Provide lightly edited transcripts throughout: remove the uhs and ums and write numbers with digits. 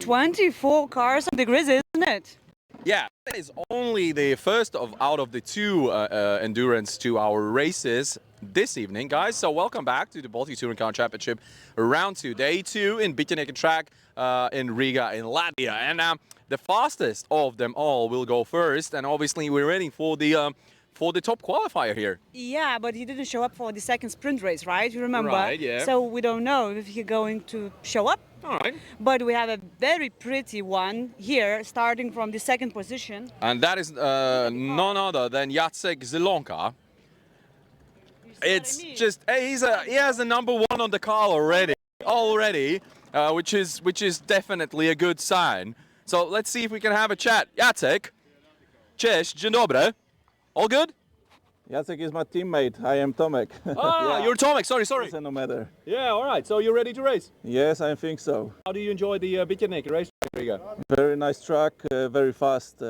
24 cars on the grid, isn't it? Yeah, that is only the first out of the two endurance 2-hour races this evening, guys. So welcome back to the Baltic Touring Car Championship Round 2, Day 2 in BaTCC track in Riga in Latvia. And the fastest of them all will go first. And obviously we're waiting for the top qualifier here. Yeah, but he didn't show up for the second sprint race, right? You remember? Right, yeah. So we don't know if he's going to show up. All right. But we have a very pretty one here, starting from the second position. And that is none other than Jacek Zielonka. It's just he has the number 1 on the car already, which is definitely a good sign. So let's see if we can have a chat. Jacek, cześć, dzień dobry. All good? Jacek is my teammate. I am Tomek. Ah, yeah. You're Tomek. Sorry. Doesn't matter. Yeah, all right. So you're ready to race? Yes, I think so. How do you enjoy the BaTCC race? Very nice track, very fast.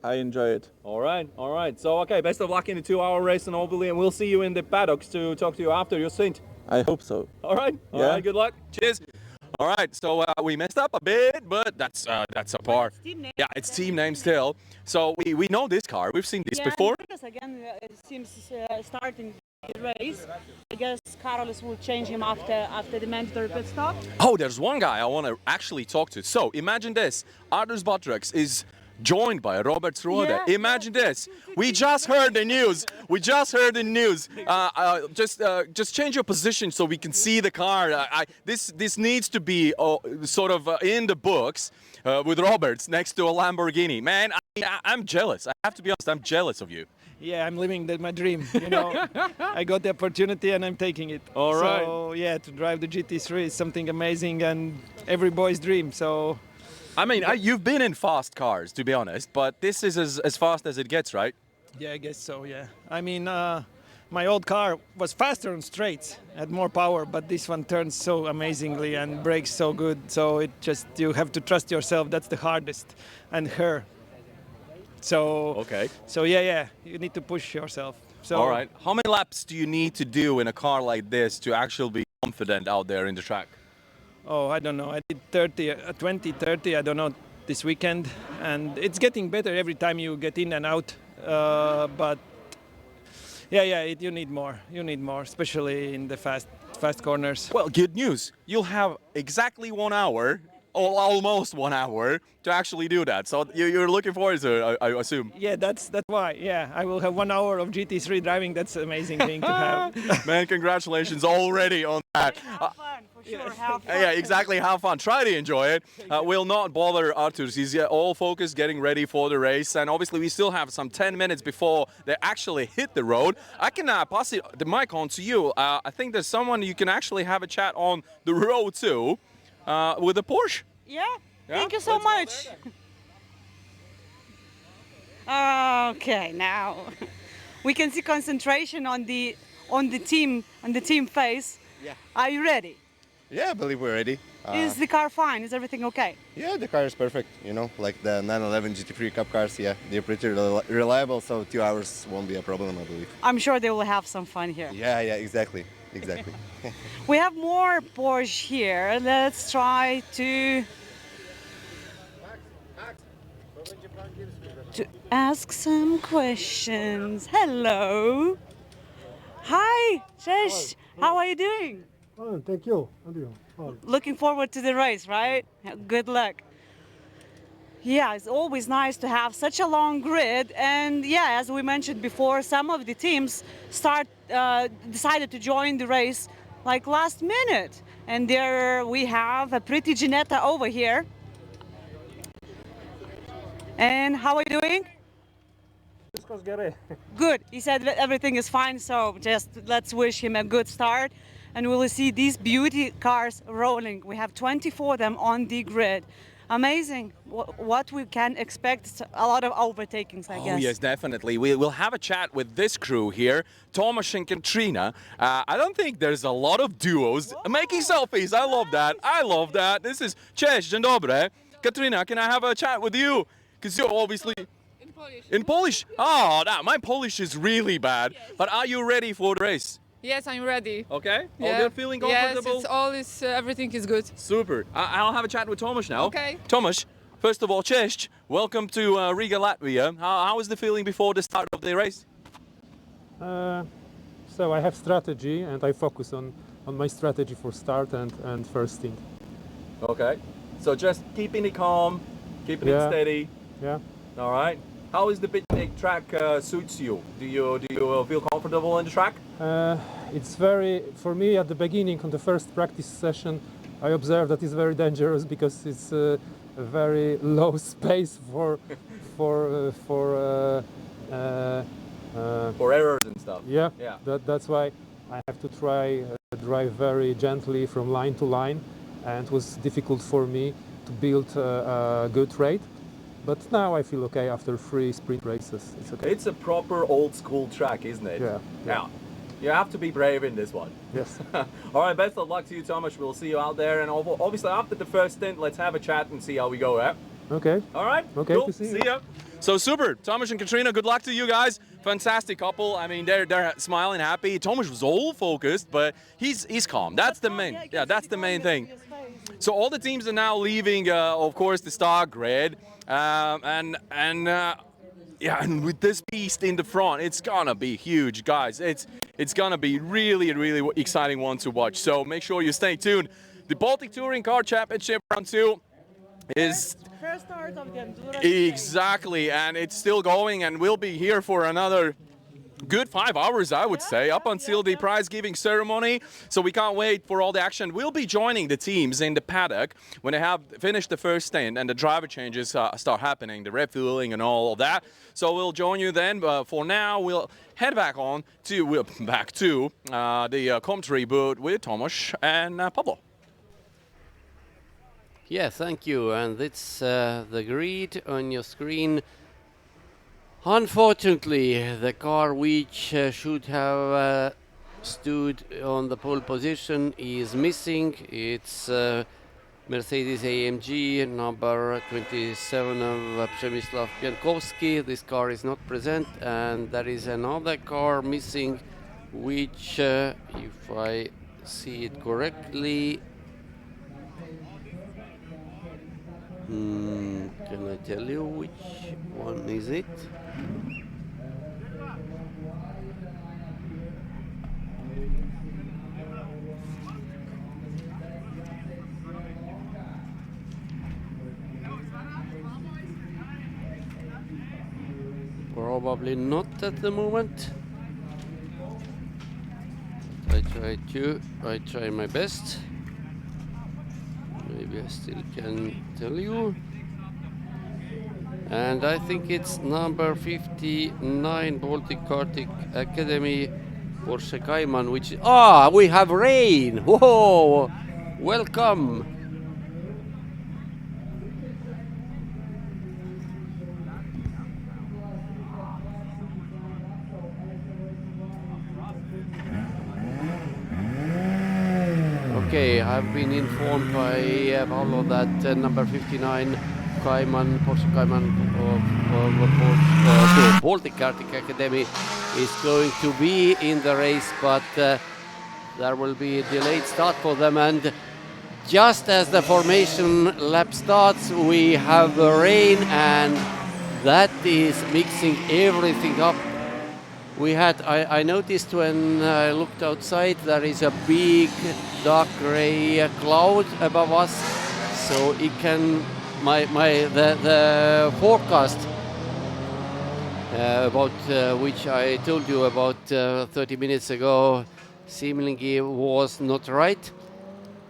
I enjoy it. All right. So, okay, best of luck in the 2-hour race, and hopefully, and we'll see you in the paddocks to talk to you after your stint. I hope so. All right. All right. Good luck. Cheers. All right, so we messed up a bit, but that's a par. Yeah, it's team name still. So we know this car. We've seen this before. Because again, it seems starting the race. I guess Karolis will change him after the mandatory pit stop. Oh, there's one guy I want to actually talk to. So imagine this: Arturs Bartraks is joined by Robert Rode. Yeah. Imagine this. We just heard the news. Just change your position so we can see the car. This needs to be sort of in the books with Roberts next to a Lamborghini. Man, I'm jealous. I have to be honest. I'm jealous of you. Yeah, I'm living my dream. You know, I got the opportunity and I'm taking it. All right. So yeah, to drive the GT3 is something amazing and every boy's dream. So. I mean, you've been in fast cars, to be honest, but this is as fast as it gets, right? Yeah, I guess so, yeah. I mean, my old car was faster on straights, had more power, but this one turns so amazingly and brakes so good. So you have to trust yourself. That's the hardest. And her. So, okay. So yeah, you need to push yourself. So, all right. How many laps do you need to do in a car like this to actually be confident out there in the track? Oh, I don't know. I did 20, 30, I don't know, this weekend. And it's getting better every time you get in and out. But yeah, you need more. You need more, especially in the fast corners. Well, good news. You'll have exactly 1 hour, or almost 1 hour, to actually do that. So you're looking forward to it, I assume. Yeah, that's why. Yeah, I will have 1 hour of GT3 driving. That's an amazing thing to have. Man, congratulations already on that. Have fun, for sure. Have fun. Yeah, exactly. Have fun. Try to enjoy it. We'll not bother Arturs. He's all focused, getting ready for the race. And obviously, we still have some 10 minutes before they actually hit the road. I can pass the mic on to you. I think there's someone you can actually have a chat on the road too, with a Porsche. Yeah. Thank you so much. Okay, now we can see concentration on the team face. Yeah. Are you ready? Yeah, I believe we're ready. Is the car fine? Is everything okay? Yeah, the car is perfect. You know, like the 911 GT3 Cup cars. Yeah, they're pretty reliable, so 2 hours won't be a problem, I believe. I'm sure they will have some fun here. Yeah, exactly. We have more Porsche here. Let's try to ask some questions. Hello. Hi, Cześć. How are you doing? Oh, thank you. How do you? Oh. Looking forward to the race, right? Good luck. Yeah, it's always nice to have such a long grid. And yeah, as we mentioned before, some of the teams decided to join the race like last minute. And there we have a pretty Ginetta over here. And how are you doing? Good. He said that everything is fine, so just let's wish him a good start. And we'll see these beauty cars rolling. We have 24 of them on the grid. Amazing what we can expect. A lot of overtakings, I guess. Oh, yes, definitely. We'll have a chat with this crew here, Tomasz and Katrina. I don't think there's a lot of duos making selfies. I love that. This is Cześć, dzień dobry. Katrina, can I have a chat with you? Because you're obviously... In Polish? Oh, my Polish is really bad. But are you ready for the race? Yes, I'm ready. Okay. All Yeah. good? Feeling comfortable? Yes, it's all is everything is good. Super. I'll have a chat with Tomasz now. Okay. Tomasz, first of all, cześć. Welcome to Riga, Latvia. How was the feeling before the start of the race? So I have strategy and I focus on my strategy for start and first stint. Okay. So just keeping it calm, keeping it steady. Yeah. All right. How is the picnic track suits you? Do you feel comfortable in the track? It's very, for me at the beginning on the first practice session, I observed that it's very dangerous because it's a very low space for errors and stuff. Yeah. Yeah. That's why I have to try drive very gently from line to line, and it was difficult for me to build a good rate. But now I feel okay after 3 sprint races. It's okay. It's a proper old school track, isn't it? Yeah. Now, you have to be brave in this one. Yes. All right, best of luck to you, Tomasz. We'll see you out there. And obviously, after the first stint, let's have a chat and see how we go, eh? Okay. All right? Okay, Cool. to see you. See ya. So super. Tomasz and Katrina, good luck to you guys. Fantastic couple. I mean, they're smiling, happy. Tomasz was all focused, but he's calm. That's the main. Yeah, that's the main thing. So all the teams are now leaving, of course, the start grid. And with this beast in the front, it's gonna be huge, guys. It's gonna be really exciting one to watch. So make sure you stay tuned. The Baltic Touring Car Championship Round 2 is First start of the Endurance. exactly, and it's still going, and we'll be here for another good 5 hours, I would say, up until the prize giving ceremony. So we can't wait for all the action. We'll be joining the teams in the paddock when they have finished the first stint and the driver changes start happening, the refueling and all of that. So we'll join you then. But for now, we'll head back to the commentary booth with Tomasz and Pablo. Yeah, thank you. And it's the grid on your screen. Unfortunately, the car which should have stood on the pole position is missing. It's Mercedes AMG number 27 of Przemysław Piankowski. This car is not present, and there is another car missing, which, if I see it correctly, can I tell you which one is it? Probably not at the moment. I try my best. Maybe I still can tell you. And I think it's number 59 Baltic Karting Academy Porsche Cayman, which we have rain. Whoa! Welcome. Okay, I've been informed by Paolo that number 59 Cayman, Porsche Cayman of Baltic Karting Academy is going to be in the race, but there will be a delayed start for them. And just as the formation lap starts, we have rain, and that is mixing everything up. We had, I noticed when I looked outside, there is a big dark gray cloud above us, so it can, the forecast about which I told you about 30 minutes ago seemingly was not right.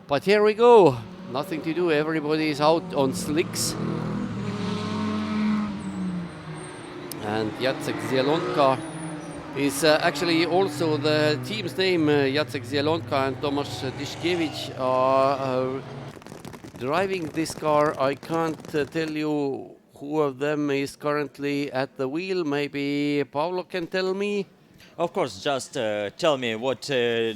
But here we go, nothing to do, everybody is out on slicks. And Jacek Zielonka is actually also the team's name. Jacek Zielonka and Tomasz Dyszkiewicz are driving this car. I can't tell you who of them is currently at the wheel. Maybe Paolo can tell me. Of course, just tell me what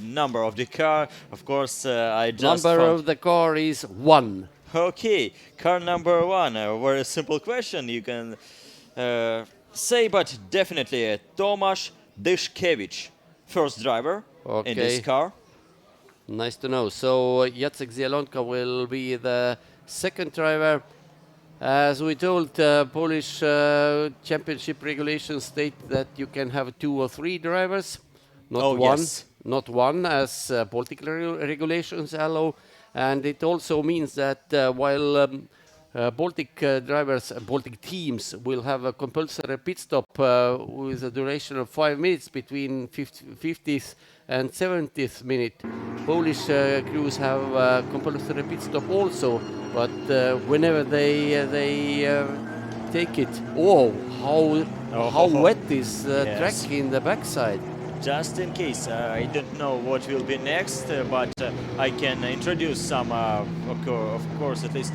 number of the car. Of course, I just Number of the car is 1. Okay, car number 1. A very simple question you can say, but definitely Tomasz Dyszkiewicz, first driver. in this car. Nice to know. So Jacek Zielonka will be the second driver. As we told, Polish championship regulations state that you can have 2 or 3 drivers, not one. Yes. Not one, as Baltic regulations allow. And it also means that while Baltic drivers, Baltic teams will have a compulsory pit stop with a duration of 5 minutes between 50th and 70th minute. Polish crews have a compulsory pit stop also, but whenever they take it, how wet is the track in the backside. Just in case, I don't know what will be next, but I can introduce some, of course, at least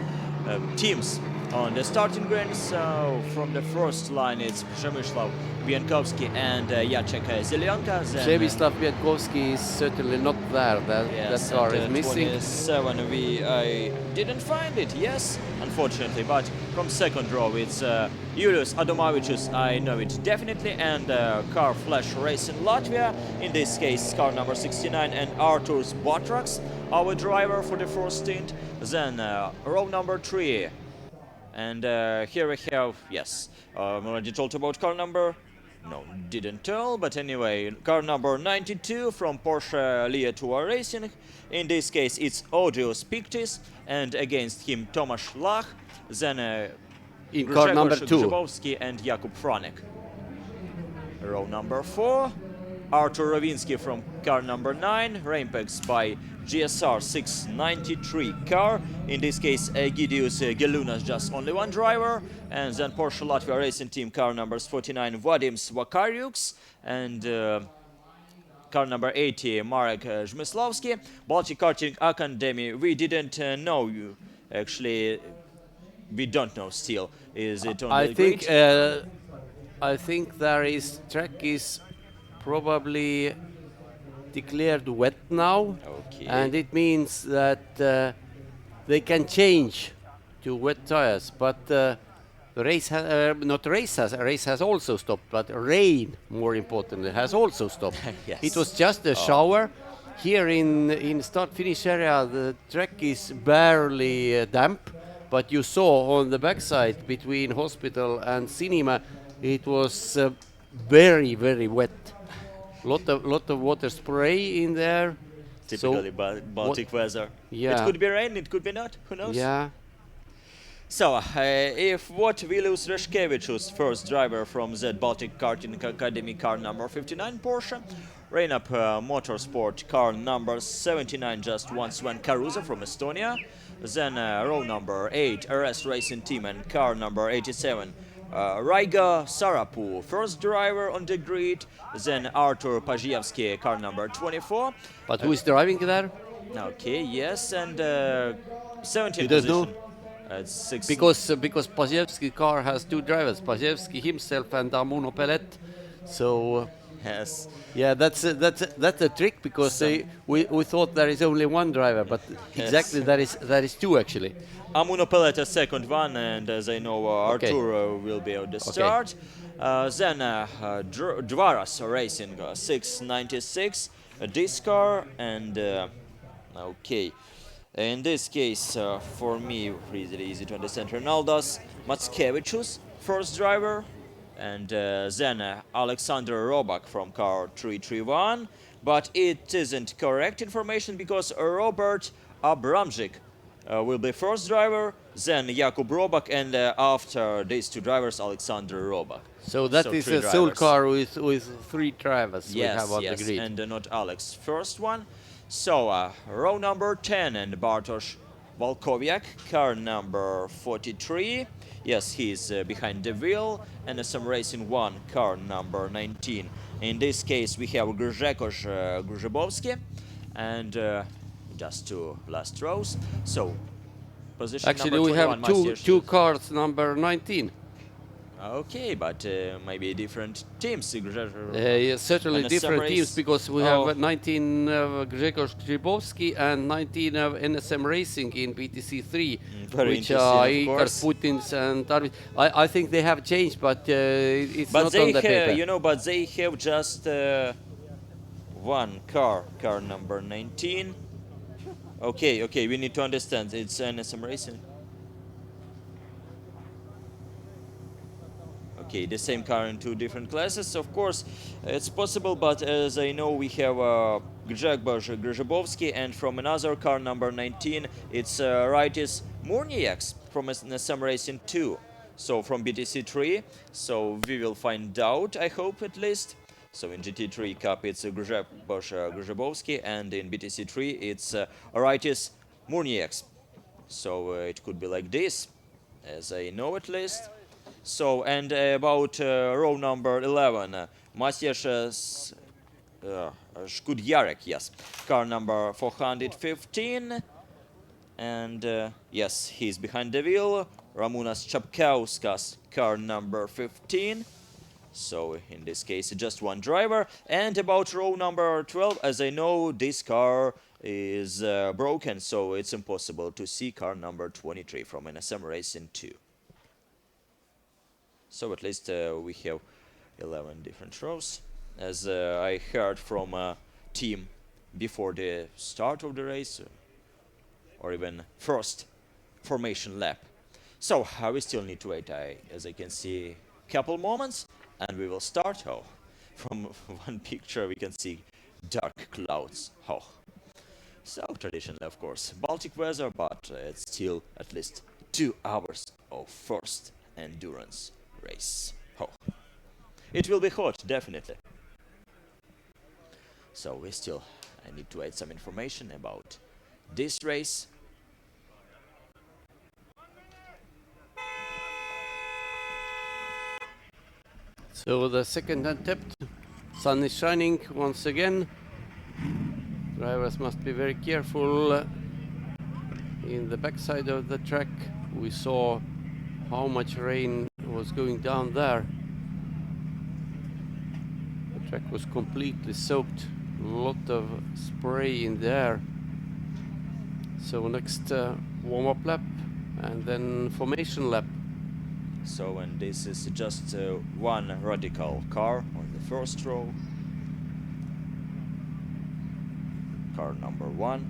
teams on the starting grid. So from the first line, it's Przemysław Bienkowski and Jacek Zielonka. Przemysław Bienkowski is certainly not there. That car is missing. 27, I didn't find it, yes, unfortunately. But from second row, it's Julius Adomavičius, I know it definitely, and car Flash Racing Latvia, in this case car number 69, and Arturs Bartraks, our driver for the first stint. Then row number 3. And here we have, yes, already told about car number, no, didn't tell, but anyway, car number 92 from Porsche Latvia Racing. In this case, it's Odious Pictis, and against him Tomasz Lach. Then in car number 2, Grzybowski and Jakub Franek. Row number 4, Artur Ravinsky from car number 9, REIMPEX by GSR 693 car. In this case, Egidijus Gelūnas, just only one driver. And then Porsche Latvia Racing Team car numbers 49, Vadim Svakariuks, and car number 80, Marek Zmysłowski. Baltic Karting Academy, we didn't know you. Actually, we don't know still. Is it on the grid? I think track is probably declared wet now, and it means that they can change to wet tires. But the race has also stopped. But rain, more importantly, has also stopped. Yes. It was just a shower. Here in start-finish area, the track is barely damp, but you saw on the backside between hospital and cinema, it was very, very wet. Lot of water spray in there. Typically Baltic weather. Yeah. It could be rain, it could be not, who knows? Yeah. So, if what Julius Adomavičius, first driver from the Baltic Karting Academy car number 59 Porsche, Rainup Motorsport car number 79 just one Sven Karuza from Estonia, then row number 8 RS Racing Team and car number 87 Raiga Sarapu, first driver on the grid, then Artur Pazievski, car number 24. But who is driving there? Okay, yes, and 17th You don't position. know? Because Pazievski car has 2 drivers, Pazievski himself and Armuno Pellet. So yes, yeah, that's a trick, because we thought there is only one driver, but exactly there is 2 actually. Armuno Pellet, a second one, and as I know, Artur will be on the start. Then Dvaras Racing 696, this car, and okay. In this case, for me, really easy to understand. Ronaldas Mackiewicz, first driver, and then Alexander Robak from car 331. But it isn't correct information, because Robert Abramczyk will be first driver, then Jakub Robak, and after these 2 drivers, Alexander Robak. So that is a sole car with 3 drivers. Yes, we have on yes, the grid. and not Alex, first one. So, row number 10 and Bartosz Walkowiak, car number 43. Yes, he's behind the wheel. NSM Racing 1, car number 19. In this case, we have Grzegorz Grzybowski and just 2 last rows. So, position Actually, number we have 21, two cars number 19. Okay, but maybe different teams. Yes, certainly different teams, because we have 19 Grzegorz Grzybowski and 19 of NSM Racing in BaTCC 3, which are Igor Putins and Arvid. I think they have changed, but it's not on the paper. You know, but they have just one car number 19. Okay, we need to understand, it's NSM Racing. Okay, the same car in two different classes. Of course, it's possible, but as I know, we have Grzegorz Grzybowski, and from another car, number 19, it's Arturs Bartraks from NSM Racing 2. So from BGT 3. So we will find out, I hope at least. So in GT3 Cup, it's Grzegorz Grzybowski, and in BGT 3, it's Arturs Bartraks. So it could be like this, as I know at least. So, and about row number 11, Maciej Szkudjarek, yes, car number 415, and yes, he's behind the wheel. Ramūnas Čapkauskas, car number 15. So, in this case, just one driver. And about row number 12, as I know, this car is broken, so it's impossible to see car number 23 from NSM Racing 2. So at least we have 11 different rows, as I heard from a team before the start of the race, or even first formation lap. So we still need to wait, as I can see, couple moments, and we will start. Oh, from one picture we can see dark clouds. Oh, so traditional, of course, Baltic weather, but it's still at least 2 hours of first endurance race. Oh, it will be hot, definitely. So I need to add some information about this race. So the second attempt, sun is shining once again. Drivers must be very careful in the backside of the track. We saw how much rain was going down there. The track was completely soaked, a lot of spray in the air. So next warm-up lap and then formation lap. So, and this is just one Radical car on the first row. Car number 1,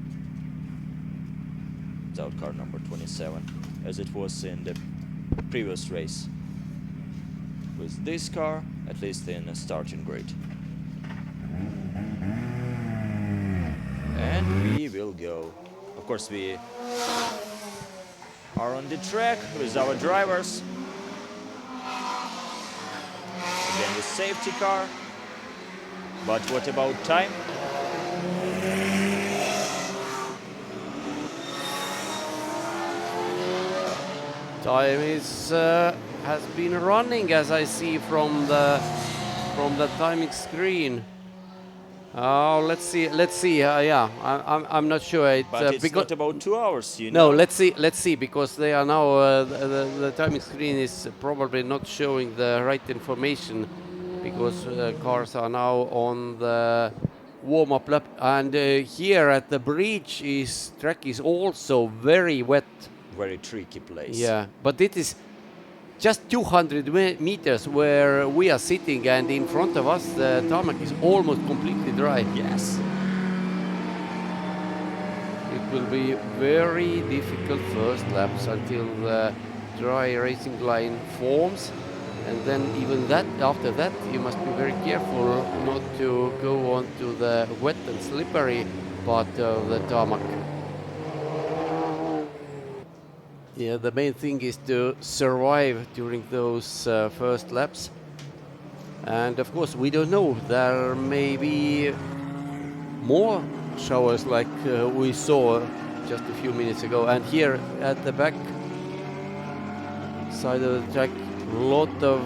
without car number 27, as it was in the previous race. With this car, at least in a starting grid. And we will go. Of course, we are on the track with our drivers. Again, the safety car. But what about time? Time is has been running, as I see from the timing screen. Oh, let's see. Yeah, I'm not sure. But it's not about 2 hours, you know. No, let's see, because they are now the timing screen is probably not showing the right information, because cars are now on the warm-up lap, and here at the bridge track is also very wet. Very tricky place. Yeah, but it is just 200 meters where we are sitting, and in front of us the tarmac is almost completely dry. Yes. It will be very difficult first laps until the dry racing line forms, and then even that, after that, you must be very careful not to go on to the wet and slippery part of the tarmac. Yeah, the main thing is to survive during those first laps. And of course, we don't know. There may be more showers like we saw just a few minutes ago. And here at the back side of the track, a lot of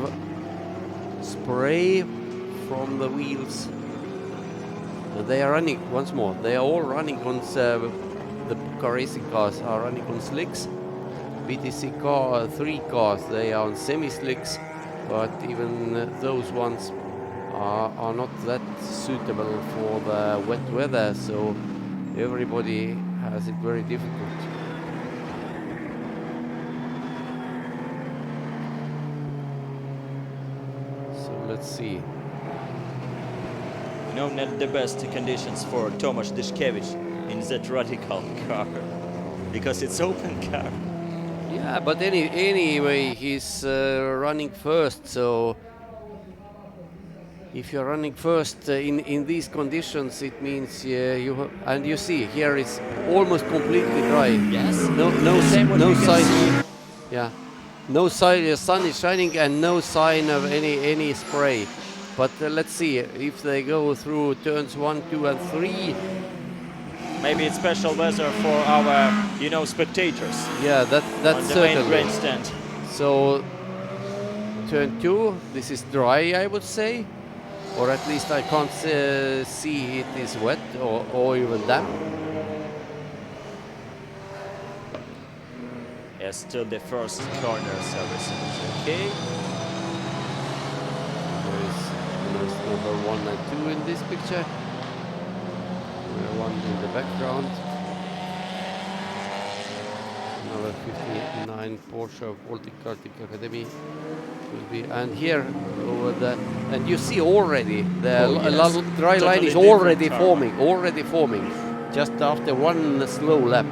spray from the wheels. They are running, once more, they are all running on, the car racing cars are running on slicks. BaTCC 3 cars, they are on semi-slicks, but even those ones are not that suitable for the wet weather, so everybody has it very difficult. So let's see. You know, not the best conditions for Tomasz Lach in that Radical car, because it's open car. Yeah, but anyway, he's running first, so if you're running first in these conditions, it means and you see here it's almost completely dry. Yes. No sign. Yeah, no sign. The sun is shining and no sign of any spray. But let's see if they go through turns 1, 2, and 3. Maybe it's special weather for our, spectators. Yeah, that's on the certainly. main grandstand. So turn 2, this is dry, I would say. Or at least I can't see it is wet or even damp. Yes, still the first corner service. Okay. There's number 1 and 2 in this picture. One in the background. Number 59 Porsche Baltic Karting Academy will be, and here over the, and you see already the dry line is already forming just after one slow lap.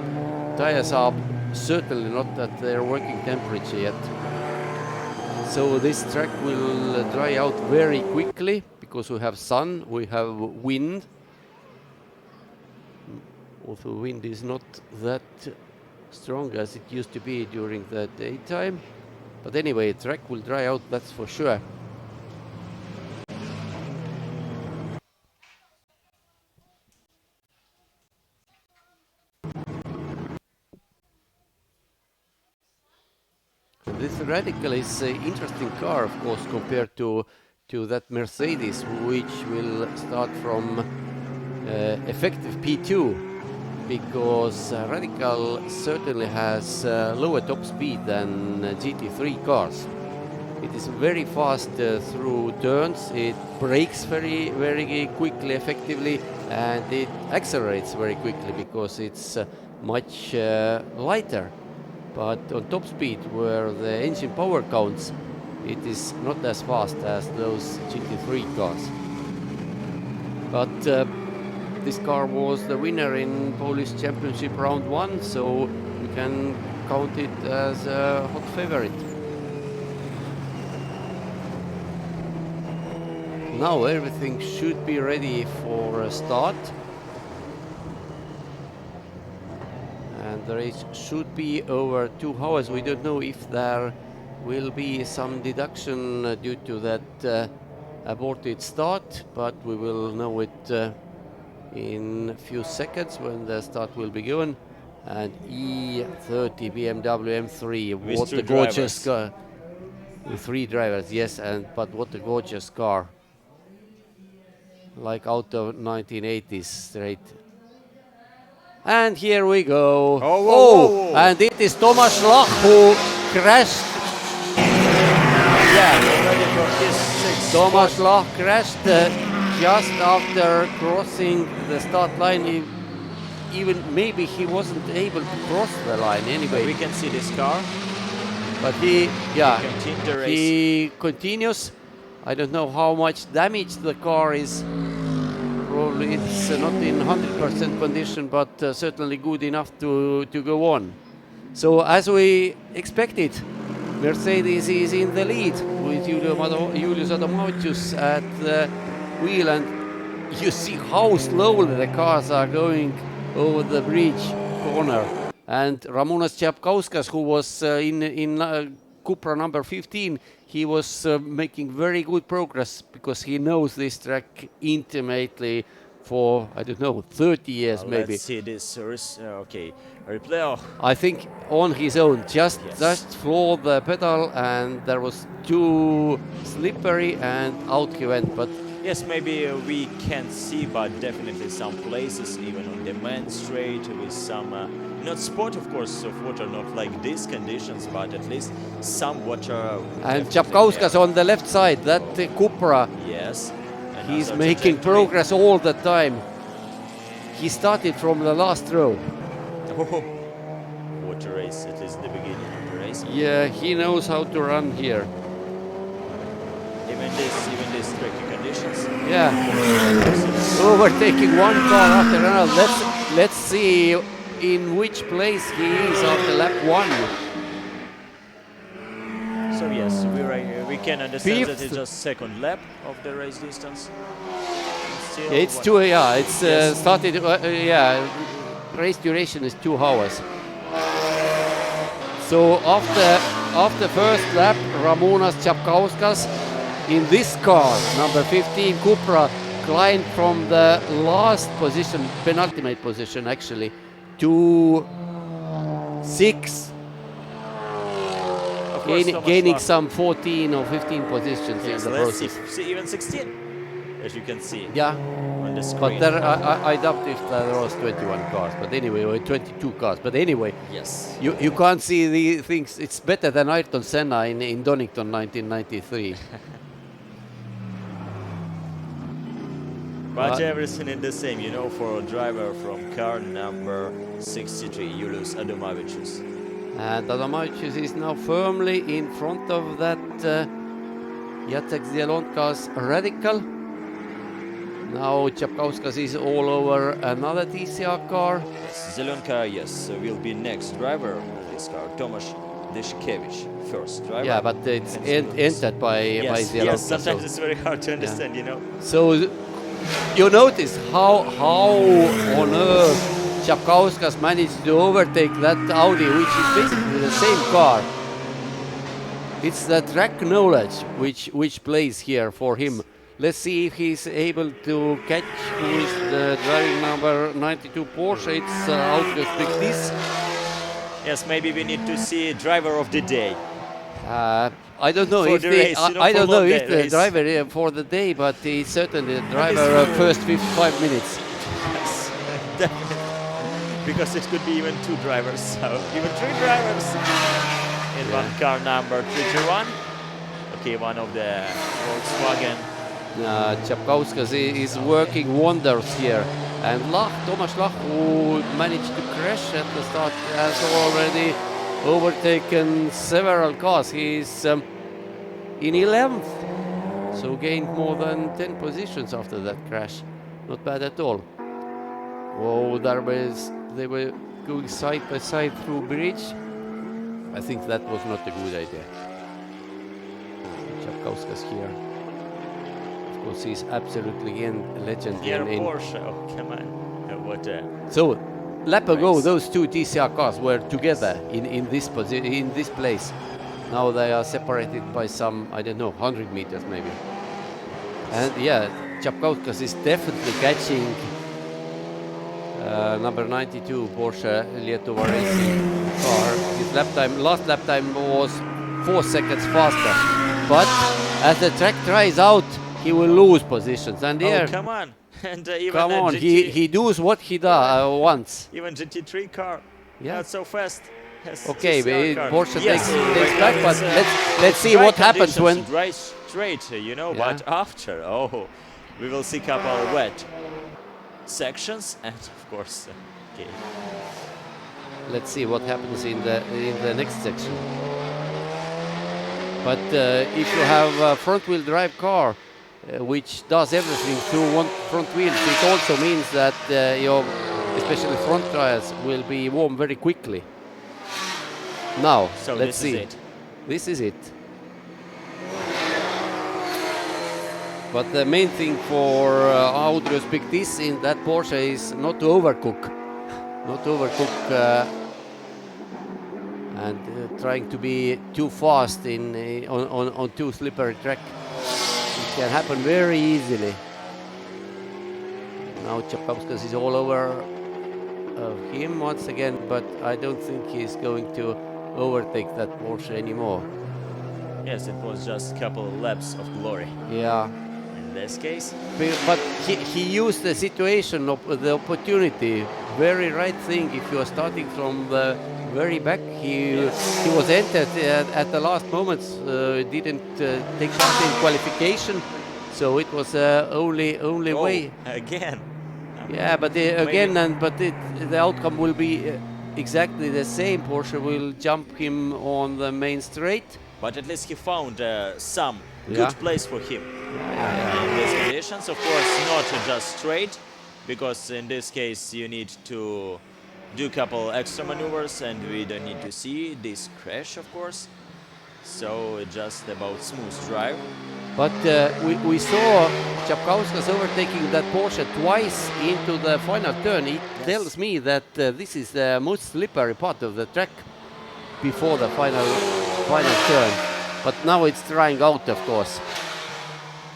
Tires are certainly not at their working temperature yet. So this track will dry out very quickly because we have sun, we have wind. Also, wind is not that strong as it used to be during the daytime. But anyway, the track will dry out, that's for sure. This Radical is an interesting car, of course, compared to that Mercedes, which will start from effective P2. Because Radical certainly has lower top speed than GT3 cars. It is very fast through turns, it brakes very, very quickly, effectively, and it accelerates very quickly because it's much lighter. But on top speed, where the engine power counts, it is not as fast as those GT3 cars. But this car was the winner in Polish Championship round 1, so we can count it as a hot favorite. Now everything should be ready for a start. And the race should be over 2 hours. We don't know if there will be some deduction due to that aborted start, but we will know it in a few seconds when the start will be given. And E30 BMW M3, what a gorgeous car. With 3 drivers, yes, but what a gorgeous car. Like out of 1980s straight. And here we go. Oh, and it is Tomasz Lach who crashed. Yeah, already for his 6th. Tomasz Lach crashed just after crossing the start line. Even maybe he wasn't able to cross the line anyway. We can see this car. But he continues. I don't know how much damage the car is. Probably it's not in 100% condition, but certainly good enough to go on. So as we expected, Mercedes is in the lead with Julius Adomavičius at the wheel, and you see how slowly the cars are going over the bridge corner. And Ramūnas Čapkauskas, who was in Cupra number 15, he was making very good progress because he knows this track intimately for, I don't know, 30 years maybe. Let's see this. Okay, replay. Oh. I think on his own, just floored the pedal, and there was too slippery and out he went. But yes, maybe we can't see, but definitely some places, even on the main straight, with some, not spot, of course, of water, not like these conditions, but at least some water. And Čapkauskas on the left side, that Cupra. Yes. He's making progress all the time. He started from the last row. Water race, at least the beginning of the race. Yeah, he knows how to run here. Even this tricky conditions. positions. Yeah, overtaking one car after another. Let's see in which place he is after lap 1. So yes, we can understand that Fifth. it's just second lap of the race distance. Still Yeah, it's what- 2. Yeah, it's Yes. started. Yeah, race duration is 2 hours. So after first lap, Ramūnas Čapkauskas in this car, number 15 Cupra, climbed from the last position, penultimate position actually, to 6, Of course, Tomasz gaining Lach. some 14 or 15 positions Yes, in the let's see, process. even 16, as you can see Yeah, on the screen. but there, I doubt if there was 21 cars, but anyway, or 22 cars. But anyway, Yes. you can't see the things. It's better than Ayrton Senna in Donington 1993. But everything is the same, you know, for a driver from car number 63, Julius Adomavičius. And Adomavičius is now firmly in front of that Jacek Zielonka's Radical. Now Čapkauskas is all over another TCR car. Yes, Zielonka, yes, will be next driver of this car. Tomasz Lach, first driver. Yeah, but it's entered by Yes, Zielonka. yes, sometimes so- it's very hard to understand, you know. So you notice how on earth Čapkauskas managed to overtake that Audi, which is basically the same car. It's the track knowledge which plays here for him. Let's see if he's able to catch who is the driving number 92 Porsche. It's Arturs Bartraks. Yes, maybe we need to see driver of the day. I don't know For if the the, race, you know, I don't for know one if day the race. driver for the day, but he's certainly the driver first 55 minutes. Yes, definitely. Because it could be even 2 drivers, so even 3 drivers in one car number 321. Okay, one of the Volkswagen. Čapkauskas is working wonders here. And Lach, Tomasz Lach, who managed to crash at the start, has already overtaken several cars. He's in 11th, so gained more than 10 positions after that crash. Not bad at all. Oh, they were going side by side through bridge. I think that was not a good idea. Čapkauskas here. Of course, he's absolutely again a legend. Here Porsche, oh come on, what a... So, lap ago, those 2 TCR cars were together in this place. Now they are separated by some, I don't know, 100 meters maybe. And yeah, Čapkauskas is definitely catching number 92 Porsche Latvia Racing car. His last lap time was 4 seconds faster. But as the track dries out, he will lose positions. And here, Oh, come on. And even come on, GT, he does what he does once. even GT3 car, Yeah. not so fast. as Okay, TCR car. Porsche Yes, takes back, but it's, let's see dry what happens conditions, when. dry straight, you know, Yeah. but after, we will see couple wet sections, and of course, okay. Let's see what happens in the next section. But if you have a front-wheel drive car, which does everything through one front wheels, it also means that your, especially front tires, will be warm very quickly. Now, So let's this is see. it. This is it. But the main thing for Arturs Bartraks in that Porsche is not to overcook. Not to overcook and trying to be too fast on too slippery track. It can happen very easily. Now Čapkauskas is all over him once again, but I don't think he's going to overtake that Porsche anymore. Yes, it was just a couple laps of glory Yeah. in this case. But he used the situation, the opportunity. Very right thing. If you are starting from the very back, he was entered at the last moments. Didn't take part in qualification, so it was only way. Again. Yeah, but the outcome will be exactly the same. Porsche will jump him on the main straight. But at least he found some good place for him in these conditions. Of course, not just straight, because in this case you need to do a couple extra maneuvers, and we don't need to see this crash, of course. So just about smooth drive. But we saw Čapkauskas overtaking that Porsche twice into the final turn. It tells me that this is the most slippery part of the track before the final turn. But now it's drying out, of course,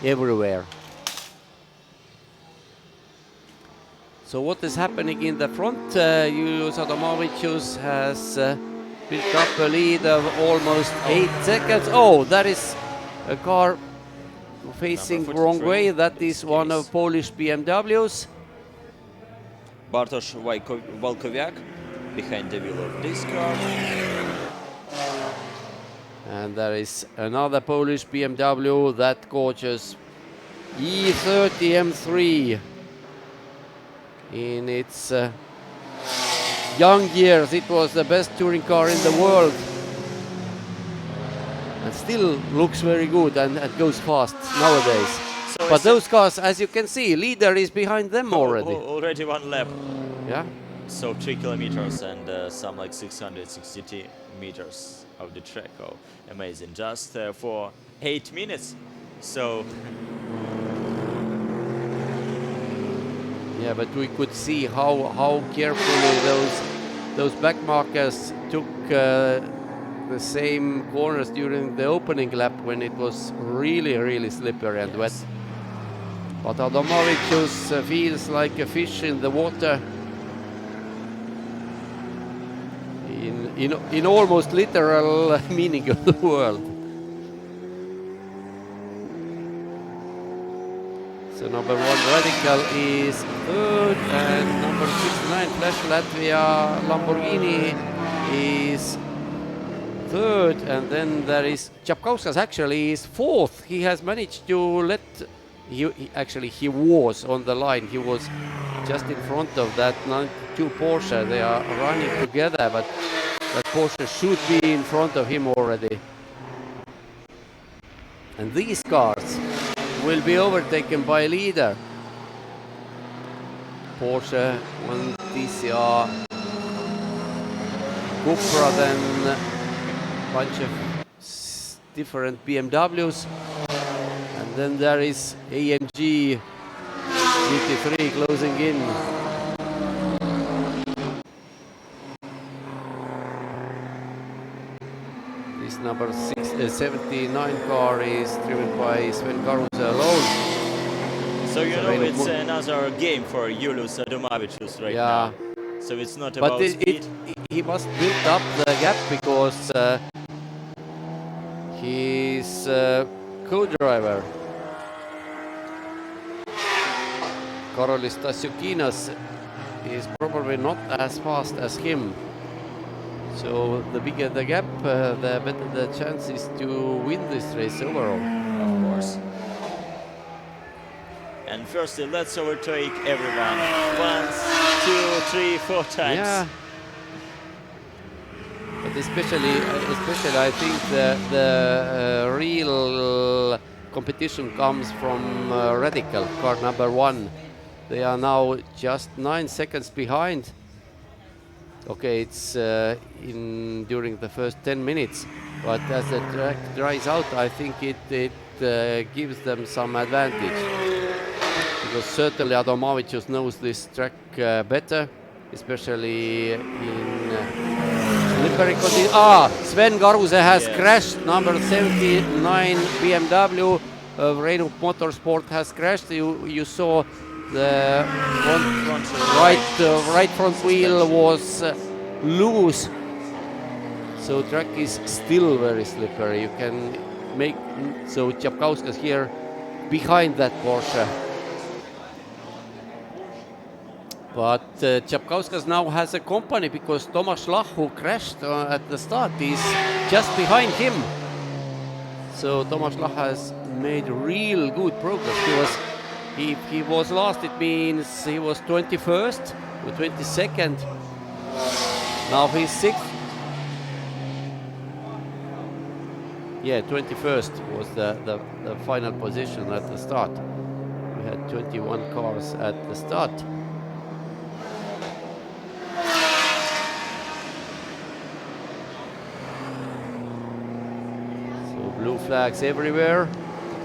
everywhere. So what is happening in the front? Julius Adomavičius has built up a lead of almost 8 seconds. Oh, that is a car facing wrong way. That is one of Polish BMWs. Bartosz Walkowiak behind the wheel of this car. And there is another Polish BMW, that gorgeous E30 M3. In its young years, it was the best touring car in the world. And still looks very good and goes fast nowadays. So but those cars, as you can see, leader is behind them already. Already one lap. Yeah. So 3 kilometers and some like 660 meters of the track. Oh, amazing. Just for 8 minutes. So. Yeah, but we could see how carefully those back markers took the same corners during the opening lap when it was really slippery and wet. But Adomavičius feels like a fish in the water in almost literal meaning of the word. So number 1 Radical is third, and number 69 Flash Latvia Lamborghini is third, and then there is Čapkauskas actually is fourth. He has managed to let, he was on the line. He was just in front of that 92 Porsche. They are running together, but that Porsche should be in front of him already. And these cars will be overtaken by leader. Porsche, one TCR, Cupra, then a bunch of different BMWs. And then there is AMG GT3 closing in. This number 79 car is driven by Sven Karuse alone. So you know it's another game for Julius Adomavičius right now. So it's not about speed. He must build up the gap because his co-driver Karolis Stasiukynas is probably not as fast as him. So the bigger the gap, the better the chances to win this race overall. Of course. And firstly, let's overtake everyone. 1, 2, 3, 4 times. Yeah. But especially I think the real competition comes from Radical, car number 1. They are now just 9 seconds behind. Okay, it's during the first 10 minutes, but as the track dries out, I think it gives them some advantage. Because certainly Adomavičius knows this track better, especially in slippery conditions. Sven Karuse has crashed. Number 79 BMW of Reino Motorsport has crashed. You saw the right front wheel was loose, so track is still very slippery. You can make so Čapkauskas here behind that Porsche, but Čapkauskas now has a company because Tomasz Lach, who crashed at the start, is just behind him. So Tomasz Lach has made real good progress. If he was last, it means he was 21st or 22nd. Now he's 6th. Yeah, 21st was the final position at the start. We had 21 cars at the start. So blue flags everywhere.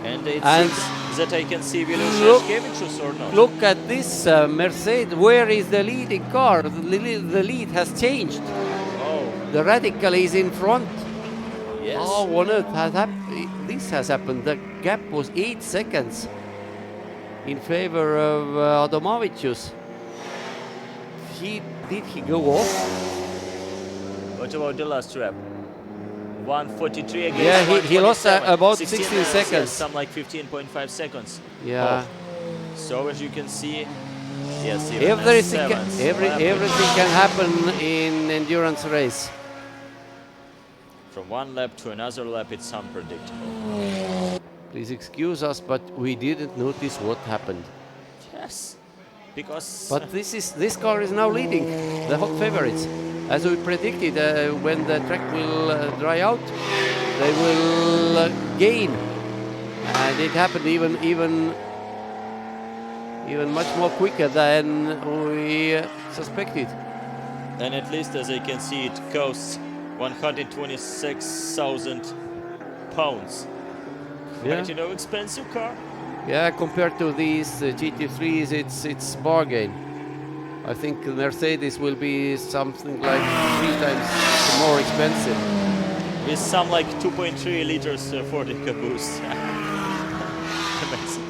And it seems that I can see Julius Adomavičius or not. Look at this Mercedes. Where is the leading car? The lead has changed. Oh. The Radical is in front. Yes. Oh, on earth has this has happened? The gap was 8 seconds in favor of Adomavičius. Did he go off? What about the last lap? 1:43 against Yeah, he lost 1:27. about 16 16 seconds. Yes, some like 15.5 seconds. Yeah. Oh. So as you can see, yes, Everything can happen in endurance race. From one lap to another lap, it's unpredictable. Please excuse us, but we didn't notice what happened. Yes, because. But this car is now leading, the hot favorites. As we predicted, when the track will dry out, they will gain, and it happened even much more quicker than we suspected. And at least, as I can see, it costs 126,000 pounds. Yeah. Quite, expensive car. Yeah, compared to these GT3s, it's bargain. I think Mercedes will be something like 3 times more expensive. With some like 2.3 liters for the caboose. Amazing.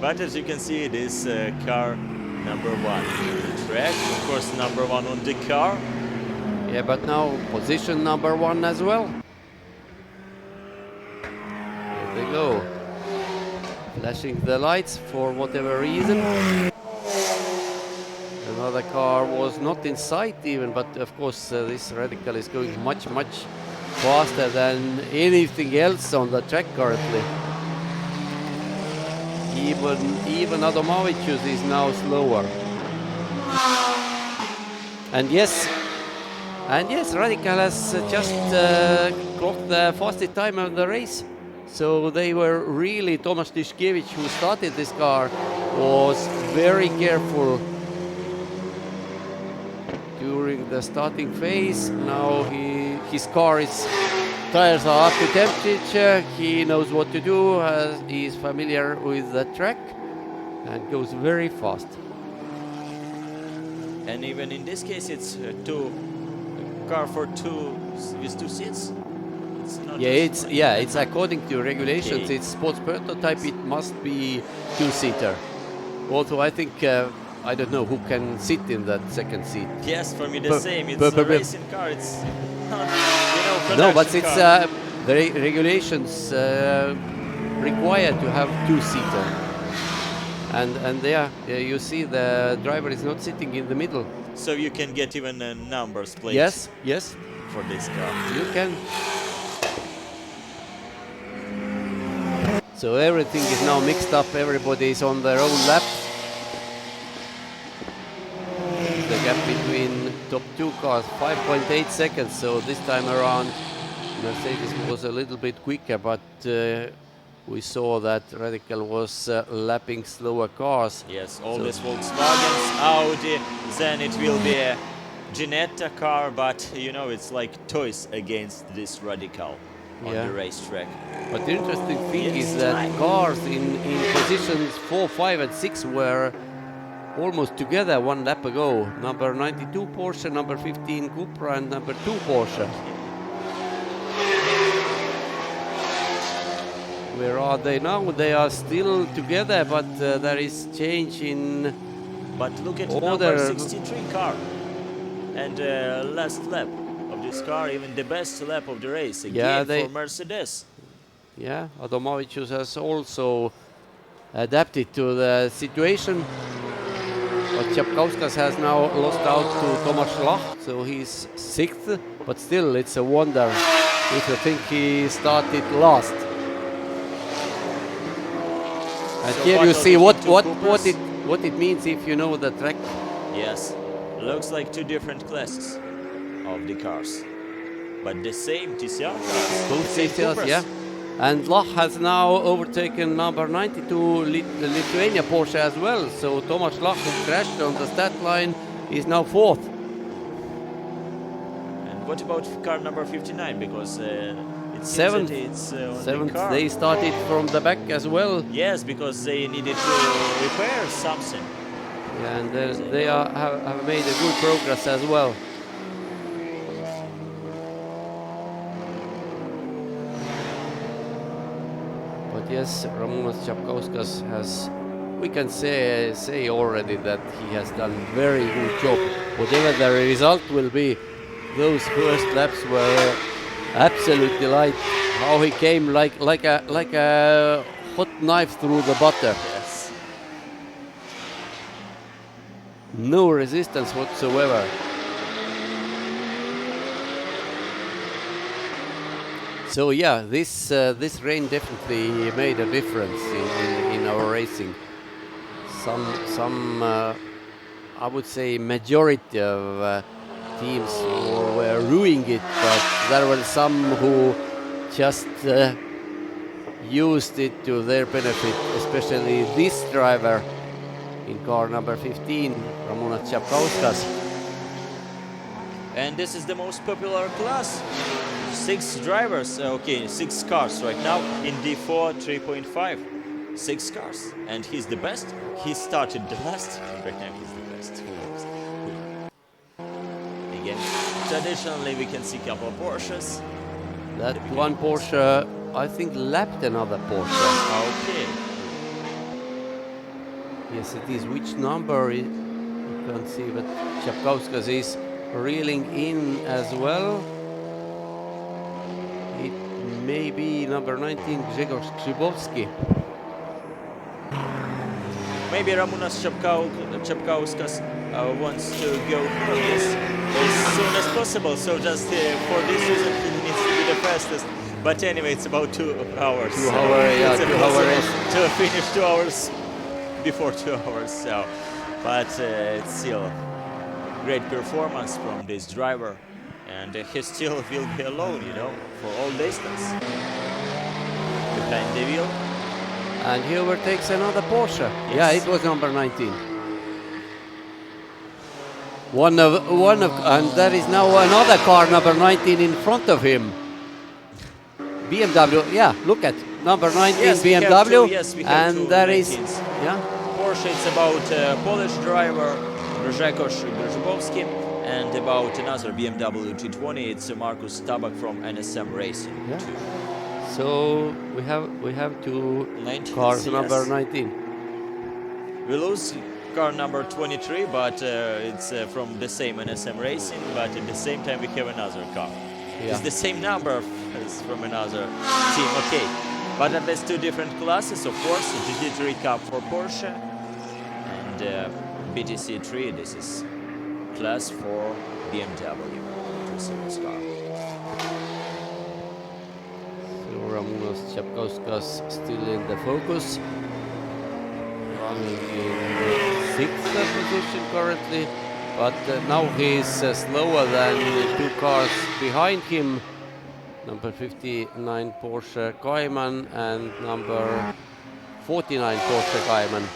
But as you can see, it is car number 1 on the track. Of course, number 1 on the car. Yeah, but now position number 1 as well. There they go. Flashing the lights for whatever reason. Another car was not in sight even, but of course this Radical is going much faster than anything else on the track currently. Even Adomavičius is now slower. And yes, Radical has just clocked the fastest time of the race. So they were really, Tomasz Lach, who started this car, was very careful during the starting phase. Now his tires are up to temperature, he knows what to do, he is familiar with the track and goes very fast. And even in this case, it's car for with 2 seats. It's according to regulations. Okay. It's sports prototype. It must be 2-seater. Although I think I don't know who can sit in that second seat. Yes, for me the same. It's a racing car. It's not, no, but it's car. The regulations require to have 2-seater. And there you see the driver is not sitting in the middle. So you can get even a numbers plate. Yes. For this car. You can. So everything is now mixed up. Everybody is on their own lap. The gap between top 2 cars, 5.8 seconds. So this time around, Mercedes was a little bit quicker, but we saw that Radical was lapping slower cars. Yes, all these Volkswagens, Audi, then it will be a Ginetta car, but it's like toys against this Radical on the racetrack. But the interesting thing is that cars in positions 4, 5 and 6 were almost together 1 lap ago. Number 92 Porsche, number 15 Cupra and number 2 Porsche. Where are they now? They are still together, but there is change in But look at order. number 63 car. And last lap of this car, even the best lap of the race again for Mercedes. Yeah, Adomavičius has also adapted to the situation. But Čapkauskas has now lost out to Tomasz Lach, so he's 6th. But still, it's a wonder if you think he started last. And So here you see what it means if you know the track. Yes, looks like 2 different classes of the cars. but the same TCR cars. Both same TCRs, Cupras. yeah. And Lach has now overtaken number 92 the Lithuania Porsche as well. So Tomasz Lach, who crashed on the stat line, is now 4th. And what about car number 59? Because it seems Seventh. that it's on Seventh. the car. They started from the back as well. Yes, because they needed to repair something. Yeah, and they have made a good progress as well. But yes, Ramūnas Čapkauskas has, we can say already that he has done very good job. Whatever the result will be, those first laps were absolutely light. How he came like a hot knife through the butter. Yes. No resistance whatsoever. So yeah, this rain definitely made a difference in our racing. Some I would say majority of teams were ruining it, but there were some who just used it to their benefit, especially this driver in car number 15, Ramūnas Čapkauskas. And this is the most popular class. 6 drivers, 6 cars right now in D4 3.5. 6 cars, and he's the best. He started the last, right now he's the best. Again, traditionally we can see a couple of Porsches. That one Porsche, I think, lapped another Porsche. Okay. Yes, it is. Which number? You can't see, but Čapkauskas is reeling in as well. It may be number 19, Grzegorz Grzybowski. Maybe Ramūnas Čapkauskas wants to go through this as soon as possible, so just for this reason he needs to be the fastest. But anyway, it's about 2 hours. 2 hours, yeah, 2 hours. To finish 2 hours before 2 hours, so. But it's still great performance from this driver, and he still will be alone, you know, for all distance. Behind the wheel. And he overtakes another Porsche. Yes. Yeah, it was number 19. One of, and there is now another car, number 19, in front of him. BMW, yeah, look at number 19, Yes, BMW. we have two and there is, 19s. yeah. Porsche, it's about Polish driver Grzegorz Grzybowski, and about another BMW G20, it's Markus Tabak from NSM Racing. Yeah. So we have 2 19s, cars, yes. number 19. We lose car number 23, but it's from the same NSM Racing, but at the same time we have another car. Yeah. It's the same number as from another team, okay. But there's 2 different classes, of course, GT3 Cup for Porsche and BTC 3, this is class for BMW, 2 series car. So Ramūnas Čapkauskas still in the focus, running in 6th position currently, but now he's slower than 2 cars behind him, number 59 Porsche Cayman and number 49 Porsche Cayman,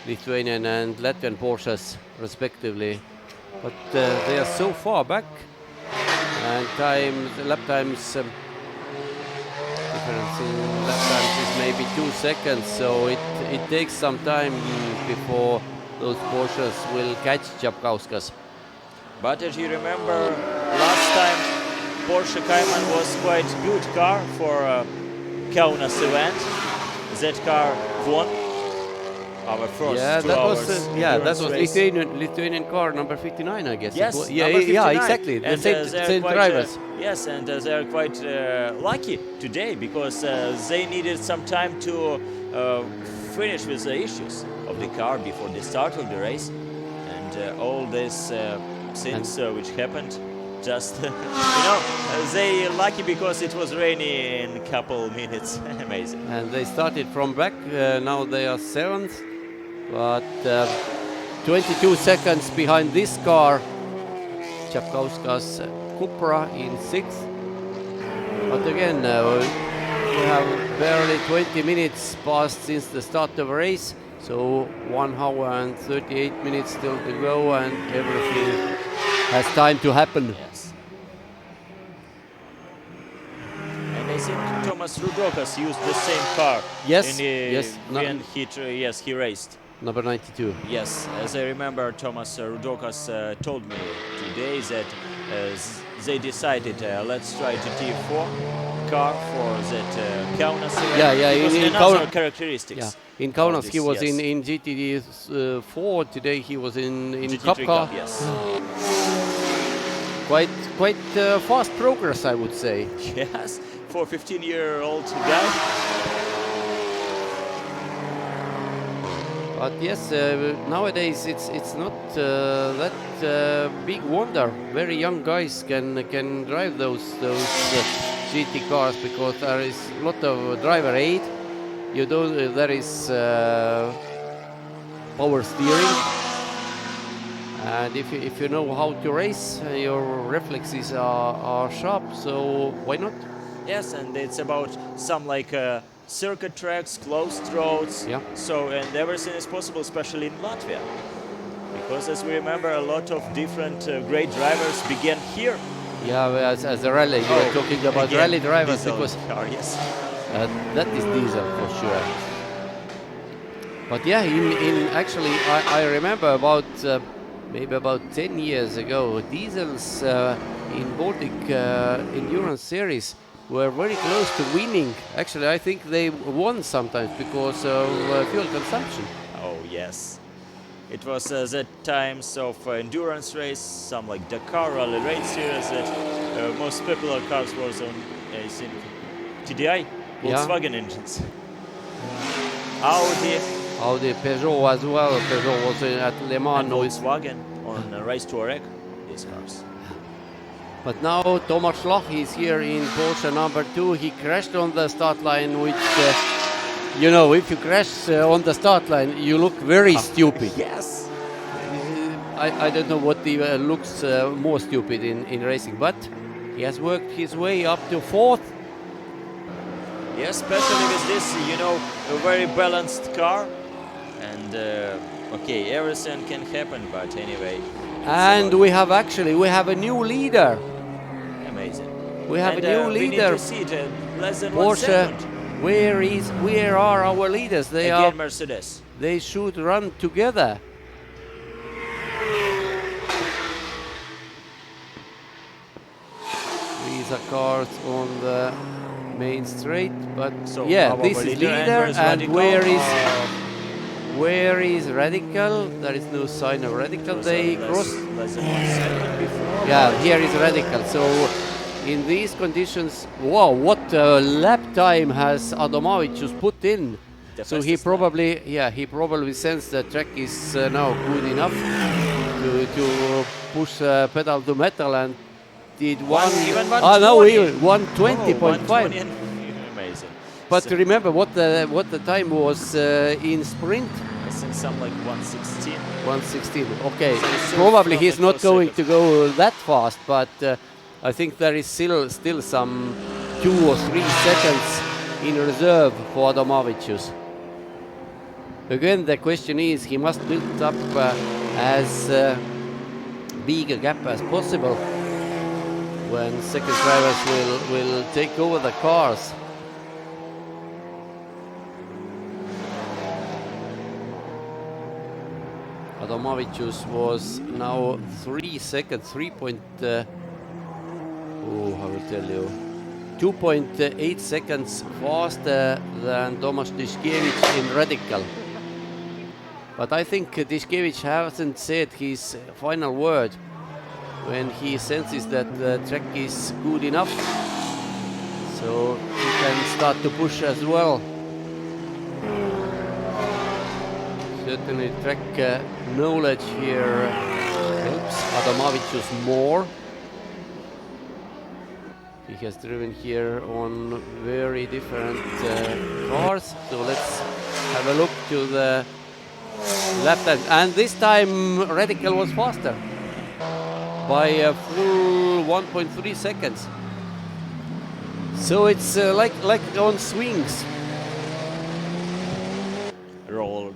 Lithuanian and Latvian Porsches respectively, but they are so far back, and lap times difference in lap times is maybe 2 seconds, so it takes some time before those Porsches will catch Čapkauskas. But as you remember, last time Porsche Cayman was quite good car for Kaunas event. That car won our first Yeah, 2 that hours was endurance race. Lithuanian car number 59, I guess. Yes, Yeah, number 59. exactly. The And, same, they're same quite, drivers. yes, and they are quite lucky today because they needed some time to finish with the issues of the car before the start of the race, and all these things which happened. Just they lucky because it was rainy in a couple minutes. Amazing. And they started from back. Now they are 7th, but 22 seconds behind this car. Čapkauskas Cupra in 6th. But again, we have barely 20 minutes passed since the start of the race. So 1 hour and 38 minutes still to go, and everything has time to happen. Yes. And I think Tomasz Rudokas used the same car. Yes, yes. When he raced. Number 92. Yes, as I remember, Tomasz Rudokas told me today that they decided let's try GT4 car for that Kaunas event. In another characteristics. Yeah. In Kaunas he was yes. in GT4. Today he was in GT3 Cup car. Cup, yes. Quite fast progress, I would say. Yes, for a 15-year-old guy. But yes, nowadays it's not that big wonder. Very young guys can drive those GT cars, because there is a lot of driver aid. There is power steering, and if you know how to race, your reflexes are sharp. So why not? Yes, and it's about some like circuit tracks, closed roads. Yeah. So and everything is possible, especially in Latvia, because as we remember, a lot of different great drivers began here. Yeah, as a rally, you are talking about again, rally drivers, diesel because car, yes. that is diesel for sure. But yeah, actually, I remember about maybe about 10 years ago, diesels in Baltic Endurance series were very close to winning. Actually, I think they won sometimes because of fuel consumption. Oh yes, it was the times of endurance race, some like Dakar Rally Race Series. That most popular cars was on, I think, TDI, Volkswagen engines. Audi, Peugeot as well. Peugeot was at Le Mans. And Volkswagen on Race to Oreg, these cars. But now Tomasz Lach is here in Porsche number 2. He crashed on the start line, which, you know, if you crash on the start line, you look very stupid. Yes. I don't know what looks more stupid in racing, but he has worked his way up to 4th. Yes, especially with this, you know, a very balanced car. And, okay, everything can happen, but anyway. And we have a new leader. Amazing. We have a new leader. We need to see it less than 1 Porsche, second. where are our leaders? They Again, are Mercedes. They should run together. These are cars on the main straight, but So yeah, this is leader, leader, and Radical? where is Radical? There is no sign of Radical. They cross. Less than 1 second before. Yeah, here is Radical. So in these conditions, wow, what lap time has Adomavičius put in? So he probably, he probably sensed the track is now good enough to push pedal to metal, and did one. Even 120.5. Amazing. But So remember what the time was in sprint. I think some like 116. 116. Okay, So it's probably from he's the not first going second. to go that fast, but I think there is still some 2 or 3 seconds in reserve for Adomavičius. Again, the question is, he must build up as big a gap as possible when second drivers will take over the cars. Adomavičius was now 3 seconds, 2.8 seconds faster than Tomasz Lach in Radical. But I think Lach hasn't said his final word when he senses that the track is good enough. So he can start to push as well. Certainly track knowledge here helps Adomavičius more. He has driven here on very different cars. So let's have a look to the lap time. And this time Radical was faster by a full 1.3 seconds. So it's like on swings. Roller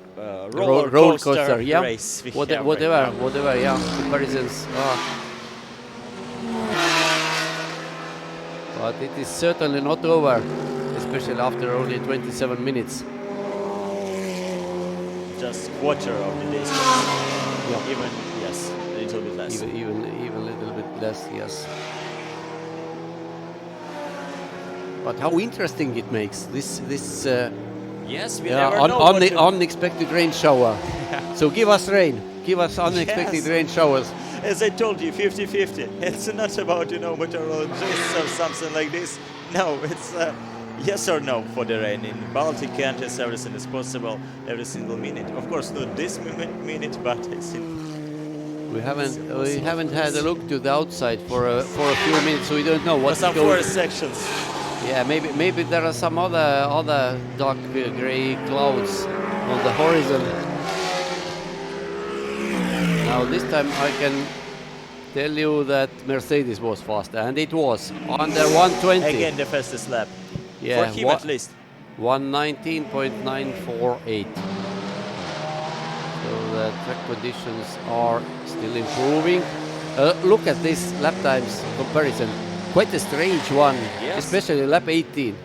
coaster, yeah. race. Whatever, yeah. Comparisons are. But it is certainly not over, especially after only 27 minutes. Just quarter of the distance. Yeah. Even, yes, a little bit less. Even a little bit less, yes. But how interesting it makes this yes, we never know unexpected rain shower. So give us rain, give us unexpected rain showers. As I told you, 50-50. It's not about, meteorologists or something like this. No, it's yes or no for the rain. In Baltic countries, everything is possible every single minute. Of course, not this minute, but it's we haven't had a look to the outside for a few minutes, so we don't know what's going on. Some forest sections. Yeah, maybe there are some other dark gray clouds on the horizon. Now this time I can tell you that Mercedes was faster, and it was under 120. Again, the fastest lap. Yeah, for him at least. 119.948. So the track conditions are still improving. Look at this lap times comparison. Quite a strange one, yes. Especially lap 18.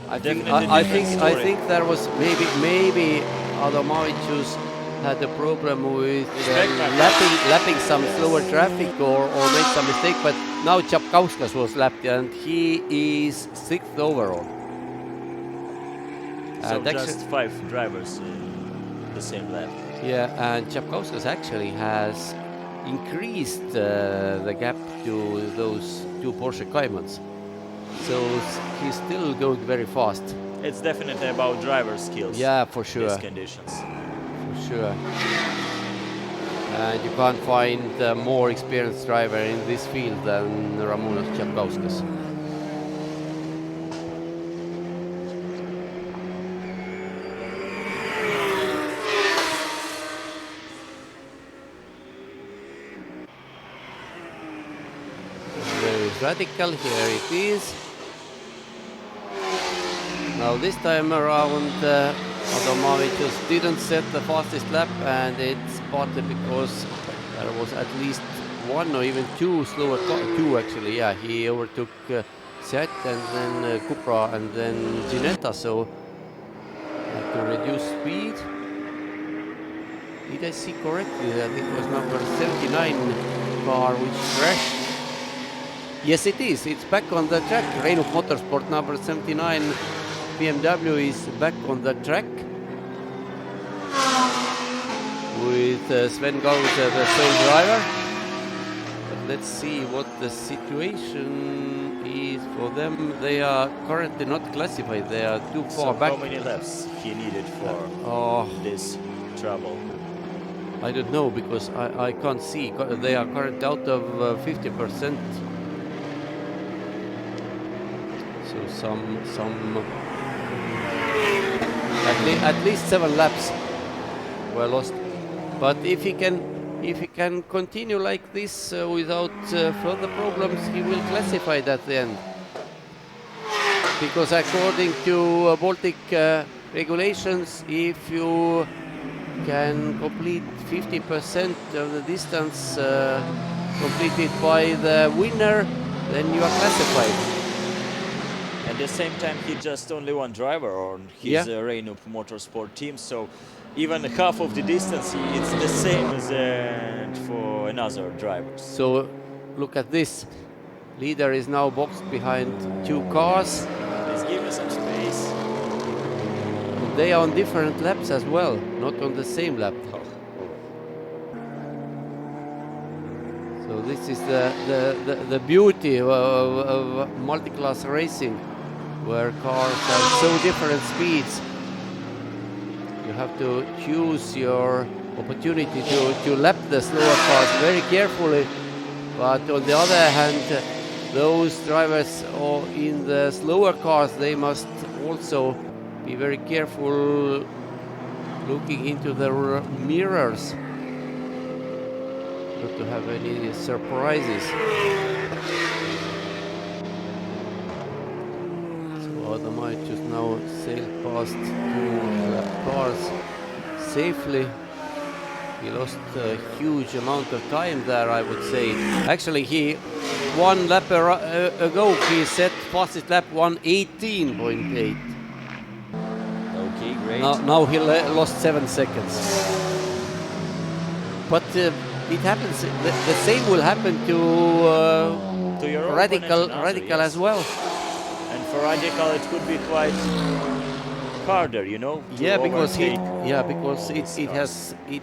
I think there was maybe Adomavičius had a problem with lapping some slower traffic or made some mistake, but now Čapkauskas was lapped and he is 6th overall. So just 5 drivers in the same lap. Yeah, and Čapkauskas actually has increased the gap to those 2 Porsche Caymans. So he's still going very fast. It's definitely about driver skills. Yeah, for sure. These conditions. For sure. And you can't find a more experienced driver in this field than Ramūnas Čapkauskas. Radical, here it is. Now this time around Adomavičius didn't set the fastest lap, and it's partly because there was at least 1 or even 2 slower, 2 actually, yeah. He overtook Set and then Cupra and then Ginetta, so had to reduce speed. Did I see correctly that it was number 79 car which crashed? Yes, it is. It's back on the track. Hankook Motorsport number 79 BMW is back on the track with Sven Gaus the sole driver. But let's see what the situation is for them. They are currently not classified. They are too far back. How many laps he needed for this trouble? I don't know, because I can't see. They are currently out of 50%. Some at least 7 laps were lost. But if he can continue like this without further problems, he will classify at the end. Because according to Baltic regulations, if you can complete 50% of the distance completed by the winner, then you are classified. At the same time, he's just only one driver on his Hankook Motorsport team, so even half of the distance, it's the same as for another driver. So look at this. Leader is now boxed behind 2 cars. Let's give him some space. They are on different laps as well, not on the same lap. So this is the beauty of multi-class racing, where cars have so different speeds. You have to choose your opportunity to lap the slower cars very carefully. But on the other hand, those drivers in the slower cars, they must also be very careful looking into the mirrors. The to have any surprises. So Adomavičius now sailed past 2 cars safely. He lost a huge amount of time there, I would say. Actually, he 1 lap ago he set fastest lap 1:18.8. Okay, great. Now he lost 7 seconds. But it happens. The same will happen to your Radical as well. And for Radical, it could be quite harder, you know. Yeah, because it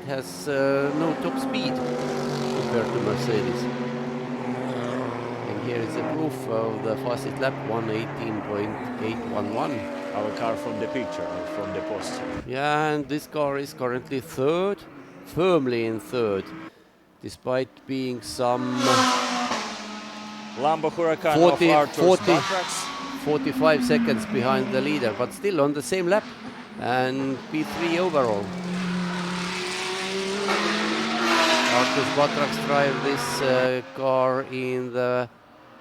has no top speed compared to Mercedes. And here is a proof of the fastest lap 1:18.811. Our car from the picture, from the post. Yeah, and this car is currently third, firmly in third, despite being some Lambo Huracan of Arturs Bartraks. 45 seconds behind the leader, but still on the same lap and P3 overall. Arturs Bartraks drive this car in the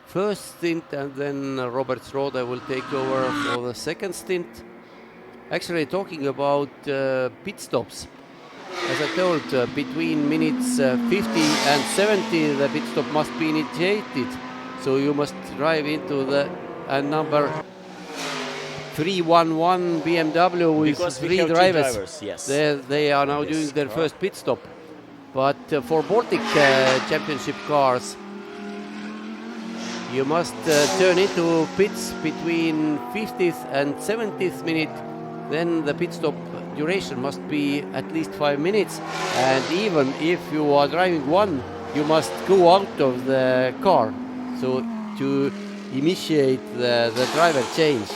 first stint, and then Robert Rode will take over for the second stint. Actually, talking about pit stops, as I told, between minutes 50 and 70 the pit stop must be initiated, so you must drive into the number 311 BMW with because 3 drivers. Yes. They are now doing their first pit stop. But for Baltic Championship cars, you must turn into pits between 50th and 70th minute. Then the pit stop duration must be at least 5 minutes. And even if you are driving one, you must go out of the car. So to initiate the driver change,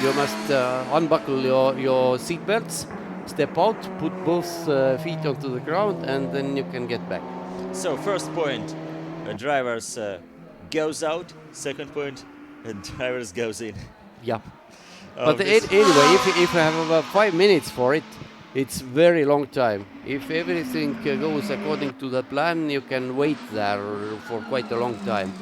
you must unbuckle your seat belts, step out, put both feet onto the ground, and then you can get back. So first point, drivers goes out. Second point, drivers goes in. Yeah. But anyway, if you have about 5 minutes for it, it's very long time. If everything goes according to the plan, you can wait there for quite a long time.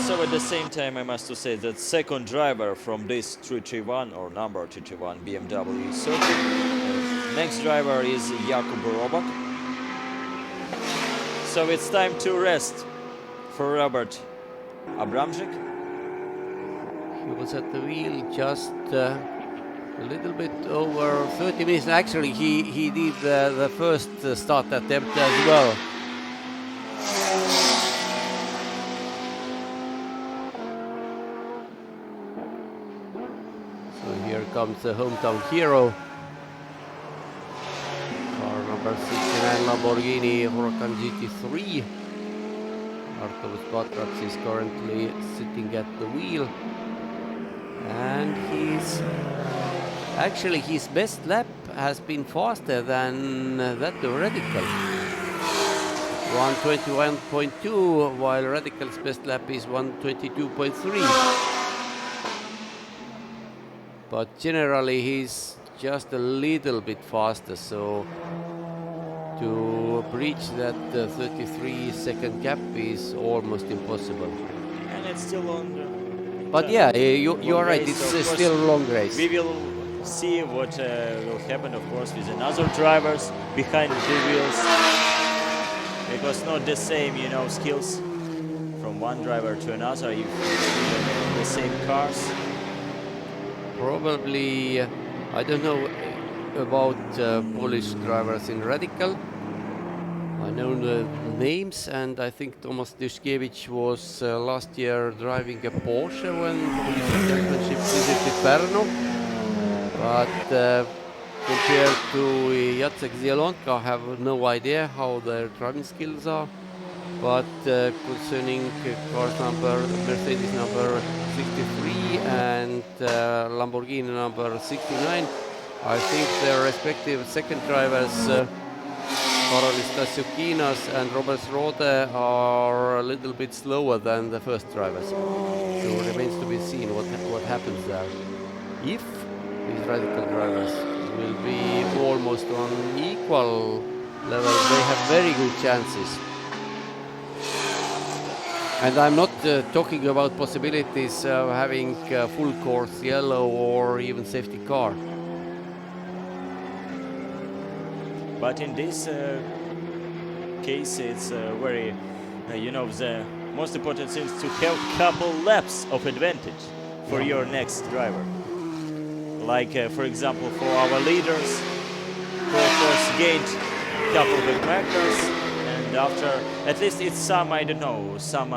So at the same time, I must say that second driver from this 331 or number 331 BMW circuit. Next driver is Jakub Robak. So it's time to rest for Robert Abramczyk. He was at the wheel just a little bit over 30 minutes. Actually, he did the first start attempt as well. So here comes the hometown hero. Car number 69 Lamborghini Huracan GT3. Arturs Bartraks is currently sitting at the wheel. And his best lap has been faster than that of Radical. 1:21.2, while Radical's best lap is 1:22.3. But generally he's just a little bit faster, so to breach that 33-second gap is almost impossible. And it's still on. But yeah, you're right, it's still a long race. We will see what will happen, of course, with another drivers behind the wheels. Because not the same, skills from one driver to another, you the same cars. Probably, I don't know about Polish drivers in Radical. I know the names, and I think Tomasz Lach was last year driving a Porsche when Polish Championship visited Brno. But compared to Jacek Zielonka, I have no idea how their driving skills are. But concerning cars Mercedes number 63 and Lamborghini number 69, I think their respective second drivers, Karolis Stasiukynas and Robert Rode, are a little bit slower than the first drivers. So it remains to be seen what happens there. If these Radical drivers will be almost on equal level, they have very good chances. And I'm not talking about possibilities of having full course yellow or even safety car. But in this case, it's very, you know, the most important thing is to have couple laps of advantage for your next driver. Like, for example, for our leaders, who of course gained a couple of backmarkers, and after, at least it's some, I don't know, some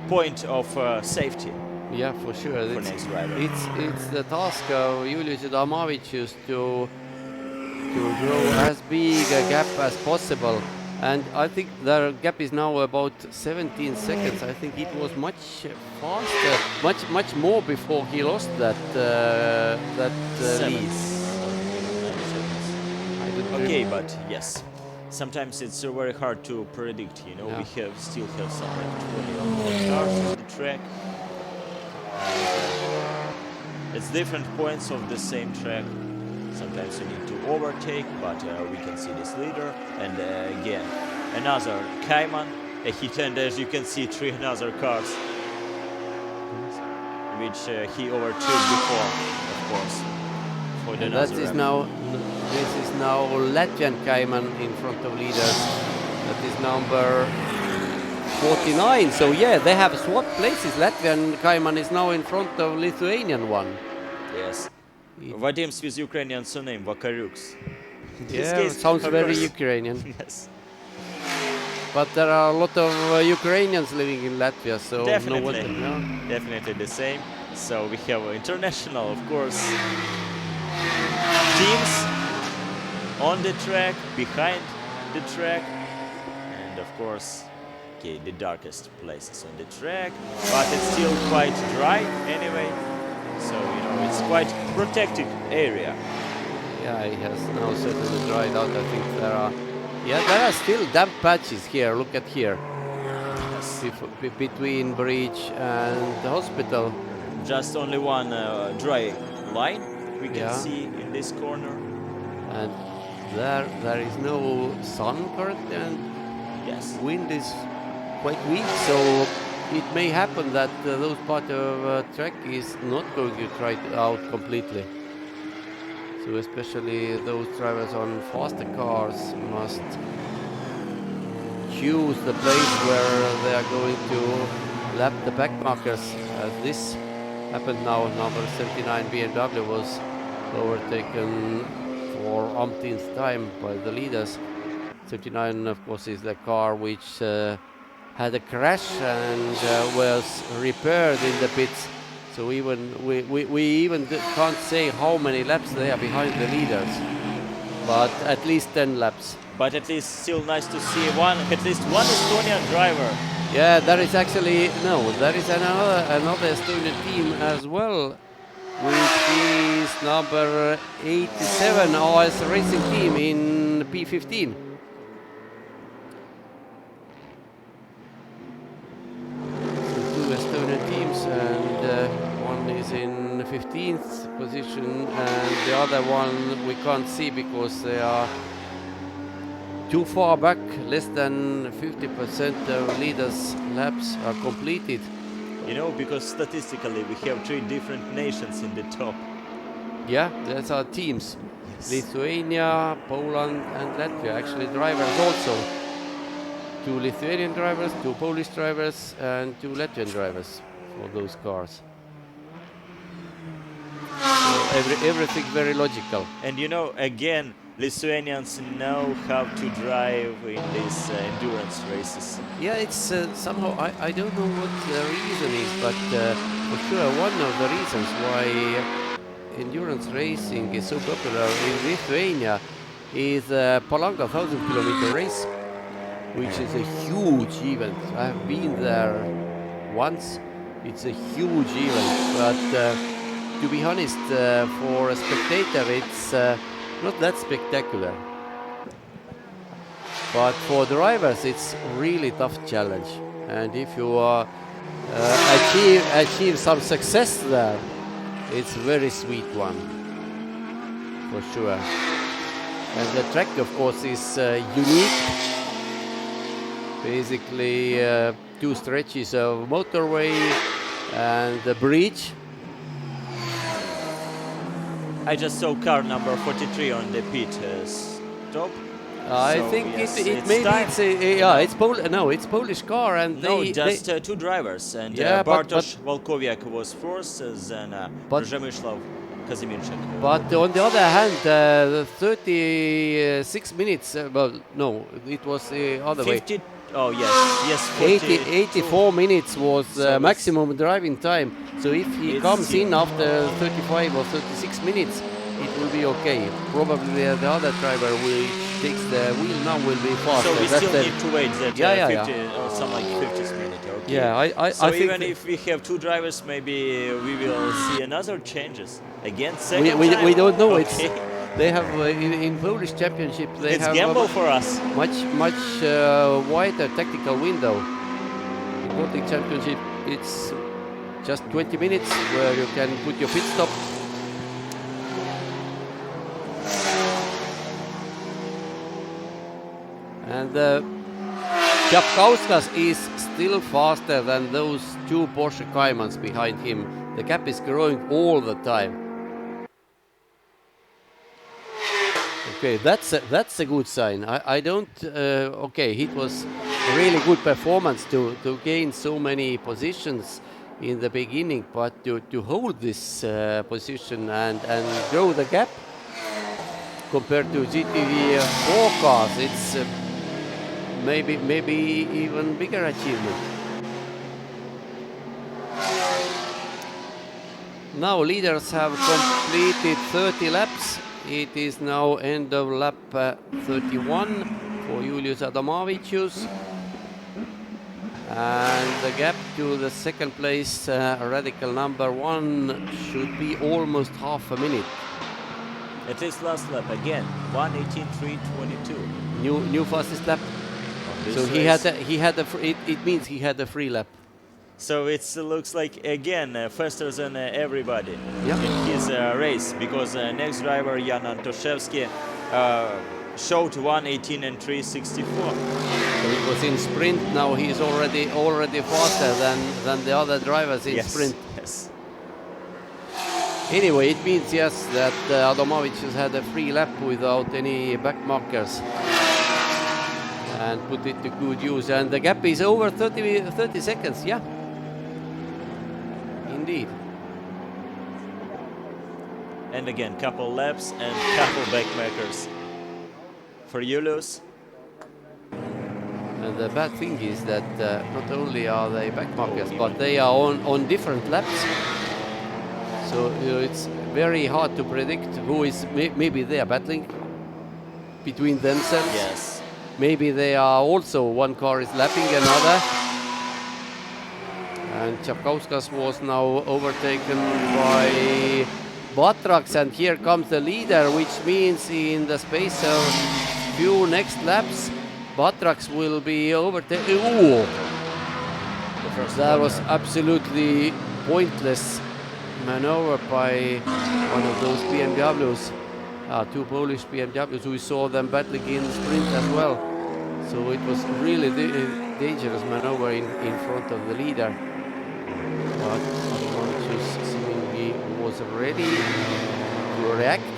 point of safety. Yeah, for sure. For next driver. It's the task of Julius Adomavičius to grow as big a gap as possible. And I think the gap is now about 17 seconds. I think it was much faster, much more before he lost that lead. Okay, but yes, sometimes it's very hard to predict. You know, we still have some like 20 cars on the track. It's different points of the same track. Sometimes you need to overtake, but we can see this leader. And again, another Cayman, a hit, and as you can see, 3 other cars, which he overtook before, of course. For the this is now Latvian Cayman in front of leaders. That is number 49. So yeah, they have swapped places. Latvian Cayman is now in front of Lithuanian one. Yes. Vadim's with Ukrainian surname, Vakaruks. Yeah, sounds very Ukrainian. Yes. But there are a lot of Ukrainians living in Latvia, so definitely, no wonder. No? Definitely the same. So we have international, of course, teams on the track, behind the track, and of course, okay, the darkest places on the track, but it's still quite dry anyway. So, you know, it's quite protected area. Yeah, it has now certainly dried out. I think there are still damp patches here. Look at here. Yes. Between bridge and the hospital. Just only one dry line we can see in this corner. And there is no sun currently, and wind is quite weak, so it may happen that those part of track is not going to try it out completely. So especially those drivers on faster cars must choose the place where they are going to lap the back markers. This happened now. Number 79 BMW was overtaken for umpteenth time by the leaders. 79, of course, is the car which had a crash and was repaired in the pits. So even we even can't say how many laps they are behind the leaders, but at least 10 laps. But at least still nice to see at least one Estonian driver. Yeah, there is actually there is another Estonian team as well, which is number 87 AS Racing Team in P15. Estonian teams, and one is in 15th position and the other one we can't see because they are too far back. Less than 50% of leaders' laps are completed. You know, because statistically we have 3 different nations in the top. Yeah, that's our teams. Yes. Lithuania, Poland and Latvia. Actually drivers also. 2 Lithuanian drivers, 2 Polish drivers and 2 Latvian drivers for those cars. So everything very logical. And you know, again, Lithuanians know how to drive in these endurance races. Yeah, it's somehow, I don't know what the reason is, but for sure one of the reasons why endurance racing is so popular in Lithuania is Palanga 1,000-kilometer race, which is a huge event. I've been there once. It's a huge event, but to be honest, for a spectator, it's not that spectacular. But for drivers, it's really tough challenge. And if you achieve some success there, it's a very sweet one, for sure. And the track, of course, is unique. Basically, 2 stretches of motorway and the bridge. I just saw car number 43 on the pit stop. I So, think yes, it maybe time. it's it's Polish car, and No, they just 2 drivers, and Yeah, Bartosz Walkowiak was first, then But- Przemysław Kazimierczak. But on the other hand, the 36 minutes, well, no, it was the other 50, way. oh yes, yes, 84 minutes was So it's- maximum driving time. So if he It's comes in huge. after 35 or 36 minutes, it will be okay. Probably the other driver will takes the wheel now will be faster. So we That's still the- need to wait that Yeah, 50 or some like 50 minutes. Okay. Yeah, So I think even if we have 2 drivers, maybe we will see another changes again. Second we time? don't know. Okay. They have in Polish Championship they It's have gamble for us. much wider tactical window. In Baltic Championship, it's just 20 minutes where you can put your pit stop. And Čapkauskas is still faster than those 2 Porsche Caymans behind him. The gap is growing all the time. Okay, that's a good sign. I don't. Okay, it was a really good performance to gain so many positions in the beginning, but to hold this position and grow the gap compared to GT4 cars, it's maybe even bigger achievement. Now leaders have completed 30 laps. It is now end of lap 31 for Julius Adomavičius. And the gap to the second place Radical number 1 should be almost half a minute. It is last lap again, 1:18.3.22. New fastest lap. This So it means he had a free lap. So it looks like again faster than everybody Yeah. in his race, because next driver Jan Antoszewski showed 1:18 and 3:64. So it was in sprint. Now he's already faster than the other drivers in sprint. Yes. Anyway, it means yes that Adomavičius had a free lap without any back markers and put it to good use. And the gap is over 30 seconds. Yeah. Indeed. And again, couple laps and couple backmarkers for Julius. And the bad thing is that not only are they back markers, but they are on different laps. So it's very hard to predict who is. Maybe they are battling between themselves. Yes. Maybe they are also, one car is lapping another. And Čapkauskas was now overtaken by Bartraks, and here comes the leader, which means in the space of few next laps, Bartraks will be overtaken. Ooh! That was absolutely pointless maneuver by one of those BMWs. 2 Polish BMWs. We saw them battling in sprint as well. So it was really dangerous maneuver in front of the leader. But Adomavičius seemingly was ready to react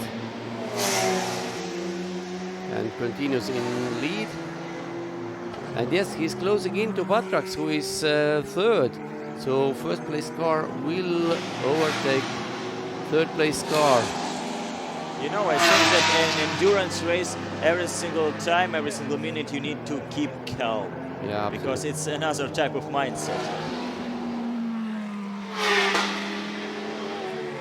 and continues in lead. And yes, he's closing in to Bartraks, who is third. So first place car will overtake third place car. You know, I think that in endurance race, every single time, every single minute, you need to keep calm. Yeah, because it's another type of mindset.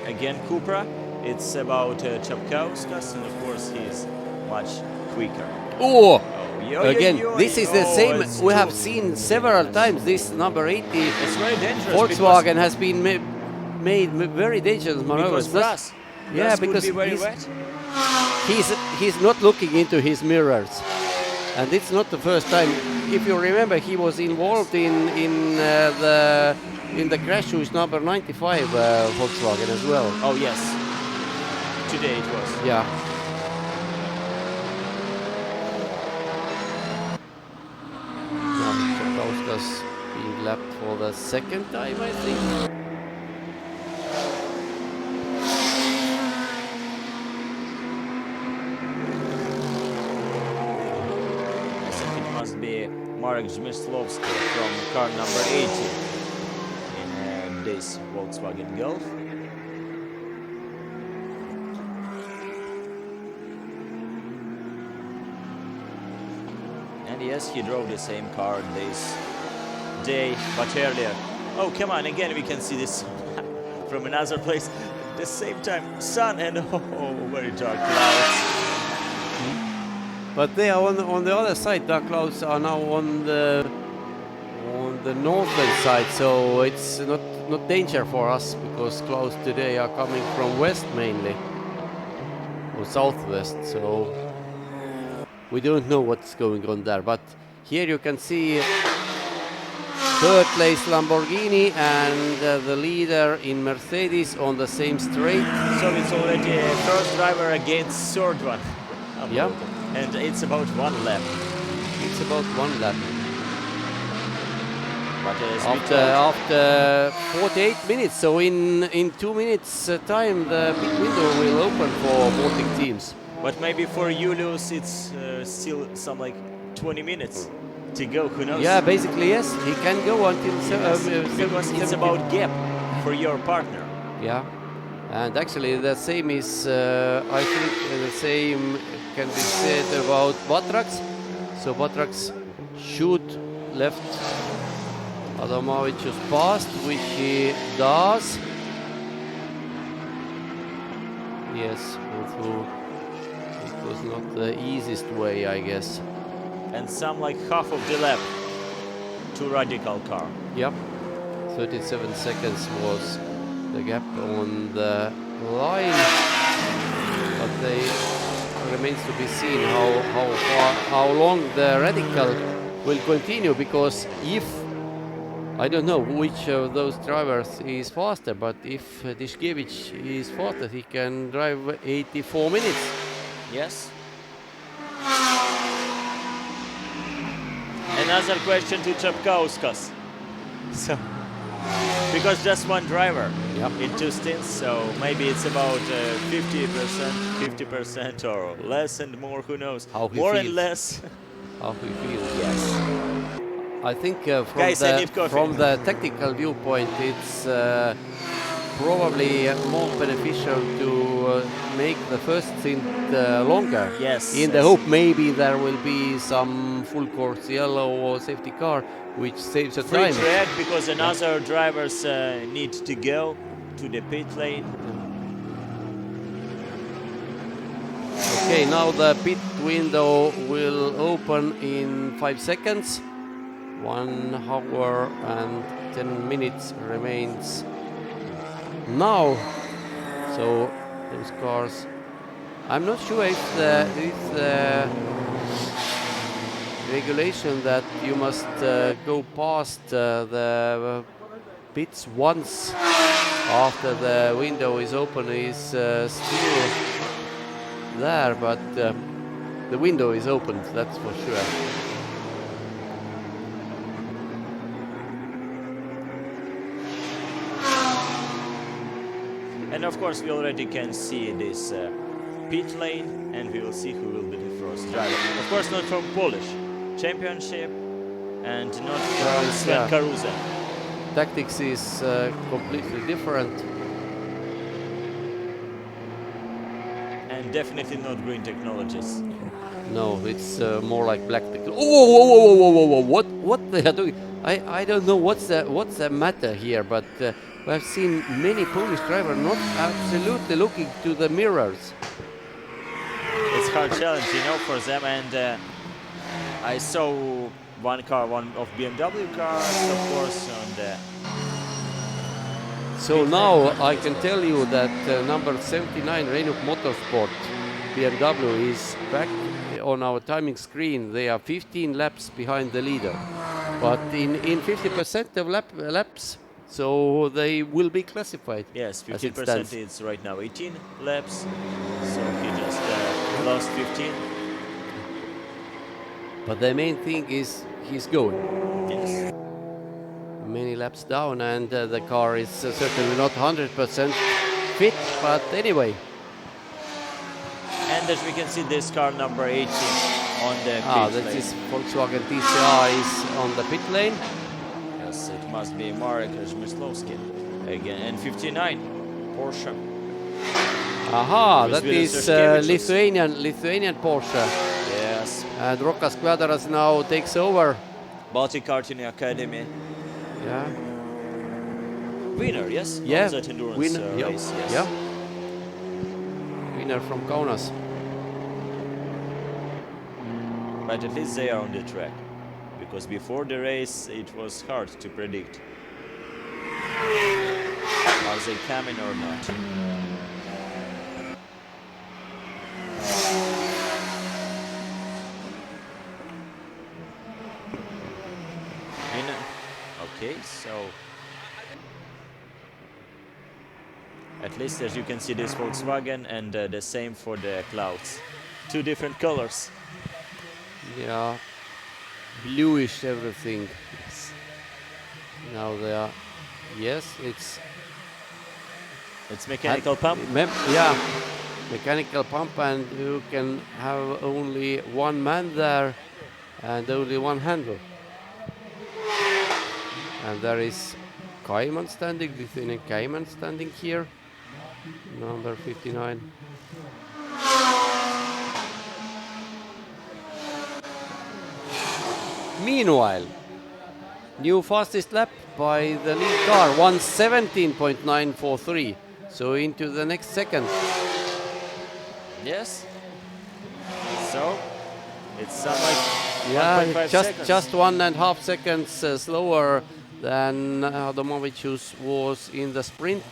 Again, Cupra, it's about Čapkauskas, and of course he's much quicker. Oh! Again, this is the same. We have seen several times this number 80. It's very dangerous. Volkswagen has been made very dangerous maneuvers. Because yeah, could because be very wet. he's not looking into his mirrors, And it's not the first time. If you remember, he was involved in the crash with number 95 Volkswagen as well. Oh yes, today it was. Yeah. Now Čapkauskas being lapped for the second time, I think. Must be Marek Zmysłowski from car number 80 in this Volkswagen Golf. And yes, he drove the same car this day, but earlier. Oh, come on, again we can see this from another place. At the same time, sun and very dark clouds. But they are on the other side. The clouds are now on the northern side, so it's not danger for us because clouds today are coming from west mainly or southwest. So we don't know what's going on there. But here you can see third place Lamborghini and the leader in Mercedes on the same straight. So it's already a first driver against third one. Yeah. And it's about 1 lap. It's about 1 lap. But after 48 minutes, so in 2 minutes time, the pit window will open for Baltic teams. But maybe for Julius, it's still some like 20 minutes to go. Who knows? Yeah, basically yes, he can go until because it's about gap for your partner. Yeah, and actually the same is, I think the same can be said about Bartraks. So Bartraks should left Adomavičius past, which he does. Yes, although it was not the easiest way, I guess. And some like half of the lap to Radical car. Yep, 37 seconds was the gap on the line, but they remains to be seen how long the Radical will continue, because if I don't know which of those drivers is faster, but if Dishkevich is faster, he can drive 84 minutes. Yes. Another question to Čapkauskas. So, because just one driver in 2 stints, so maybe it's about 50% or less and more, who knows? How he more feels. And less. How he feels. Yes. I think Guys, I need coffee. from the technical viewpoint, it's probably more beneficial to make the first stint longer. Yes. In the hope maybe there will be some full course yellow or safety car, which saves the Free time. track, because another drivers need to go to the pit lane. Okay, now the pit window will open in 5 seconds. 1 hour and 10 minutes remains now. So those cars, I'm not sure if the regulation that you must go past the pits once after the window is open is still there, but the window is opened, that's for sure. And of course we already can see this pit lane, and we will see who will be the first driver. Of course not from Polish Championship and not from Sven Karuza. Tactics is completely different. And definitely not green technologies. No, it's more like black technology. Oh, what they are doing? I don't know what's the matter here, but we have seen many Polish drivers not absolutely looking to the mirrors. It's hard challenge, you know, for them. And I saw one of BMW cars, of course, on the. So now I can tell you that number 79 Hankook Motorsport BMW is back on our timing screen, they are 15 laps behind the leader. But in 50% of laps, so they will be classified. Yes, as it 50% stands. is right now 18 laps, so he just lost 15. But the main thing is he's going. Yes. Many laps down, and the car is certainly not 100% fit, but anyway. And as we can see, this car number 18 on the pit That lane. is Volkswagen TCR is on the pit lane. Yes, it must be Marek Żmyslowski again. And 59, Porsche. Aha, With that Julius is Adomavičius. Lithuanian Porsche. Yes. And Rokas Kvedaras now takes over. Baltic Karting Academy. Yeah. Winner, yes? Yeah. On that endurance Winner, yeah. race, yes. Yeah. Winner from Kaunas. But at least they are on the track. Because before the race, it was hard to predict. Are they coming or not? Okay, so at least as you can see this Volkswagen, and the same for the clouds. Two different colors. Yeah. Bluish everything. Yes. Now they are. Yes, it's mechanical pump. Yeah, mechanical pump, and you can have only one man there and only one handle. And there is Kaiman standing, Lithuanian Kaiman standing here, number 59. Meanwhile, new fastest lap by the lead car, 1:17.943. So into the next second. Yes. So it's like 1.5 seconds. just 1.5 seconds slower than Adomavičius was in the sprint.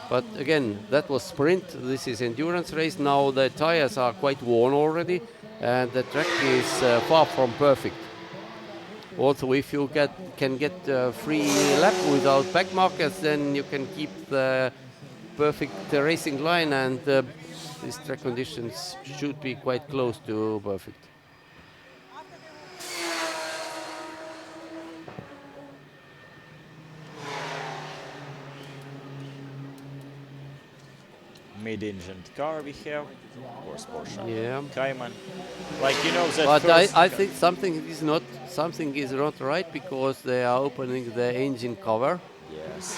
But again, that was sprint. This is endurance race. Now the tires are quite worn already, and the track is far from perfect. Also, if you can get a free lap without back markers, then you can keep the perfect racing line, and these track conditions should be quite close to perfect. Mid-engined car we have, of course Porsche. Yeah. Cayman. Like that. But first I think something is not right, because they are opening the engine cover. Yes.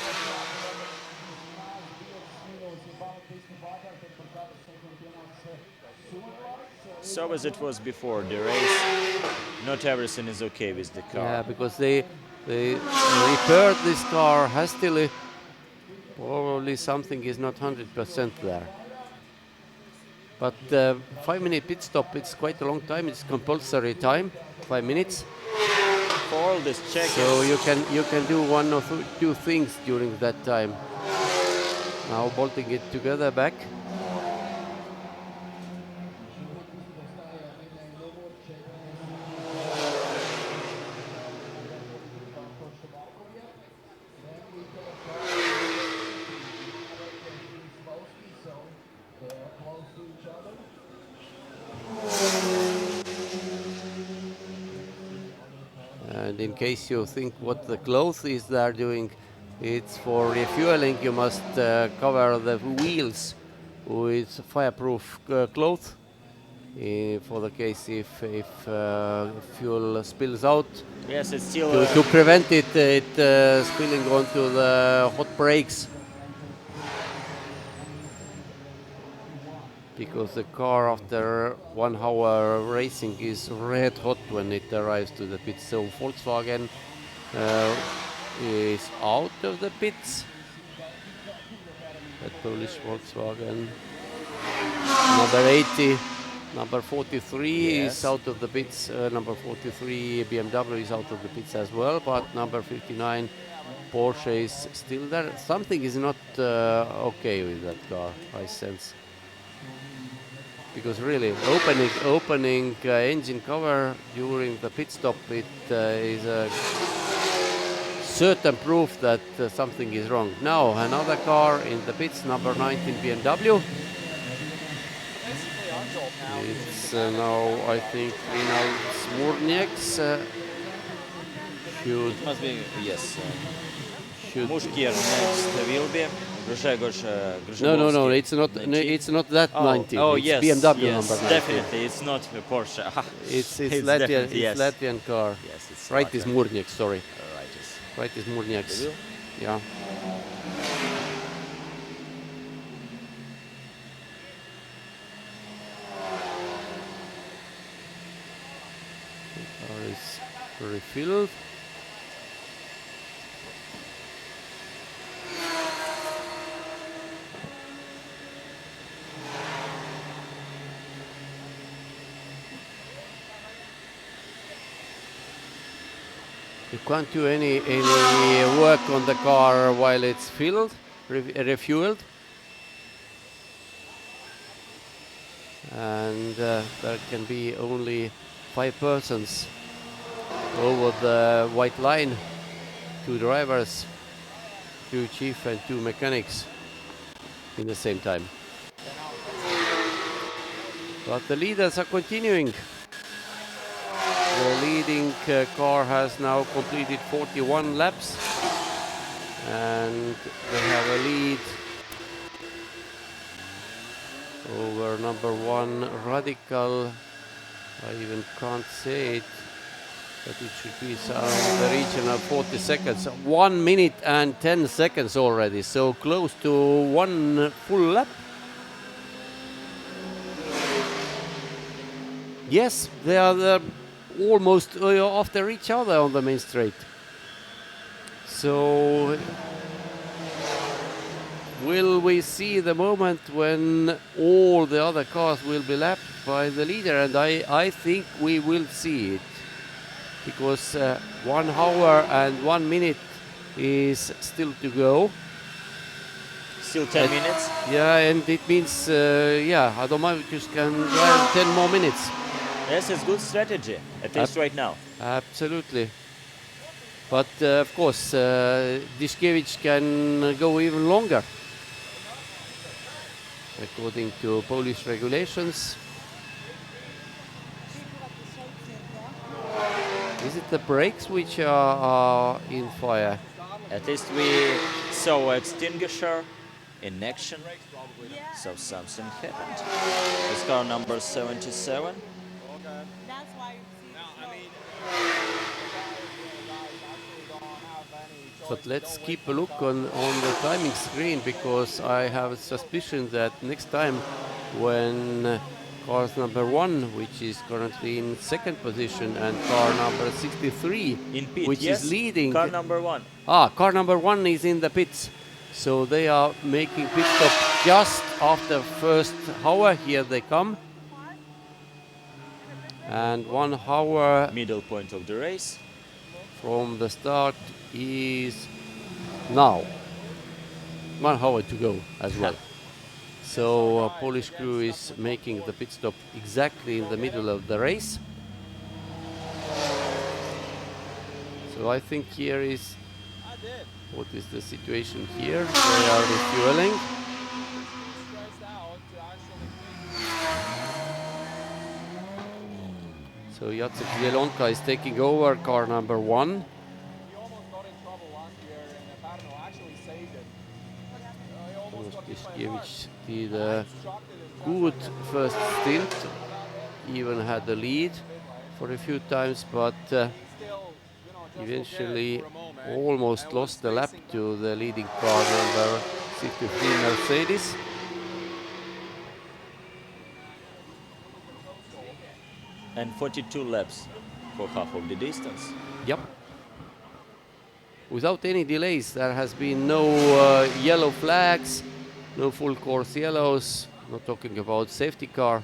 So as it was before the race, not everything is okay with the car. Yeah, because they repaired this car hastily. Probably something is not 100% there. But 5-minute pit stop, it's quite a long time. It's compulsory time, 5 minutes. For all this check. So you can do one or two things during that time. Now bolting it together back. And in case you think what the cloth is they're doing, it's for refueling. You must cover the wheels with fireproof cloth for the case if fuel spills out. Yes, it's still to prevent it spilling onto the hot brakes. Because the car after 1 hour racing is red hot when it arrives to the pits. So Volkswagen is out of the pits. That Polish Volkswagen. Number 80, number 43 is out of the pits. Number 43 BMW is out of the pits as well. But number 59 Porsche is still there. Something is not okay with that car, I sense. Because really, opening engine cover during the pit stop, it is a certain proof that something is wrong. Now another car in the pits, number 19 BMW. It's now, I think, Rinald Smurnieks should... It must be, yes. Should Mushkir next will be. No, it's not. No, it's not that 19. Oh, it's yes, BMW yes, number 19. definitely. It's not a Porsche. it's Latvian, it's yes. Latvian car. Yes, it's right is Latvian. Murnieks, sorry. Right is Murnieks. Yeah. The car is refilled. You can't do any work on the car while it's filled, refueled. And there can be only 5 persons over the white line, 2 drivers, 2 chief and 2 mechanics in the same time. But the leaders are continuing. The leading car has now completed 41 laps, and they have a lead over number 1 Radical. I even can't say it, but it should be in the region of 40 seconds. 1 minute and 10 seconds already, so close to 1 full lap. Yes, they are almost after each other on the main straight. So will we see the moment when all the other cars will be lapped by the leader? And I think we will see it, because 1 hour and 1 minute is still to go. Still 10 minutes? Yeah, and it means Adomavičius can drive 10 more minutes. Yes, it's good strategy, at least right now. Absolutely. But of course, Diškevič can go even longer, according to Polish regulations. Is it the brakes which are in fire? At least we saw extinguisher in action, so something happened. It's car number 77. But let's keep a look on the timing screen, because I have a suspicion that next time when car number 1, which is currently in 2nd position, and car number 63, in pit, which yes, is leading. Car number 1. Car number 1 is in the pits. So they are making pit stop just after first hour. Here they come. And 1 hour. Middle point of the race. From the start is now. 1 hour to go as well. So Polish crew is making the pit stop exactly in the middle of the race. So I think here is, what is the situation here? They are refueling. So Jacek Zielonka is taking over car number 1. Diškevič did a good first stint, even had the lead for a few times, but eventually almost lost the lap to the leading car number 63 Mercedes. And 42 laps for half of the distance. Yep. Without any delays, there has been no yellow flags, no full course yellows, not talking about safety car.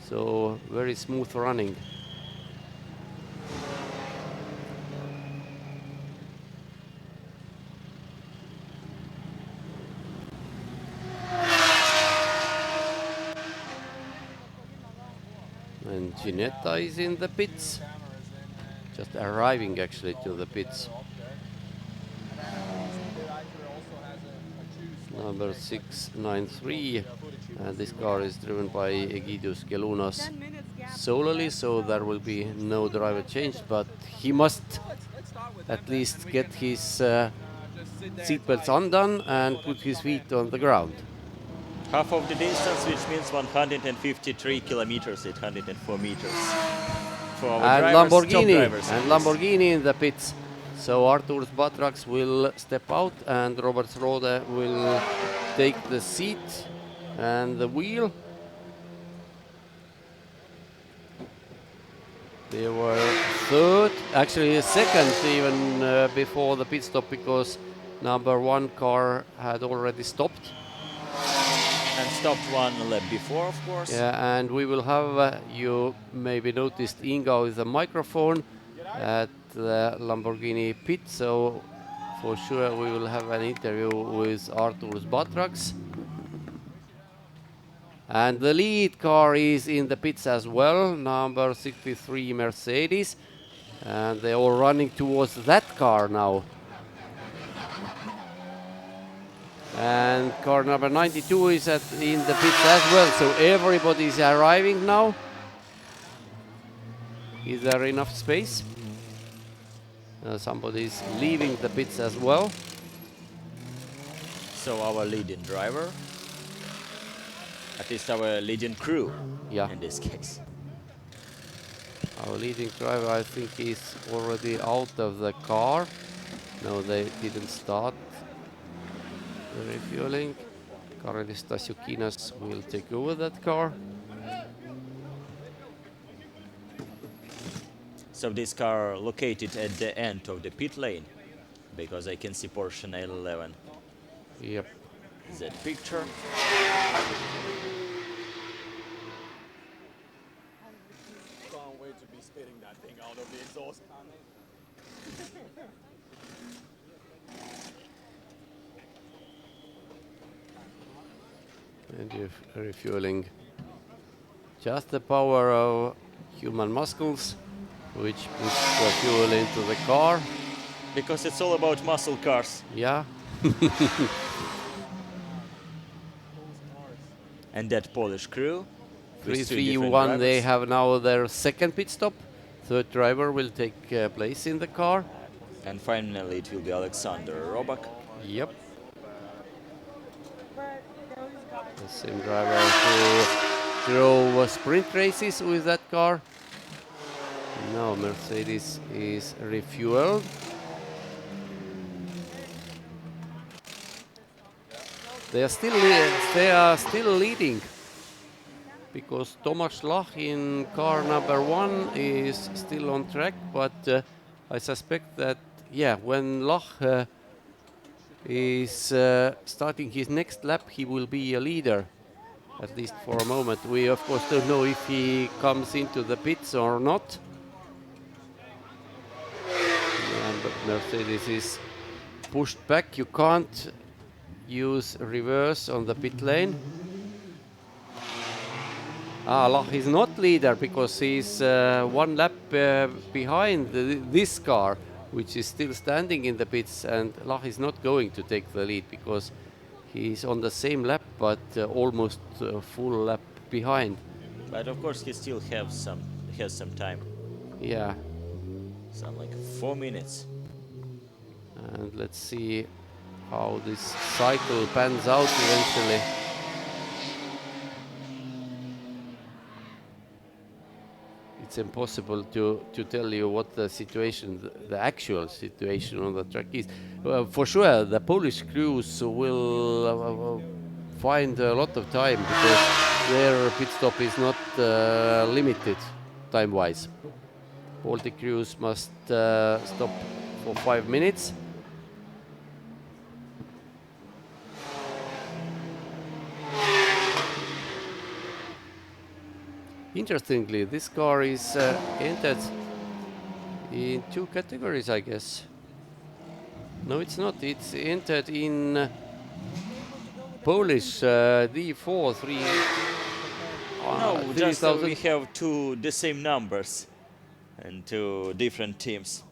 So very smooth running. And Ginetta is in the pits. Just arriving actually to the pits. Number 693. And this car is driven by Egidijus Gelūnas solely, so there will be no driver change, but he must at least get his seatbelts undone and put his feet on the ground. Half of the distance, which means 153 kilometers, 804 meters. For our And drivers, Lamborghini, top drivers, and Lamborghini in the pits. So Arturs Bartraks will step out and Robert Rode will take the seat and the wheel. They were third, actually second even before the pit stop, because number 1 car had already stopped. And stopped 1 lap before, of course. Yeah, and we will have, you maybe noticed Inga with a microphone at the Lamborghini pit, so for sure we will have an interview with Arturs Bartraks. And the lead car is in the pits as well, number 63 Mercedes, and they're all running towards that car now. And car number 92 is in the pits as well, so everybody is arriving now. Is there enough space? Somebody is leaving the pits as well. So our leading driver, at least our leading crew, in this case. Our leading driver, I think, is already out of the car. No, they didn't start the refueling. Karolis Stasiukynas will take over that car. So this car located at the end of the pit lane, because I can see Porsche 911. Yep. That picture. Can't wait to be spitting that thing out of the exhaust. And you're refueling. Just the power of human muscles, which puts the fuel into the car. Because it's all about muscle cars. Yeah. And that Polish crew. 3-3-1, they have now their second pit stop. Third driver will take place in the car. And finally it will be Alexander Robak. Yep. The same driver who drove sprint races with that car. Now Mercedes is refueled. They are still leading, because Tomasz Lach in car number 1 is still on track, but I suspect that, yeah, when Lach is starting his next lap, he will be a leader, at least for a moment. We of course don't know if he comes into the pits or not. And Mercedes is pushed back. You can't use reverse on the pit lane. Lach is not leader, because he's 1 lap behind this car, which is still standing in the pits, and Lach is not going to take the lead because he's on the same lap, but almost a full lap behind. But of course he still has some time. Yeah. Some like 4 minutes. And let's see how this cycle pans out eventually. It's impossible to tell you what the situation, the actual situation on the track is. For sure, the Polish crews will find a lot of time, because their pit stop is not limited time-wise. Baltic crews must stop for 5 minutes. Interestingly, this car is entered in 2 categories, I guess. No, it's not. It's entered in Polish D4 No, just 3,000. we have the same numbers and two different teams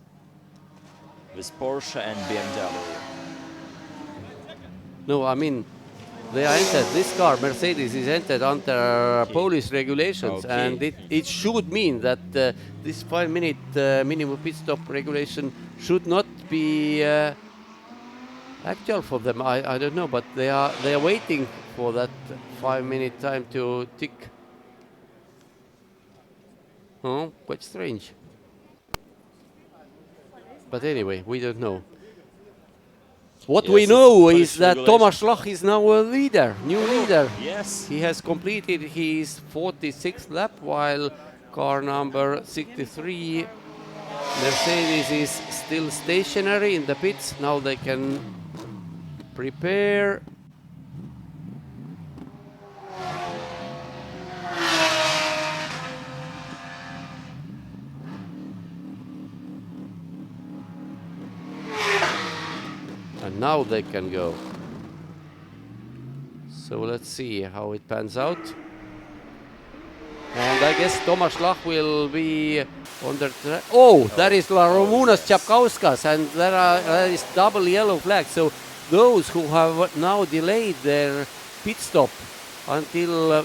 with Porsche and BMW. No, I mean, they are entered, this car, Mercedes, is entered under Polish regulations, and it should mean that this 5-minute minimum pit stop regulation should not be actual for them. I don't know, but they are waiting for that 5-minute time to tick. Oh, quite strange. But anyway, we don't know. What Yes, we know it's is that regulation. Tomasz Lach is now a leader, new leader. Yes. He has completed his 46th lap, while car number 63, Mercedes, is still stationary in the pits. Now they can prepare. And now they can go. So let's see how it pans out. And I guess Tomasz Lach will be on the track. Oh, that is Ramūnas Čapkauskas, and there is double yellow flag. So those who have now delayed their pit stop until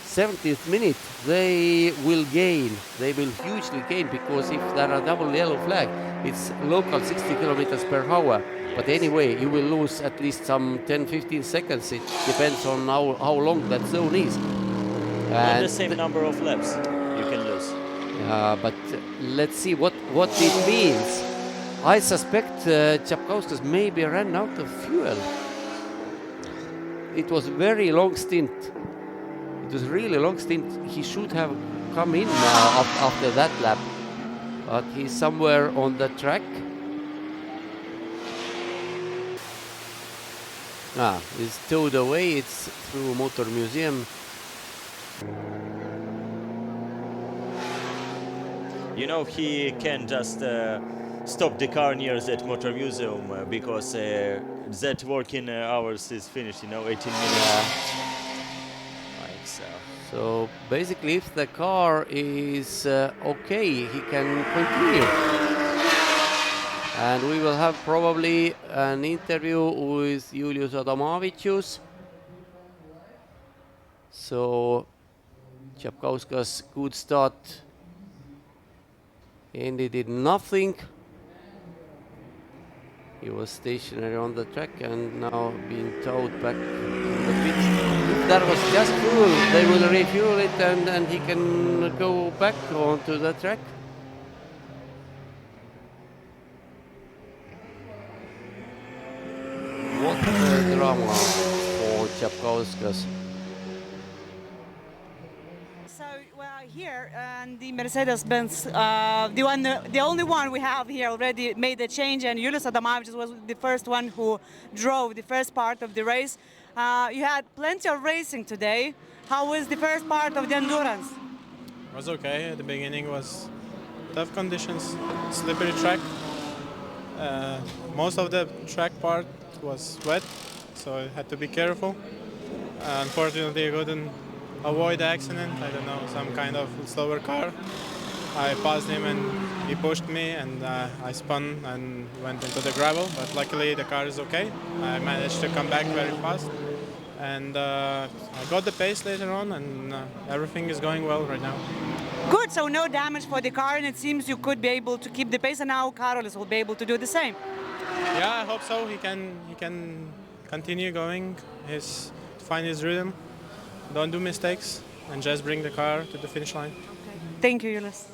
70th minute, they will gain. They will hugely gain, because if there are double yellow flag, it's local 60 kilometers per hour. But anyway, you will lose at least some 10-15 seconds. It depends on how long that zone is. Not the same number of laps you can lose. But let's see what it means. I suspect Čapkauskas maybe ran out of fuel. It was very long stint. It was really long stint. He should have come in now after that lap. But he's somewhere on the track. It's towed away. It's through Motor Museum. You know, he can just stop the car near that motor museum because that working hours is finished, 18 minutes. Like so. So basically, if the car is okay, he can continue. And we will have probably an interview with Julius Adomavičius. So Čapkauskas' good start ended in nothing. He was stationary on the track and now being towed back in the pits. If that was just fuel, they will refuel it and he can go back onto the track. What a drama for Čapkauskas. So here, the Mercedes Benz, the only one we have here already made a change, and Julius Adomavičius was the first one who drove the first part of the race. You had plenty of racing today. How was the first part of the endurance? It was okay. At the beginning was tough conditions, slippery track. Most of the track part was wet, so I had to be careful. Unfortunately, I couldn't avoid the accident. I don't know, some kind of slower car. I passed him and he pushed me, and I spun and went into the gravel, but luckily the car is okay. I managed to come back very fast, and I got the pace later on, and everything is going well right now. Good, so no damage for the car, and it seems you could be able to keep the pace, and now Karolis will be able to do the same. Yeah, I hope so. He can continue going, find his rhythm, don't do mistakes, and just bring the car to the finish line. Thank you, Julius.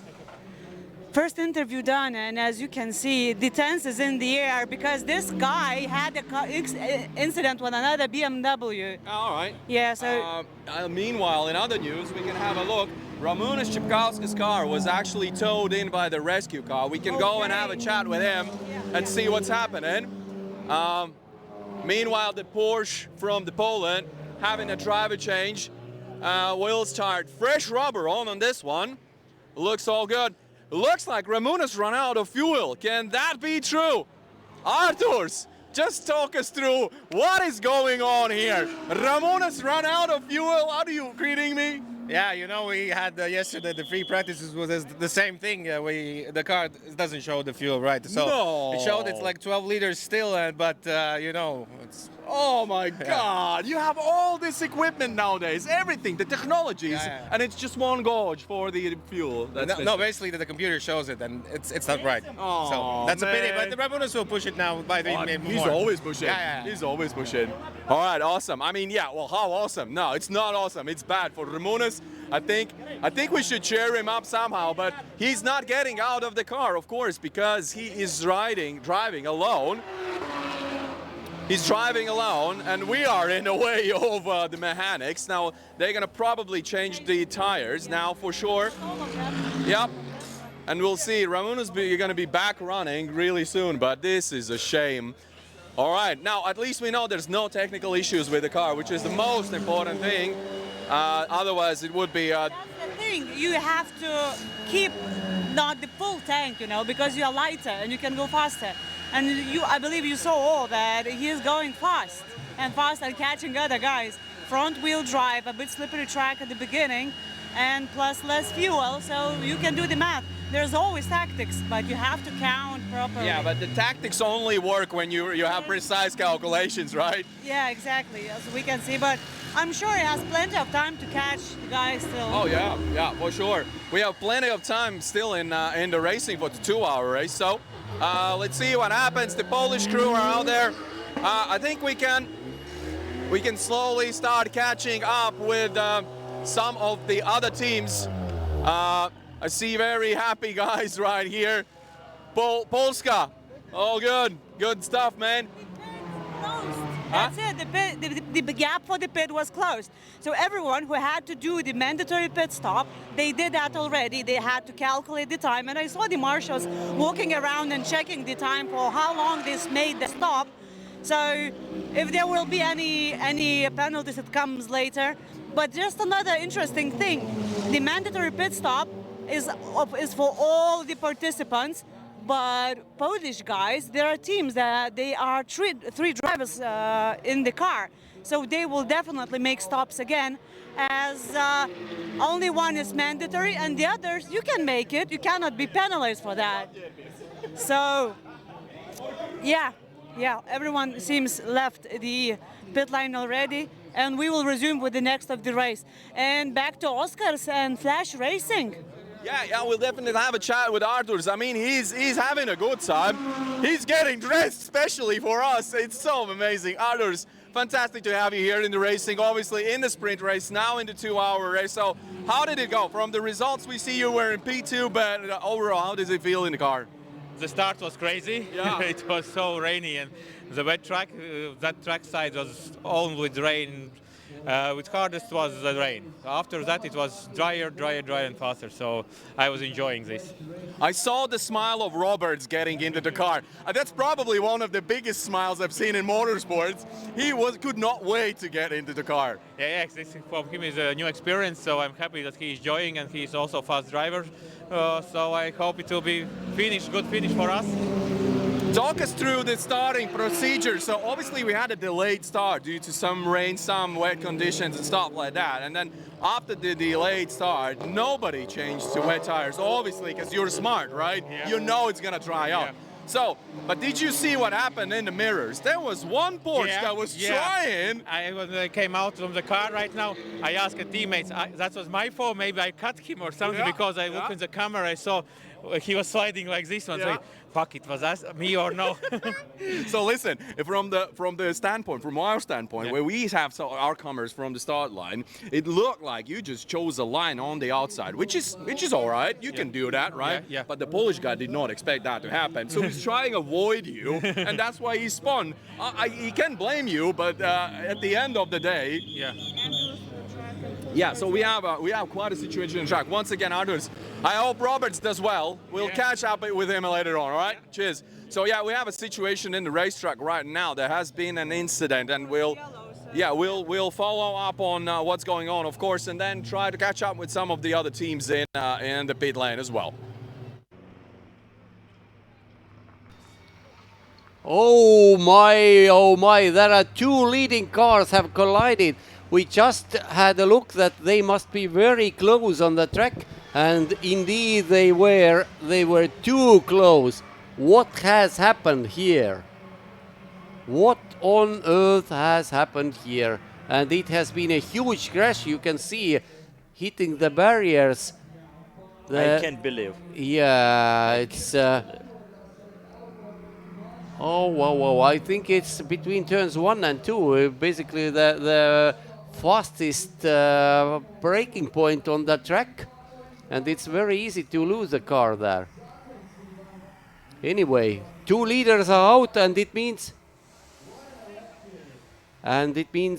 First interview done, and as you can see, the tense is in the air because this guy had an incident with another BMW. All right. Yeah, so... meanwhile, in other news, we can have a look. Ramūnas Čapkauskas' car was actually towed in by the rescue car. We can go and have a chat with him and see what's happening. Meanwhile, the Porsche from the Poland having a driver change. Wheels tired. Fresh rubber on this one. Looks all good. Looks like Ramūnas run out of fuel. Can that be true? Arturs, just talk us through what is going on here. Ramūnas run out of fuel? Are you kidding me? Yeah, you know, we had yesterday the free practices was the same thing. The car doesn't show the fuel, right? So No. it showed it's like 12 liters still, but you know, it's. Oh my God! You have all this equipment nowadays, everything, the technologies, and it's just one gauge for the fuel. No, basically the computer shows it, and it's not right. Oh, so that's a pity. man. But the Ramūnas will push it now by the He's always pushing. He's always pushing. All right, awesome. I mean, yeah. Well, how awesome? No, it's not awesome. It's bad for Ramūnas. I think we should cheer him up somehow, but he's not getting out of the car, of course, because he is driving alone. He's driving alone, and we are in the way of the mechanics. Now, they're going to probably change the tires now for sure. Yep. And we'll see. Ramūnas going to be back running really soon, but this is a shame. All right. Now, at least we know there's no technical issues with the car, which is the most important thing. Otherwise, it would be... That's the thing. You have to keep not the full tank, you know, because you're lighter and you can go faster. And I believe you saw all that he is going fast and catching other guys. Front wheel drive, a bit slippery track at the beginning, and plus less fuel, so you can do the math. There's always tactics, but you have to count properly. Yeah, but the tactics only work when you have precise calculations, right? Yeah, exactly, as we can see, but I'm sure he has plenty of time to catch the guys still. Oh yeah, for sure. We have plenty of time still in the racing for the 2-hour race, so let's see what happens. The Polish crew are out there. I think we can slowly start catching up with some of the other teams. I see very happy guys right here. Polska, all good stuff, man. That's it, the gap for the pit was closed. So everyone who had to do the mandatory pit stop, they did that already. They had to calculate the time. And I saw the marshals walking around and checking the time for how long this made the stop. So if there will be any penalties, it comes later. But just another interesting thing, the mandatory pit stop is for all the participants. But Polish guys, there are teams that they are three drivers in the car. So they will definitely make stops again, as only one is mandatory and the others, you can make it. You cannot be penalized for that. So, yeah, everyone seems left the pit line already, and we will resume with the next of the race. And back to Oscars and Flash Racing. Yeah, we'll definitely have a chat with Arturs. I mean, he's having a good time. He's getting dressed specially for us. It's so amazing. Arturs, fantastic to have you here in the racing, obviously in the sprint race, now in the 2-hour race. So how did it go? From the results we see you were in P2, but overall, how does it feel in the car? The start was crazy. Yeah. It was so rainy, and the wet track, that track side was all with rain. With hardest was the rain. After that, it was drier and faster, so I was enjoying this. I saw the smile of Roberts getting into the car. That's probably one of the biggest smiles I've seen in motorsports. He could not wait to get into the car. Yeah, this for him is a new experience, so I'm happy that he is enjoying, and he's also a fast driver. So I hope it will be good finish for us. Talk us through the starting procedure. So obviously we had a delayed start due to some rain, some wet conditions and stuff like that. And then after the delayed start, nobody changed to wet tires, obviously, because you're smart, right? Yeah. You know it's gonna dry up. Yeah. So, but did you see what happened in the mirrors? There was one Porsche that was trying. When I came out from the car right now, I asked teammates, that was my fault, maybe I cut him or something, because I looked in the camera, I saw he was sliding like this one. So fuck, it was me or no? So listen, from the standpoint, from our standpoint, where we have our comers from the start line, it looked like you just chose a line on the outside, which is all right. You can do that, right? Yeah. But the Polish guy did not expect that to happen, so he's trying to avoid you, and that's why he spun. He can't blame you, but at the end of the day, yeah, so we have quite a situation in track. Once again, Arturs, I hope Roberts does well. We'll catch up with him later on, all right? Cheers. So yeah, we have a situation in the racetrack right now. There has been an incident, and we'll follow up on what's going on, of course, and then try to catch up with some of the other teams in the pit lane as well. Oh my, there are two leading cars have collided. we just had a look that they must be very close on the track, and indeed they were too close. What has happened here? What on earth has happened here? And it has been a huge crash. You can see hitting the barriers. I can't believe. Yeah, it's. Oh wow, wow! I think it's between turns 1 and 2. Basically, the fastest braking point on the track, and it's very easy to lose a car there. Anyway, 2 leaders are out, and it means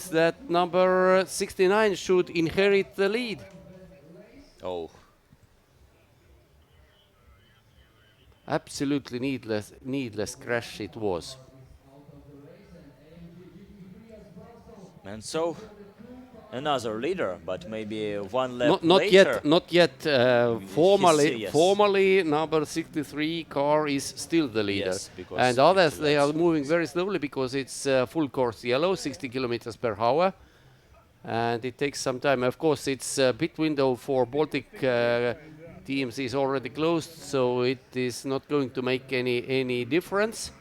that number 69 should inherit the lead. Oh. Absolutely needless crash it was. And so, another leader, but maybe one lap not later. Not yet. Formally, yes. formally, number 63 car is still the leader. Yes, because and others, they are moving very slowly because it's full course yellow, 60 kilometers per hour. And it takes some time. Of course, it's a pit window for Baltic teams is already closed, so it is not going to make any difference.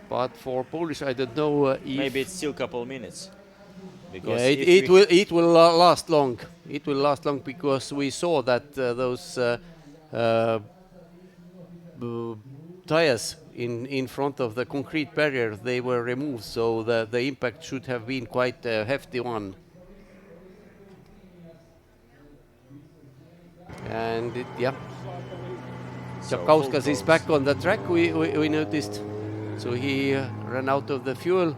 But for Polish, I don't know if maybe it's still a couple minutes. Because yeah, it will last long. It will last long because we saw that those tires in front of the concrete barrier, they were removed, so the impact should have been quite a hefty one. And yeah, Čapkauskas is back on the track, we noticed. So he ran out of the fuel.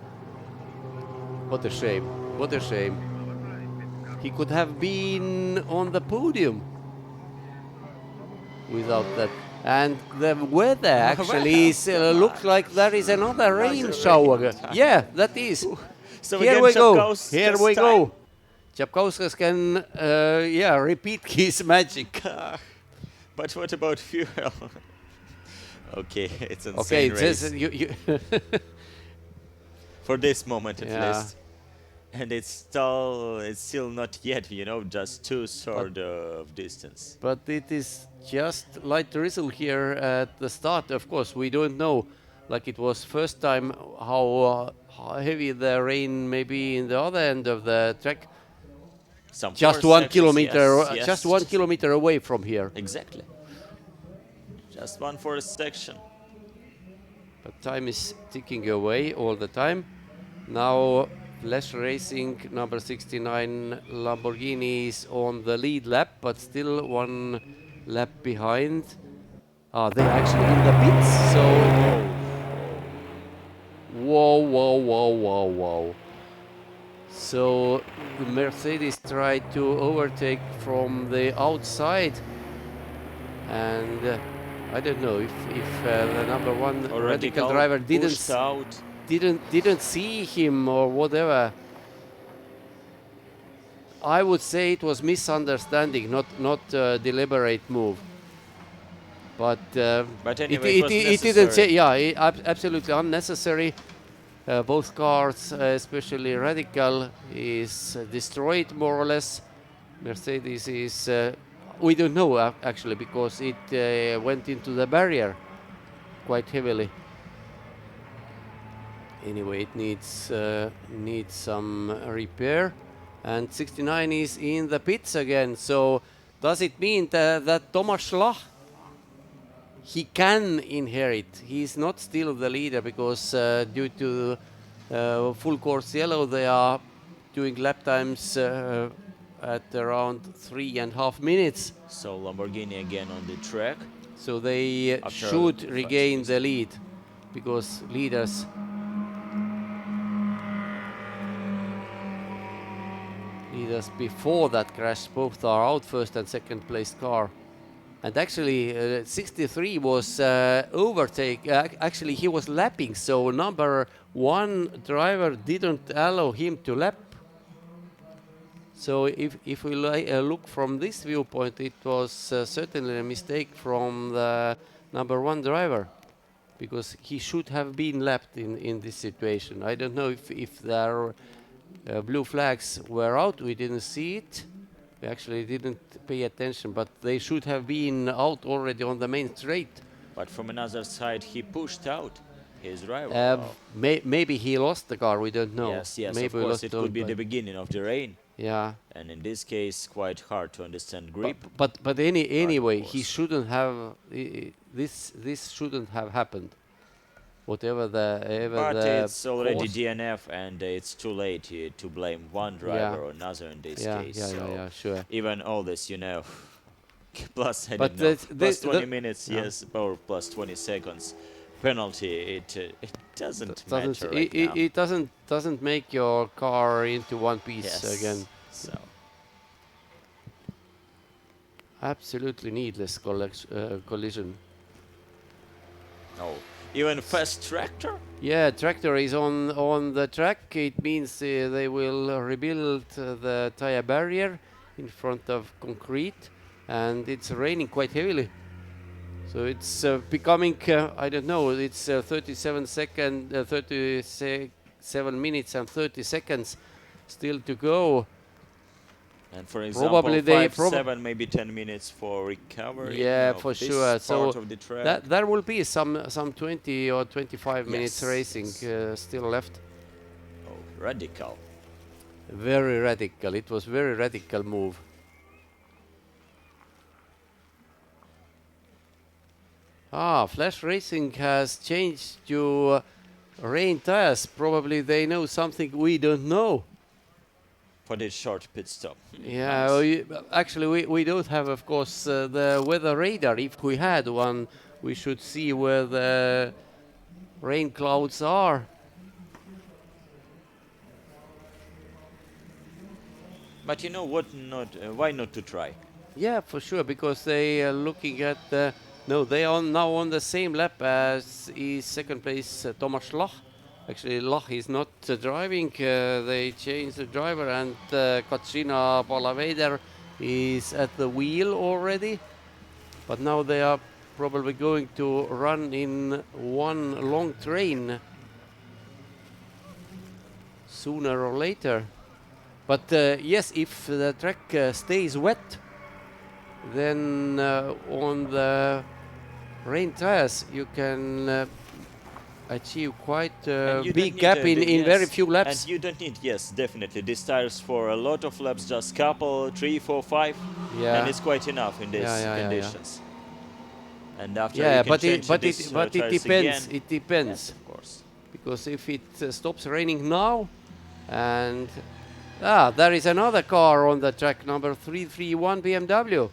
What a shame, what a shame. He could have been on the podium without that. And the weather actually is, looks like there is another rain shower. Yeah, that is. So here we go, here we go. Čapkauskas can, yeah, repeat his magic. But what about fuel? Okay, it's insane. Okay, it race. says you For this moment at Yeah. least. And it's still not yet, you know, just 2/3 of distance. But it is just light drizzle here at the start. Of course, we don't know, like it was first time, how heavy the rain may be in the other end of the track. Just 1 kilometer, yes. just 1 kilometer away from here. Exactly. Just one for a section. But time is ticking away all the time. Now, Dvaras Racing, number 69 Lamborghini is on the lead lap, but still 1 lap behind. They're actually in the pits, so... Whoa, whoa, whoa, whoa, whoa. So the Mercedes tried to overtake from the outside, and I don't know if the number 1 Radical driver didn't see him or whatever. I would say it was misunderstanding, not a deliberate move. But anyway, it didn't say, yeah, absolutely unnecessary. Both cars, especially Radical, is destroyed more or less. Mercedes is, we don't know actually, because it went into the barrier quite heavily. Anyway, it needs some repair, and 69 is in the pits again. So does it mean that Tomasz Lach, he can inherit? He's not still the leader because due to full course yellow, they are doing lap times at around 3.5 minutes. So Lamborghini again on the track. So they should regain the lead because leaders before that crash both are out, first and second place car. And actually 63 was actually he was lapping, so number 1 driver didn't allow him to lap. So if we look from this viewpoint, it was certainly a mistake from the number 1 driver, because he should have been lapped in this situation. I don't know if there blue flags were out. We didn't see it. We actually didn't pay attention, but they should have been out already on the main straight. But from another side, he pushed out his driver. Maybe he lost the car, we don't know. Yes, yes, maybe of course, it could be the beginning of the rain. Yeah. And in this case, quite hard to understand grip. But anyway, he shouldn't have, this shouldn't have happened. Whatever but it's already DNF, and it's too late to blame one driver or another in this case. Yeah, sure. Even all this, you know, plus, I don't know, plus 20 minutes, yes, or plus 20 seconds penalty, it doesn't matter right now. It doesn't make your car into one piece again. So. Absolutely needless collision. Oh. Even fast tractor? Yeah, tractor is on the track. It means they will rebuild the tire barrier in front of concrete, and it's raining quite heavily. So it's becoming, I don't know, it's 37 minutes and 30 seconds still to go. And for example, probably 7, maybe 10 minutes for recovery. Yeah, for sure. So there will be some 20 or 25 minutes racing still left. Oh, radical. Very radical. It was very radical move. Flash Racing has changed to rain tires. Probably they know something we don't know. For this short pit stop. Yeah, nice. Actually we don't have, of course, the weather radar. If we had one, we should see where the rain clouds are. But you know what? Why not to try? Yeah, for sure, because they are looking at the... No, they are now on the same lap as is second place Tomasz Lach. Actually, Lach is not driving. They changed the driver, and Katrina Palaveder is at the wheel already. But now they are probably going to run in one long train sooner or later. But yes, if the track stays wet, then on the rain tires you can achieve quite a big gap in very few laps. And you don't need, yes, definitely, these tires for a lot of laps, just couple, 3, 4, 5, and it's quite enough in these conditions. And after you can change these but it depends. again. It depends, yes, of course, because if it stops raining now, and there is another car on the track, number 331 BMW.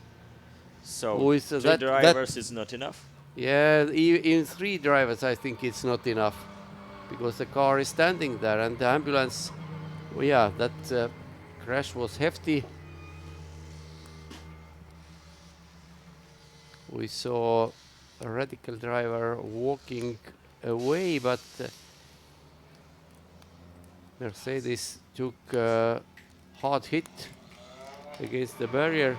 So 3 drivers is not enough. Yeah, in 3 drivers, I think it's not enough, because the car is standing there, and the ambulance. Well, yeah, that crash was hefty. We saw a radical driver walking away, but Mercedes took a hard hit against the barrier.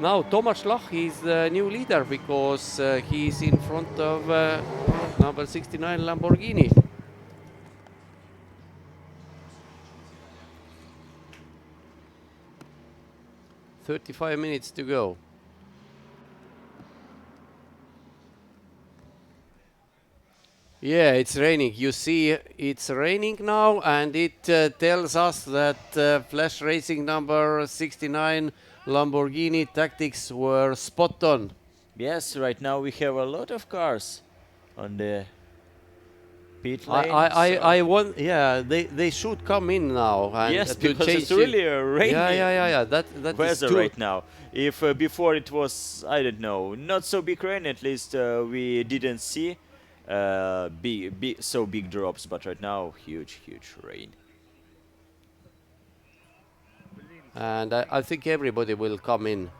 Now Tomasz Lach is the new leader, because he's in front of number 69 Lamborghini. "35 minutes to go." Yeah, it's raining. You see, it's raining now, and it tells us that Flash Racing number 69 Lamborghini tactics were spot on. Yes, right now we have a lot of cars on the pit lane. Yeah, they should come in now. And yes, because it's really a rainy that weather right now. If before it was, I don't know, not so big rain, at least we didn't see so big drops, but right now huge rain. And I think everybody will come in.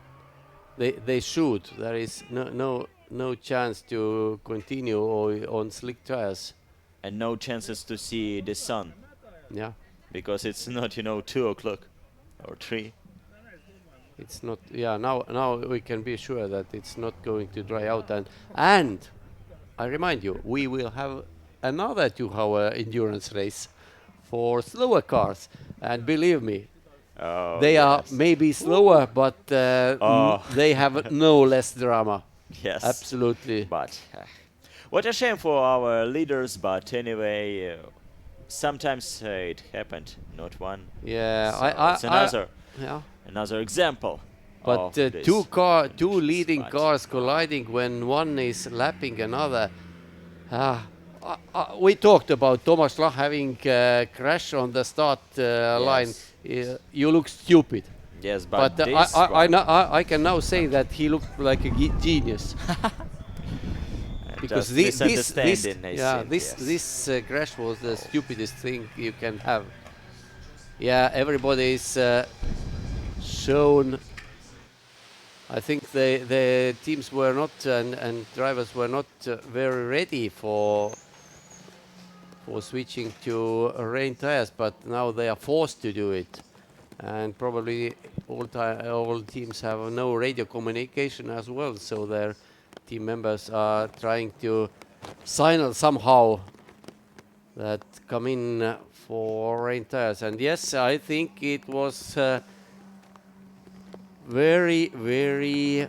They should. There is no chance to continue on slick tires. And no chances to see the sun. Yeah. Because it's not, 2 o'clock or 3. It's not. Yeah. Now we can be sure that it's not going to dry out. And I remind you, we will have another 2-hour endurance race for slower cars. And believe me, Oh, they are yes. maybe slower, but they have no less drama. Yes. Absolutely. But what a shame for our leaders, but anyway, sometimes it happened, not one. Yeah, So it's another, yeah. another example. But of this. two leading cars colliding when one is lapping another. We talked about Tomasz Lach having crash on the start line. You look stupid. Yes, but this I can now say that he looked like a genius. Because this crash was the stupidest thing you can have. Yeah, everybody is shown. I think the teams were not and drivers were not very ready for switching to rain tires, but now they are forced to do it. And probably all teams have no radio communication as well, so their team members are trying to signal somehow that come in for rain tires. And yes, I think it was very, very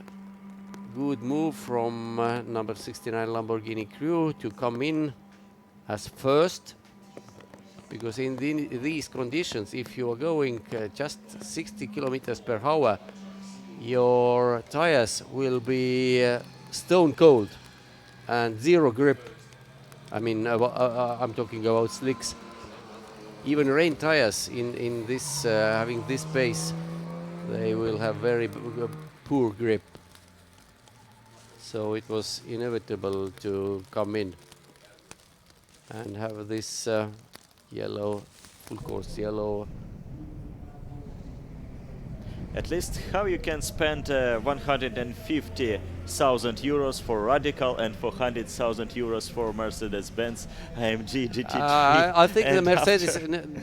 good move from number 69 Lamborghini crew to come in as first, because in these conditions, if you are going just 60 kilometers per hour, your tires will be stone cold and zero grip. I mean, I'm talking about slicks. Even rain tires in this having this pace, they will have very poor grip. So it was inevitable to come in and have this yellow, full course yellow. At least how you can spend 150,000 euros for Radical and 400,000 euros for Mercedes Benz AMG GT3. I think the Mercedes,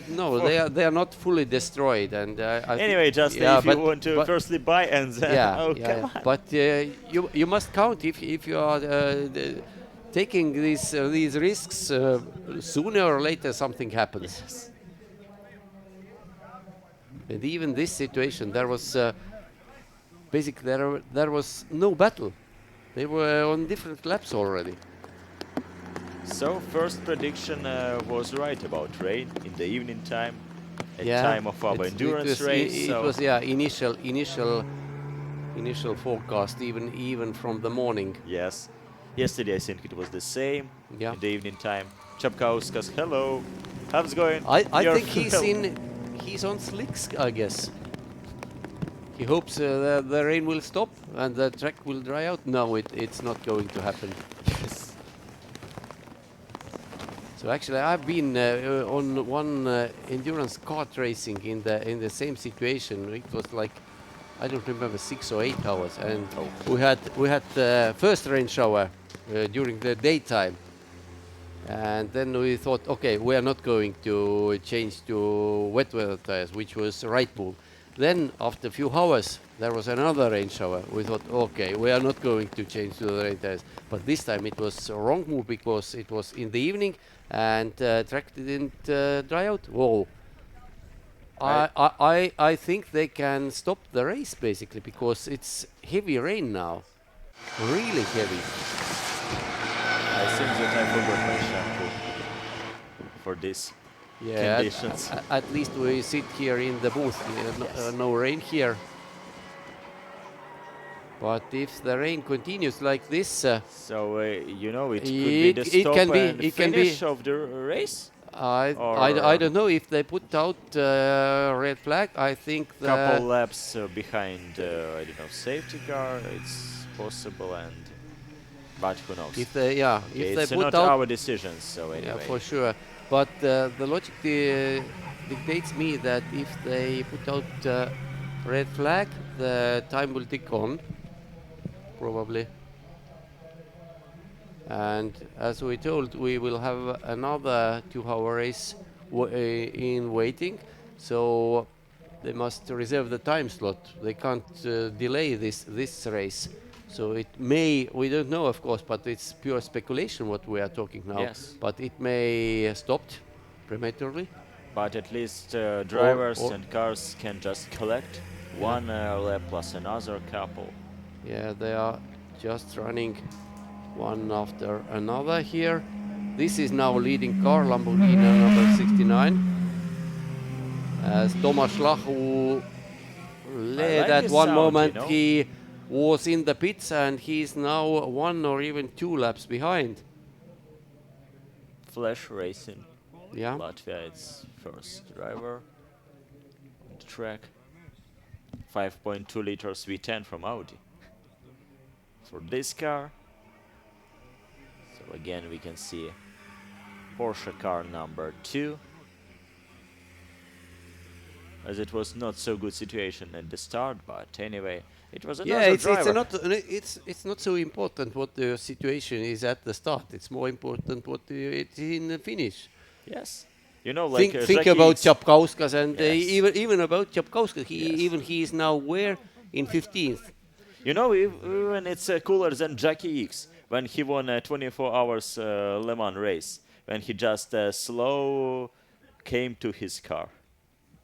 no, they are not fully destroyed. And anyway, just if you want to firstly buy and then But you must count if you are taking these risks. Sooner or later, something happens. Yes. And even this situation, there was basically there was no battle. They were on different laps already. So first prediction was right about rain in the evening time, at time of our endurance race. It was initial forecast even from the morning. Yes. Yesterday I think it was the same. Yeah. In the evening time. Čapkauskas, hello. How's it going? I think he's on slicks, I guess. He hopes the rain will stop and the track will dry out. No, it's not going to happen. Yes. So actually, I've been on one endurance kart racing in the same situation. It was like, I don't remember, 6 or 8 hours, and we had the first rain shower during the daytime. And then we thought, okay, we are not going to change to wet weather tires, which was the right move. Then after a few hours, there was another rain shower. We thought, okay, we are not going to change to the rain tires. But this time it was a wrong move because it was in the evening and track didn't dry out. Whoa. I think they can stop the race basically because it's heavy rain now. Really heavy. I think that I forgot my shampoo for this conditions. At least we sit here in the booth. No rain here. But if the rain continues like this, so you know it could be the stop and finish of the race. I don't know if they put out red flag. I think the couple laps behind I don't know, safety car. It's possible, but who knows? If they if it's they put not out our decisions. So anyway, yeah, for sure. But the logic dictates me that if they put out red flag, the time will tick on, probably. And as we told, we will have another 2-hour race in waiting. So they must reserve the time slot. They can't delay this race. So it may, we don't know of course, but it's pure speculation what we are talking now. Yes. But it may stop prematurely. But at least drivers and cars can just collect one lap plus another couple. Yeah, they are just running one after another here. This is now leading car, Lamborghini number 69. As Tomasz Lach, who led at one moment, he was in the pits and he's now 1 or even 2 laps behind. Flash Racing. Yeah. Latvia, its first driver on the track. 5.2 liters V10 from Audi. For this car. So again we can see Porsche car number 2. As it was not so good situation at the start, but anyway, it was another driver. It's not so important what the situation is at the start. It's more important what it's in the finish. Yes, you know, like think about Čapkauskas and even about Čapkauskas. He is now where in 15th. You know, even it's cooler than Jackie X when he won a 24 hours Le Mans race when he just slow came to his car.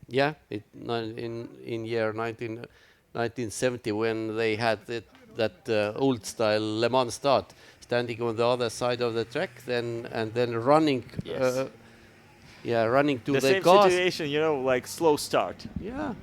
Yeah, in year 1970 when they had that old style Le Mans start, standing on the other side of the track, then running, running to the same cars. Situation, you know, like slow start. Yeah.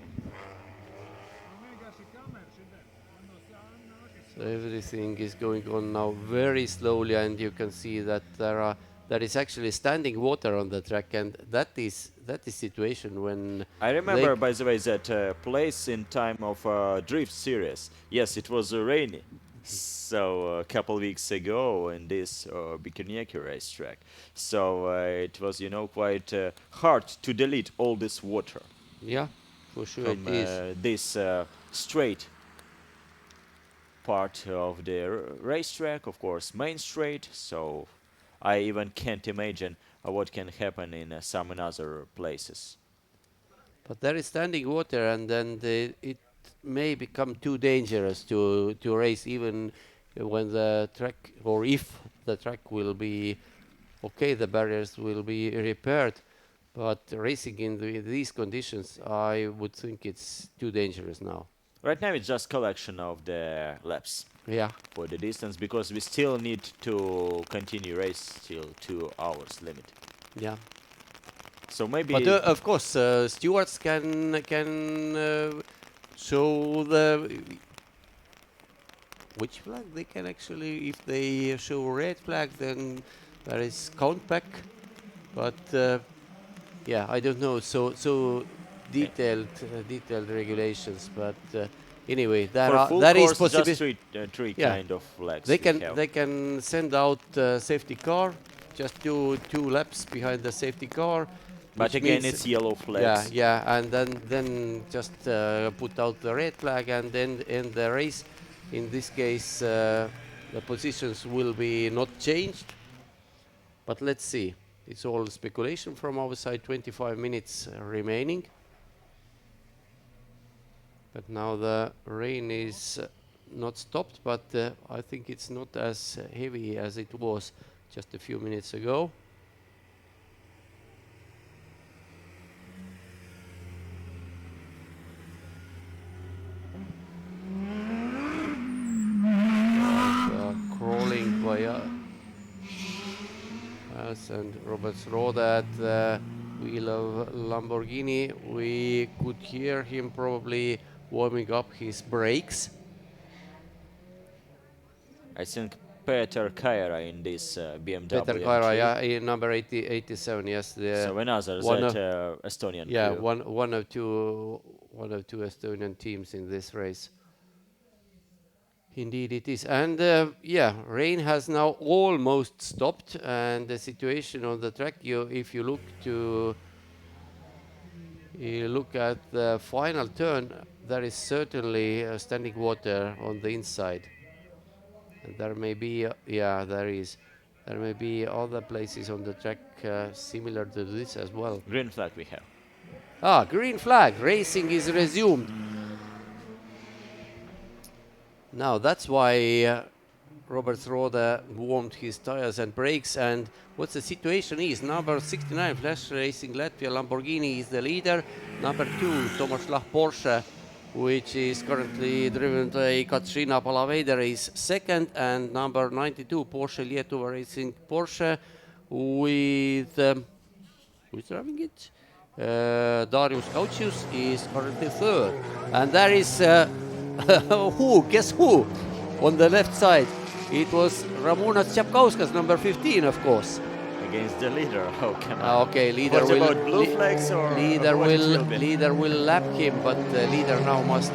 So everything is going on now very slowly, and you can see that there is actually standing water on the track, and that is situation when I remember, by the way, that place in time of drift series. Yes, it was rainy. So a couple weeks ago in this Bikinieki racetrack. So it was, you know, quite hard to delete all this water. Yeah, for sure from, it is. This straight part of the racetrack, of course, main straight. So I even can't imagine what can happen in some other places. But there is standing water, and then it may become too dangerous to race, even when the track, or if the track will be okay, the barriers will be repaired. But racing in these conditions, I would think it's too dangerous now. Right now it's just collection of the laps. Yeah. For the distance, because we still need to continue race till 2 hours limit. Yeah. So maybe. But of course, stewards can show which flag they can actually. If they show red flag, then there is count back. But yeah, I don't know. So detailed regulations, but. Anyway, there is possibility. Just three kind of flags. They can send out safety car, just do 2 laps behind the safety car. But again, it's yellow flags. Yeah, and then just put out the red flag, and then end the race. In this case, the positions will be not changed. But let's see. It's all speculation from our side. 25 minutes remaining. But now the rain is not stopped, but I think it's not as heavy as it was just a few minutes ago. Crawling by us and Roberts Road at the wheel of Lamborghini. We could hear him probably warming up his brakes. I think Peter Kaira in this BMW. Peter Kaira, yeah, in number 87, yes. So another Estonian. Yeah, one of two Estonian teams in this race. Indeed it is. And yeah, rain has now almost stopped, and the situation on the track, if you look at the final turn, there is certainly standing water on the inside. And there may be, there is. There may be other places on the track similar to this as well. Green flag we have. Ah, green flag. Racing is resumed. Now that's why Robert Rode warmed his tires and brakes. And what's the situation is, number 69, Flash Racing Latvia Lamborghini is the leader. Number 2, Tomasz Lach Porsche, which is currently driven by Katrina Palaveder, is second. And number 92, Porsche Latvia Racing Porsche with, who's driving it? Darius Gaucius is currently third. And there is, who? Guess who? On the left side, it was Ramūnas Čapkauskas, number 15, of course. Against the leader. Oh, come on. Okay, leader what will about blue flags or leader will lap him, but the leader now must.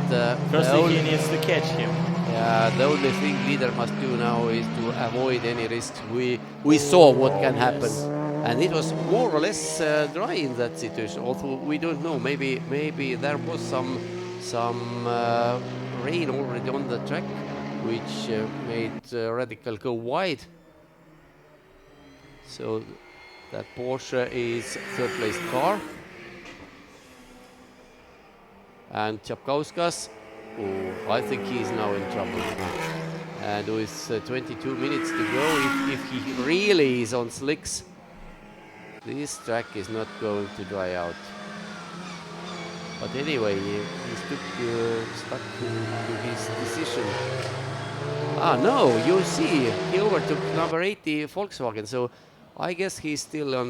Firstly, he needs to catch him. Yeah, the only thing leader must do now is to avoid any risks. We saw what can happen, and it was more or less dry in that situation. Although we don't know, maybe there was some rain already on the track, which made Radical go wide. So that Porsche is third place car. And Čapkauskas, oh, I think he's now in trouble. And with 22 minutes to go, if he really is on slicks, this track is not going to dry out. But anyway, he stuck to his decision. Ah, no, you see, he overtook number 80 Volkswagen, so I guess he's still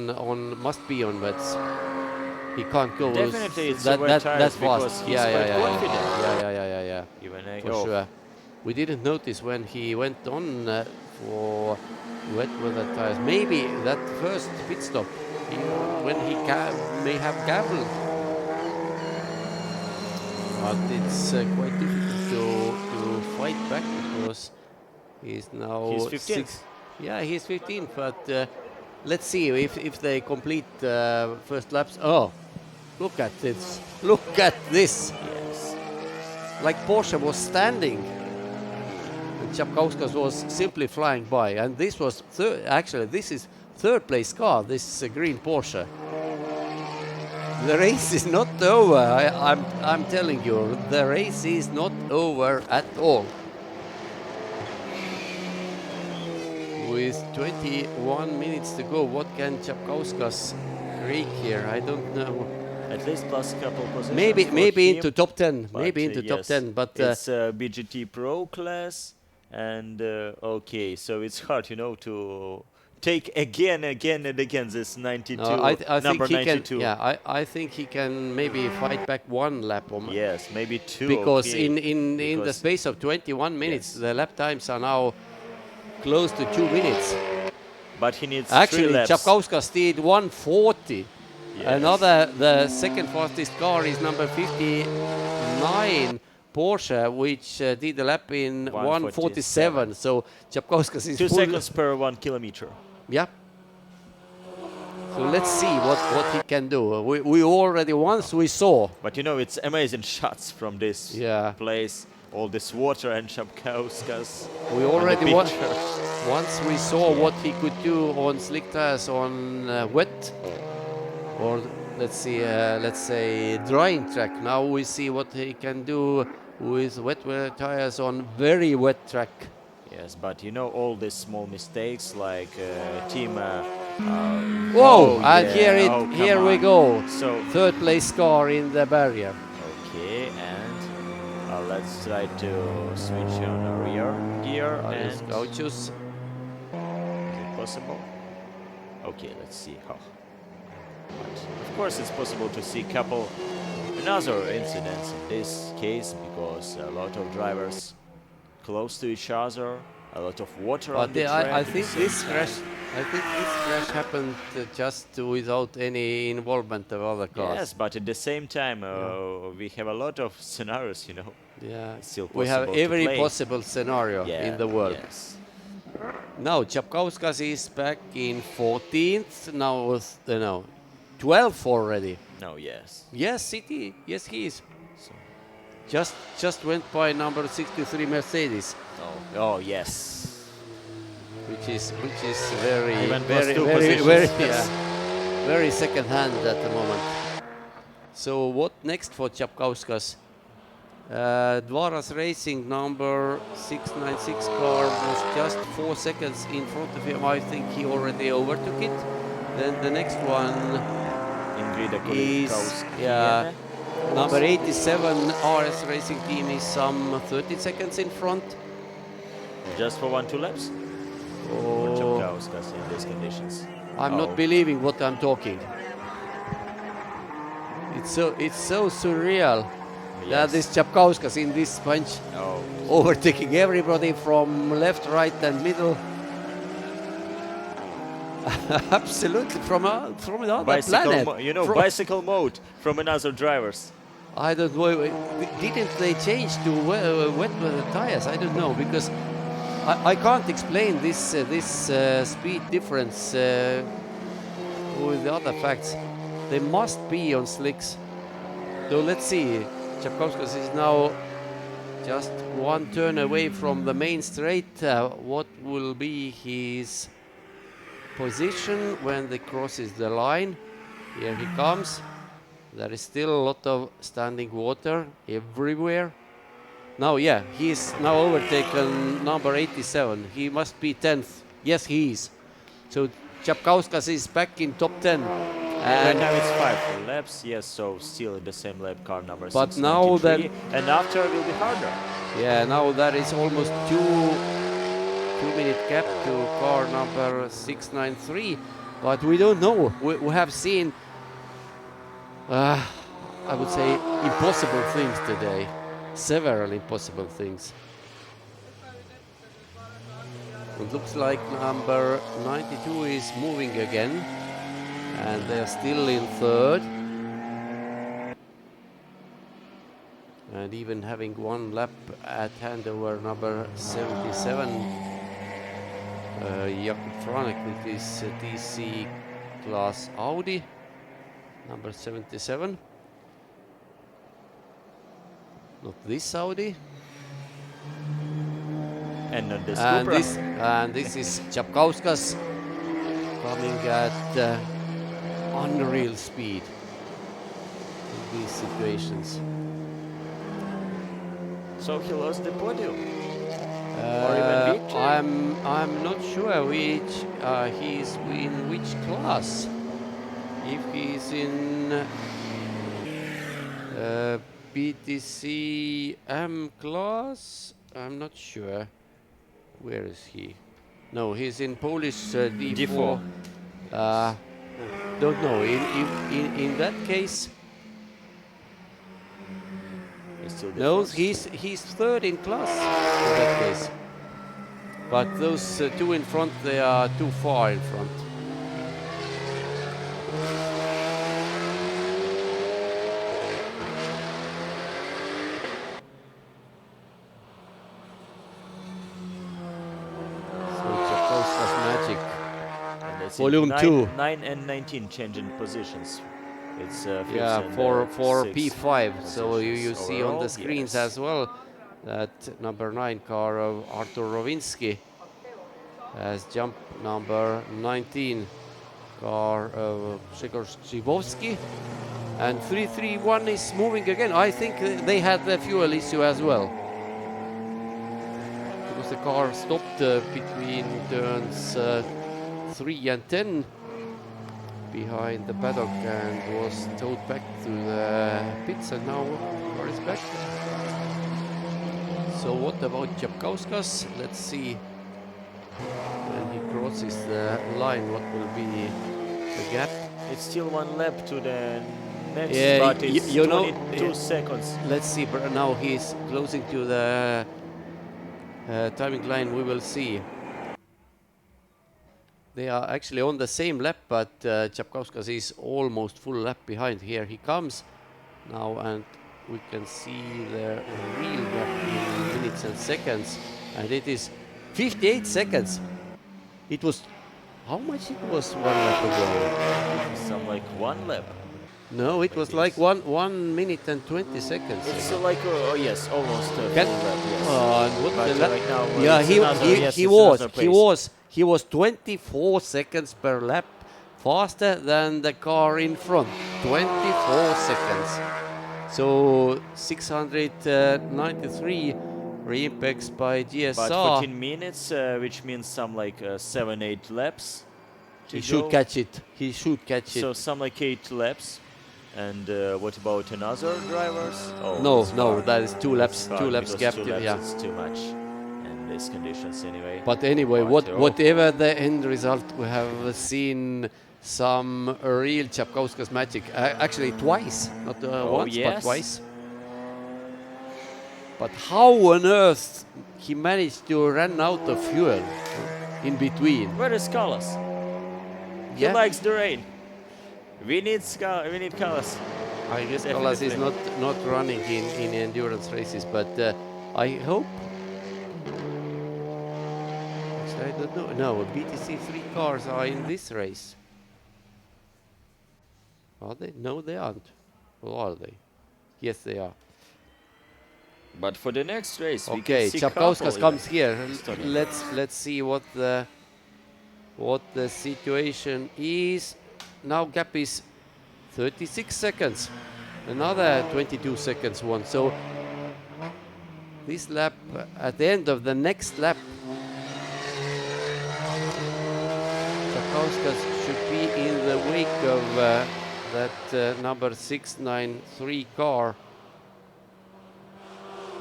must be on wets. He can't go Definitely that fast. He's Yeah. Even for sure. We didn't notice when he went on for wet weather tires. Maybe that first pit stop, when he may have gambled. But it's quite difficult to fight back because he's now... He's 15th. Yeah, he's 15th, but let's see if they complete first laps. Oh, look at this. Look at this. Yes. Like Porsche was standing. And Čapkauskas was simply flying by. And this was actually, this is third place car, this green Porsche. The race is not over. I'm telling you, the race is not over at all. With 21 minutes to go, what can Čapkauskas create here? I don't know. At least plus a couple positions. Maybe into top 10. Maybe into top 10. But it's BGT PRO class, and okay, so it's hard, you know, to take again and again this 92. I number think he 92. Can, yeah, I think he can maybe fight back one lap. Yes, maybe two. Because okay. in the space of 21 minutes, the lap times are now close to 2 minutes. But he needs actually 3 laps. Čapkauskas did 140. Yes. The second fastest car is number 59 Porsche, which did the lap in 147. So Čapkauskas is 2 seconds per 1 kilometer. Yeah. So let's see what he can do. We already once we saw. But you know, it's amazing shots from this place. All this water and Čapkauskas. We already once we saw what he could do on slick tires on wet, or let's say drying track. Now we see what he can do with wet tires on very wet track. Yes, but you know all these small mistakes like team. Whoa! And here we go. So third place car in the barrier. Okay, and let's try to switch on a rear gear. Darius and Gaucius. is it possible? Okay, let's see how. But of course, it's possible to see another incidents in this case because a lot of drivers close to each other, a lot of water on the track. I think this crash happened just without any involvement of other cars. Yes, but at the same time, we have a lot of scenarios, you know. Yeah, it's still we have possible every to play. possible scenario in the world. Yes. Now Čapkauskas is back in 14th. Now with 12th already. No, yes. Yes, yes, he is. So just went by number 63 Mercedes. Oh yes. Which is very very second hand at the moment. So what next for Čapkauskas? Dvaras Racing number 696 car was just 4 seconds in front of him. I think he already overtook it. Then the next one is number 87 RS Racing Team is some 30 seconds in front. Just for 1-2 laps? Oh. Čapkauskas in these conditions. I'm not believing what I'm talking. It's so surreal that this Čapkauskas in this bunch overtaking everybody from left, right and middle. Absolutely, from another planet. You know, bicycle mode from another drivers. I don't know. Didn't they change to wet tires? I don't know, because I can't explain this speed difference with the other facts. They must be on slicks. So let's see. Čapkauskas is now just one turn away from the main straight. What will be his position when they crosses the line? Here he comes. There is still a lot of standing water everywhere. Now, yeah, he's now overtaken number 87. He must be 10th. Yes, he is. So Čapkauskas is back in top 10. And now it's 5 laps, yes, so still the same lap car number 693. But now then, and after it will be harder. Yeah, now there is almost 2-minute gap to car number 693. But we don't know. We have seen, I would say, impossible things today. Several impossible things. It looks like number 92 is moving again. And they're still in third. And even having one lap at hand over number 77. Jakub Franek with his TC class Audi. Number 77. Not this Audi. And not this Cupra. And this is Čapkauskas coming at unreal speed in these situations. So he lost the podium. Or even victory. I'm not sure which he's in which class. If he's in BTC AM class, I'm not sure. Where is he? No, he's in Polish D4. Don't know. In that case, no, he's third in class in that case. But those two in front, they are too far in front. Volume 2. 9 and 19 changing positions. It's for P5. So you see on the screens as well that number 9 car of Arturs Bartraks has jumped number 19 car of Grzegorz Grzybowski. And 331 is moving again. I think they had the fuel issue as well. Because the car stopped between turns 3 and 10 behind the paddock and was towed back to the pits, and now car is back. So what about Čapkauskas? Let's see when he crosses the line what will be the gap. It's still 1 lap to the next, but it's 22 seconds. Let's see, now he's closing to the timing line. We will see. They are actually on the same lap, but Čapkauskas is almost full lap behind. Here he comes now, and we can see the real gap in minutes and seconds, and it is 58 seconds. It was, how much it was 1 lap ago? Some like 1 lap. No, it was like 1 minute and 20 seconds. It's like, yes, almost full lap, yes. Right now, yeah, he was 24 seconds per lap faster than the car in front. 24 seconds. So 693 REIMPEX by GSR. But 14 minutes, which means some like 7-8 laps. He should catch it. He should catch it. So some like 8 laps. And what about another drivers? Oh, no, that is 2 laps. 2 laps gap. 2 laps yeah, it's too much in these conditions anyway. But anyway, whatever the end result, we have seen some real Čapkauskas magic. Actually, twice, not once, but twice. But how on earth he managed to run out of fuel in between? Where is Karolis? Yeah. He likes the rain. We need Karolis. I guess Karolis is not running in endurance races, but I hope. I don't know. No, BTC 3 cars are in this race. Are they? No, they aren't. Or are they? Yes, they are. But for the next race, okay, we can see Čapkauskas comes here. Let's see what the situation is. Now gap is 36 seconds. Another 22 seconds one. So this lap, at the end of the next lap, Čapkauskas should be in the wake of that number 693 car.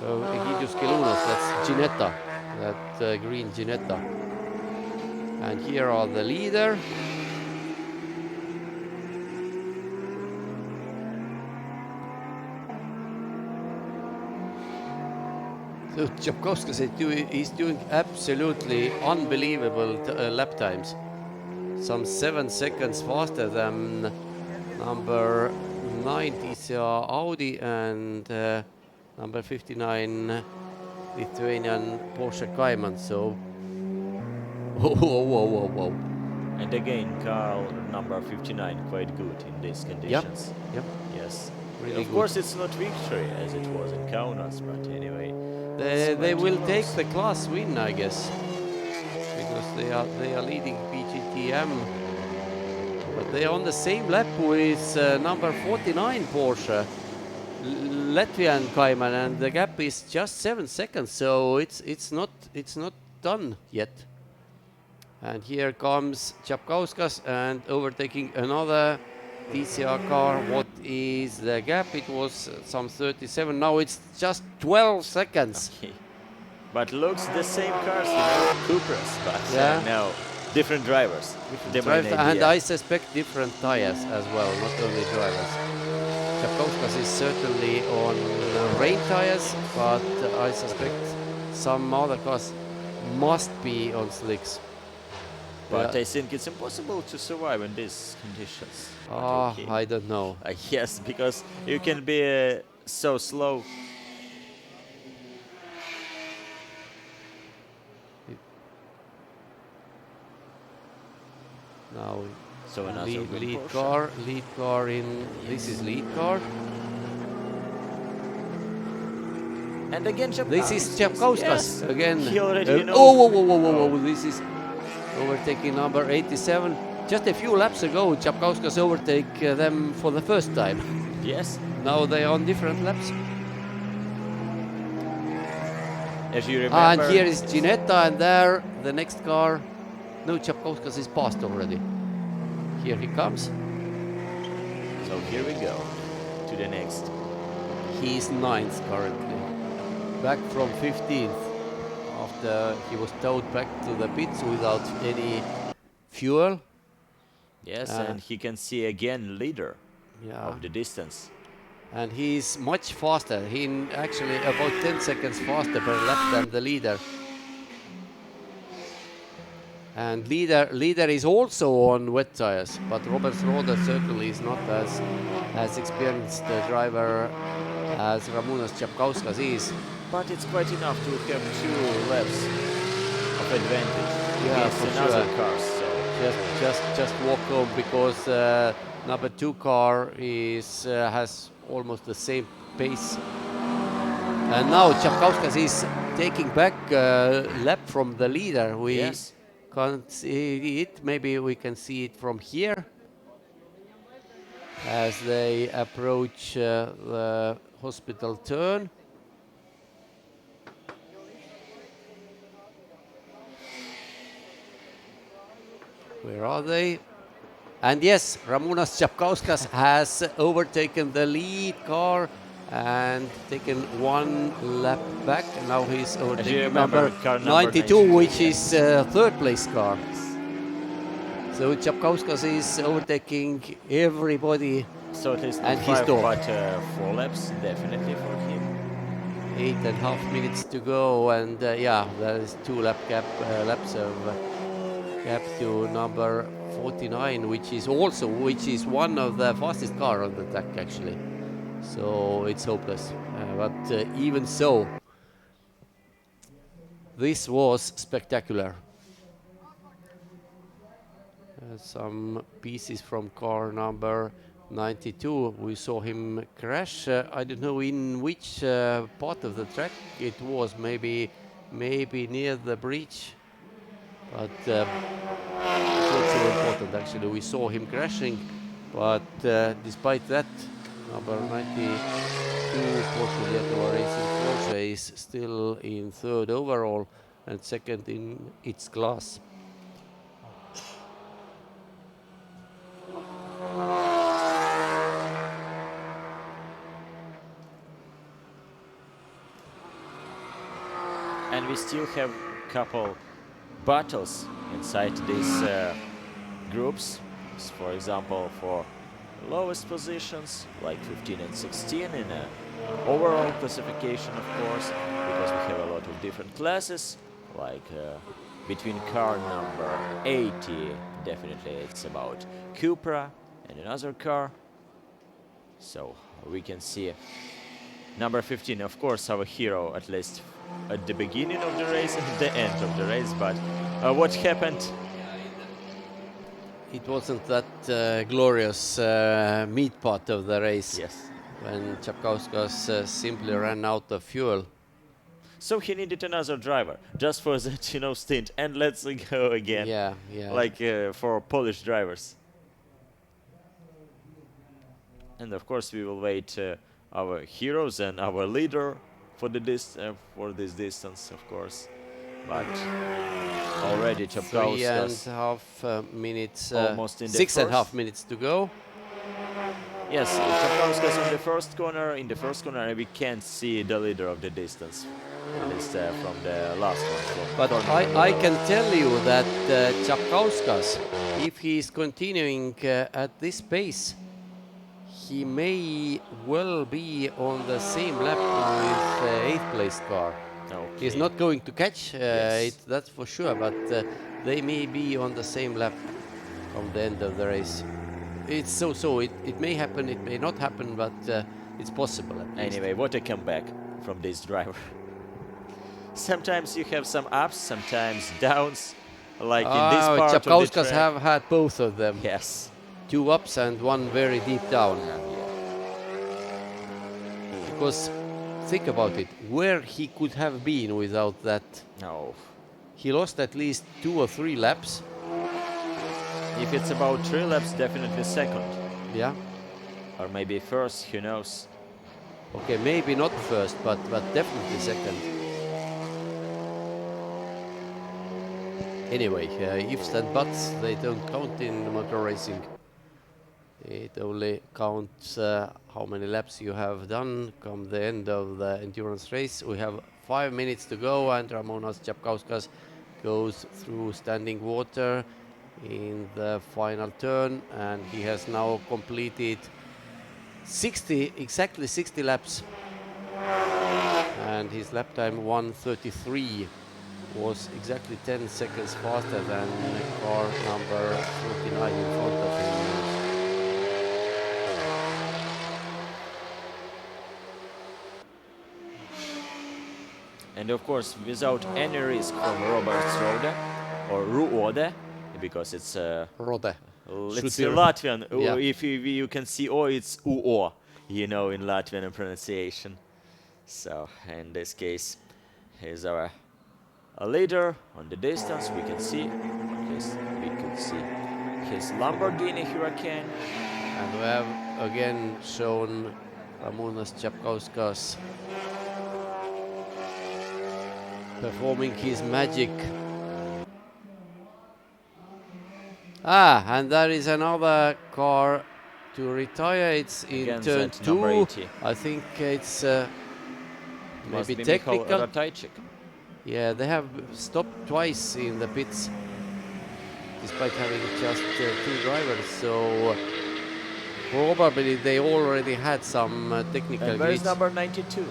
Egidijus Gelūnas, that's Ginetta, that green Ginetta. And here are the leader. So Čapkauskas is doing absolutely unbelievable lap times. Some 7 seconds faster than number 90 Audi and number 59 Lithuanian Porsche Cayman. So, whoa. And again, Carl, number 59, quite good in these conditions. Yep. Yes. Really of course, it's not victory as it was in Kaunas, but anyway. They will take the class win, I guess, because they are leading BGT AM. But they are on the same lap with number 49 Porsche Latvian Cayman, and the gap is just 7 seconds, so it's not done yet. And here comes Čapkauskas and overtaking another TCR car. What is the gap? It was some 37. Now it's just 12 seconds. Okay. But looks the same cars, you know, Cupras, but no, different drivers. And I suspect different tires as well, not only drivers. Čapkauskas is certainly on rain tires, but I suspect some other cars must be on slicks. But I think it's impossible to survive in these conditions. Okay. I don't know. Yes, because you can be so slow. Now, so lead car in. This is lead car. And again, this is Čapkauskas again. He already whoa! This is overtaking number 87. Just a few laps ago, Čapkauskas overtake them for the first time. Yes. Now they are on different laps. As you remember. And here is Ginetta, and there the next car. No, Čapkauskas is passed already. Here he comes. So here we go to the next. He is 9th currently. Back from 15th after he was towed back to the pits without any fuel. Yes, and he can see again leader of the distance. And he's much faster. He's actually about 10 seconds faster per lap than the leader. And leader is also on wet tires, but Robert Roder certainly is not as experienced a driver as Ramūnas Čapkauskas is. But it's quite enough to have 2 laps of advantage against for another sure. cars. So Just walk home, because number 2 car has almost the same pace. And now Čapkauskas is taking back a lap from the leader. We can't see it. Maybe we can see it from here. as they approach the hospital turn. Where are they? And yes, Ramūnas Čapkauskas has overtaken the lead car and taken one lap back. Now he's overtaking car number 92, which is third place car. So Čapkauskas is overtaking everybody. So at least and not he's 5, top. but 4 laps definitely for him. 8.5 minutes to go, and yeah, there is 2 laps of gap to number 49, which is one of the fastest car on the track actually. So it's hopeless. But even so, this was spectacular. Some pieces from car number 92. We saw him crash. I don't know in which part of the track it was. Maybe near the bridge. But it's not so important actually. We saw him crashing. But despite that, number 92 Porsche Latvia Racing Porsche is still in third overall and second in its class. And we still have a couple battles inside these groups. For example, for lowest positions, like 15 and 16 in a overall classification, of course, because we have a lot of different classes, like between car number 80, definitely it's about Cupra and another car. So we can see number 15, of course, our hero, at least at the beginning of the race and the end of the race. But what happened? It wasn't that glorious meat part of the race. Yes. When Čapkauskas simply ran out of fuel. So he needed another driver just for that, you know, stint. And let's go again. Yeah. Like for Polish drivers. And of course, we will wait our heroes and our leader for this distance, of course. But already Čapkauskas 3.5 minutes, almost in the 6.5 minutes to go. Yes, Čapkauskas on the first corner. In the first corner, we can't see the leader of the distance, at least from the last one. But I can tell you that Čapkauskas, if he is continuing at this pace, he may well be on the same lap with the 8th place car. Okay. He's not going to catch Yes. it, that's for sure, but they may be on the same lap from the end of the race. It's so. It may happen, it may not happen, but it's possible at least. Anyway, what a comeback from this driver. Sometimes you have some ups, sometimes downs, like in this part of the Čapkauskas track. have had both of them. Yes. 2 ups and 1 very deep down. Because think about it, where he could have been without that. No. He lost at least 2 or 3 laps. If it's about 3 laps, definitely second. Yeah. Or maybe first, who knows. Okay, maybe not first, but definitely second. Anyway, ifs and buts, they don't count in motor racing. It only counts how many laps you have done come the end of the endurance race. We have 5 minutes to go, and Ramūnas Čapkauskas goes through standing water in the final turn, and he has now completed exactly 60 laps. And his lap time 1:33 was exactly 10 seconds faster than car number 49 in front of him. And of course, without any risk from Roberts Rode or Ruode, because it's Rode. It's Latvian. Yeah. If you can see, it's UO, you know, in Latvian pronunciation. So in this case, here's our leader on the distance. We can see his Lamborghini Huracan. And we have again shown Ramūnas Čapkauskas performing his magic. And there is another car to retire. It's in Again, turn that number 2. 80. I think it's Must maybe be technical. Ratajczyk. Yeah, they have stopped twice in the pits, despite having just 2 drivers. So probably they already had some technical And where's glitch. number 92?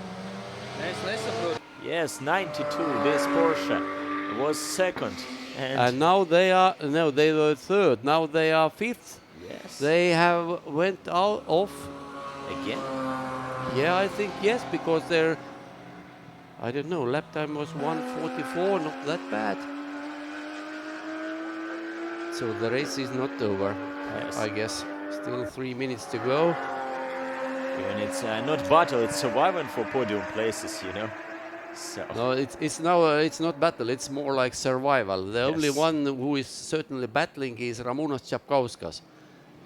Yes, 92. This Porsche was second. And now they are, no, they were third. Now they are fifth. Yes. They have went out off. Again? Yeah, I think yes, because their, I don't know, lap time was 1:44, not that bad. So the race is not over, Yes. I guess. Still 3 minutes to go. And it's not battle, it's surviving for podium places, you know. So. No, it's now it's not battle. It's more like survival. The only Yes. one who is certainly battling is Ramūnas Čapkauskas.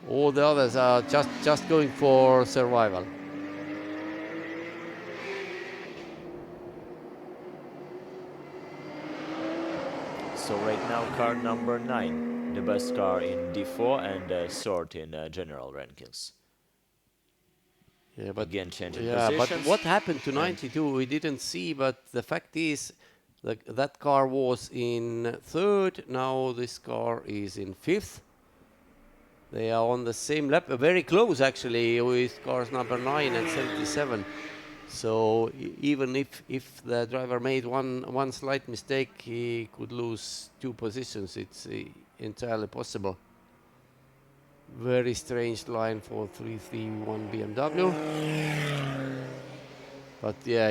All the others are just going for survival. So right now car number 9, the best car in D4 and third in general rankings. Yeah, but again changing but positions. what happened to 92 we didn't see, but the fact is that car was in third, now this car is in fifth. They are on the same lap, very close actually with cars number 9 and 77. So even if the driver made one slight mistake, he could lose 2 positions. It's entirely possible. Very strange line for 331 BMW. But yeah,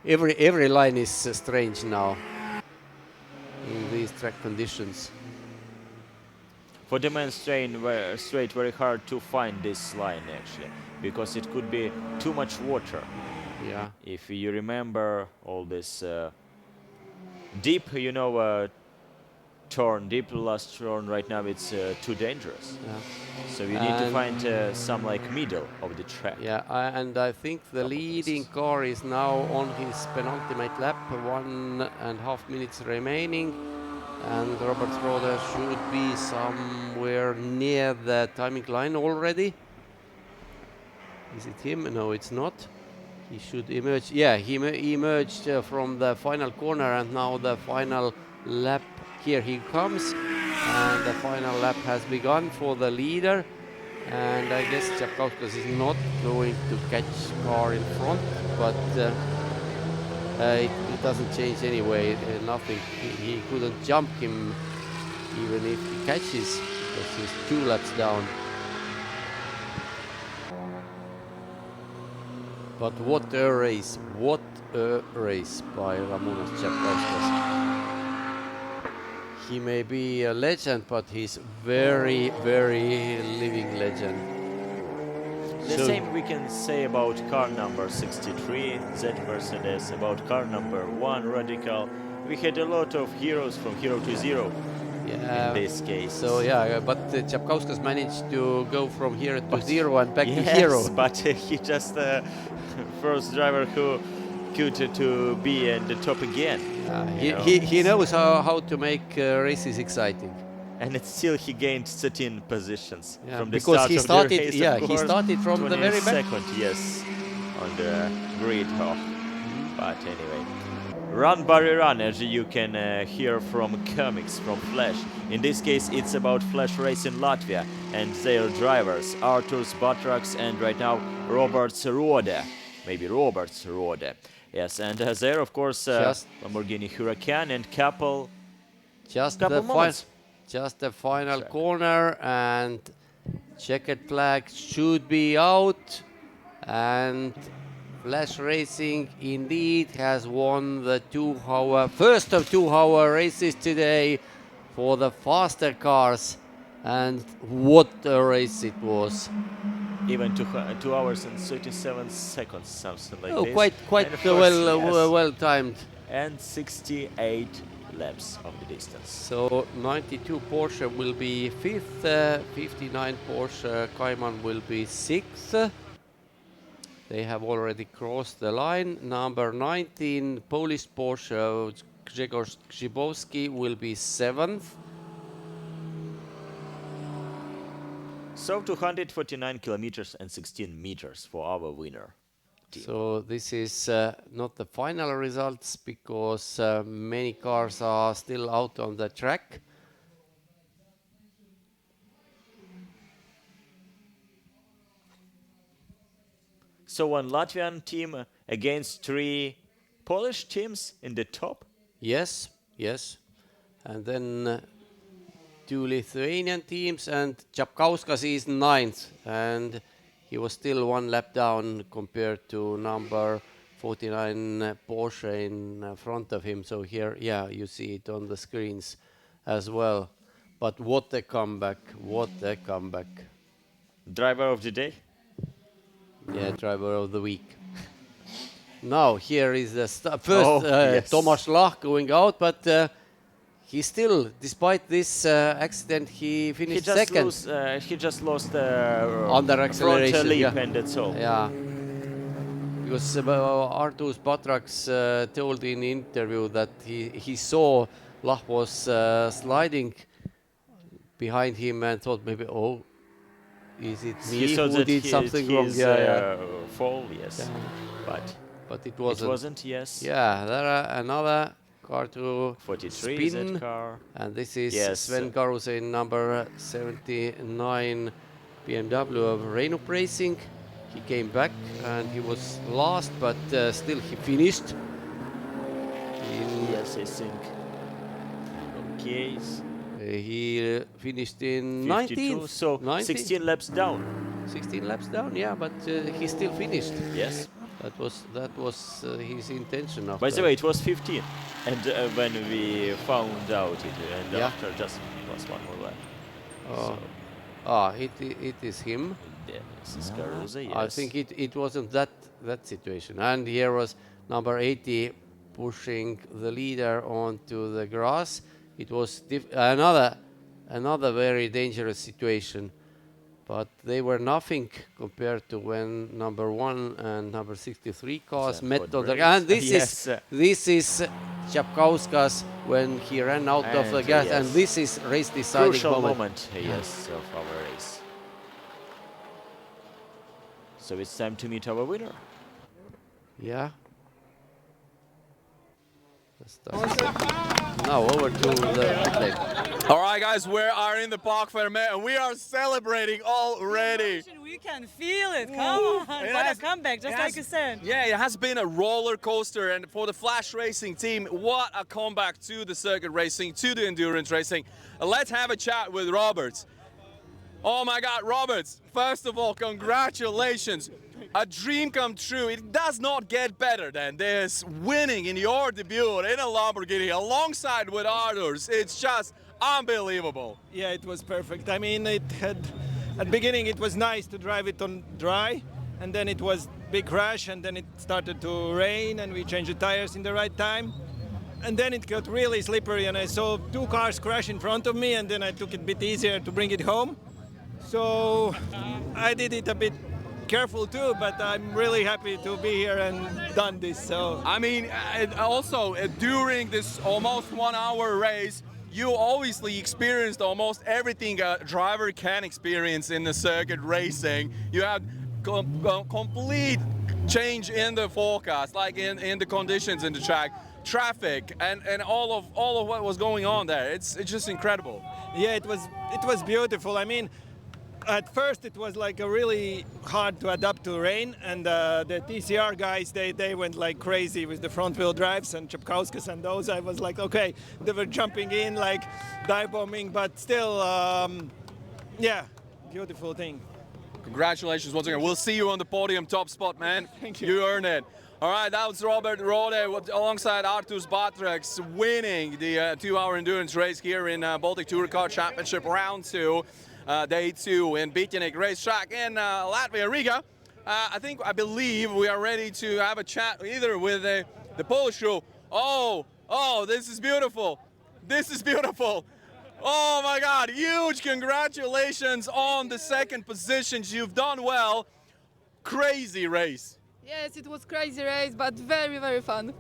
every line is strange now in these track conditions. For the main straight, very hard to find this line actually, because it could be too much water. Yeah. If you remember all this deep, you know, turn, deep last turn right now, it's too dangerous. Yeah. So you need to find some like middle of the track. Yeah, and I think the leading car is now on his penultimate lap, 1.5 minutes remaining. And Robert Roder should be somewhere near the timing line already. Is it him? No, it's not. He should emerge. Yeah, he emerged from the final corner, and now the final lap. Here he comes, and the final lap has begun for the leader. And I guess Čapkauskas is not going to catch car in front, but it doesn't change anyway. Nothing. He couldn't jump him even if he catches, because he's 2 laps down. But what a race! What a race by Ramūnas Čapkauskas. He may be a legend, but he's very, very living legend. The same we can say about car number 63, Z Mercedes, about car number 1, Radical. We had a lot of heroes from hero to zero in this case. So yeah, but Čapkauskas managed to go from hero to zero and back to hero. Yes, but he just first driver who could to be at the top again. He knows how to make races exciting. And it's still he gained 13 positions from the because start he of started. the race. Yeah, he started from the very back. 22nd, yes, on the grid. But anyway, run Barry run, as you can hear from comics, from Flash. In this case, it's about Flash Racing Latvia and their drivers, Arturs Bartraks and right now Roberts Rode. Maybe Roberts Rode. Yes, and there, of course, Lamborghini Huracan and couple moments. Just the final corner, and checkered flag should be out, and Flash Racing indeed has won the first of 2-hour races today for the faster cars, and what a race it was. Even 2 hours and 37 seconds, something like this. Quite well timed. And 68 laps of the distance. So 92 Porsche will be 5th, 59 Porsche Cayman will be 6th. They have already crossed the line. Number 19 Polish Porsche Grzegorz Grzybowski will be 7th. So 249 kilometers and 16 meters for our winner team. So this is not the final results because many cars are still out on the track. So one Latvian team against 3 Polish teams in the top? Yes, yes. And then 2 Lithuanian teams, and Čapkauskas is 9th, and he was still 1 lap down compared to number 49 Porsche in front of him. So here, yeah, you see it on the screens as well. But what a comeback, what a comeback. Driver of the day? Yeah, driver of the week. Now here is the first yes. Tomasz Lach going out, but he still, despite this accident, he finished second. He just lost under acceleration, front lip, yeah. and that's all. Yeah, because Arturs Bartraks told in interview that he saw Lach was sliding behind him and thought maybe, oh, is it me who did something wrong? Fall, yes, yeah. But it wasn't. It wasn't, yes. Yeah, there are another car to 43 spin, that car. And this is yes. Sven Karusein, number 79 BMW of Arturs Racing. He came back and he was last, but still he finished. Yes, I think. Okay. He finished in 52, 19th. so 19th. 16 laps down. 16 laps down, yeah, but he still finished. Yes. That was his intention. By the way, it was 15, and when we found out it, and yeah. after just was 1 more lap. It is him. Yeah, this is Karuse, yes. I think it wasn't that situation. And here was number 80 pushing the leader onto the grass. It was another very dangerous situation. But they were nothing compared to when number 1 and number 63 cars met on the gas. And this is Čapkauskas when he ran out of the gas, and this is race deciding crucial moment, yes, of our race. So it's time to meet our winner. Yeah. Now over to the pit lane. All right, guys, we are in the Park Fermé and we are celebrating already. We can feel it. Come on, what a comeback, just like you said. Yeah, it has been a roller coaster, and for the Flash Racing team, what a comeback to the circuit racing, to the endurance racing. Let's have a chat with Roberts. Oh my God, Roberts! First of all, congratulations. A dream come true. It does not get better than this. Winning in your debut in a Lamborghini alongside with Arturs. It's just unbelievable. Yeah, it was perfect. I mean, at the beginning it was nice to drive it on dry, and then it was big crash, and then it started to rain, and we changed the tires in the right time. And then it got really slippery, and I saw 2 cars crash in front of me, and then I took it a bit easier to bring it home. So I did it a bit careful too, but I'm really happy to be here and done this. So I mean, also during this almost 1 hour race, you obviously experienced almost everything a driver can experience in the circuit racing. You had complete change in the forecast, like in the conditions in the track, traffic, and all of what was going on there. It's just incredible. Yeah, it was beautiful. I mean, at first it was like a really hard to adapt to rain, and the TCR guys, they went like crazy with the front wheel drives, and Čapkauskas and those, I was like, okay, they were jumping in like dive bombing, but still, yeah, beautiful thing. Congratulations once again. We'll see you on the podium, top spot, man. Thank you. You earned it. All right, that was Robert Rode alongside Arturs Bartraks winning the 2-hour endurance race here in Baltic Car Championship Round 2. Day 2 in BaTCC racetrack in Latvia, Riga. I believe we are ready to have a chat either with the Polish crew. Oh, Oh, this is beautiful. This is beautiful. Oh my God, huge congratulations on the second positions. You've done well. Crazy race. Yes, it was crazy race, but very, very fun.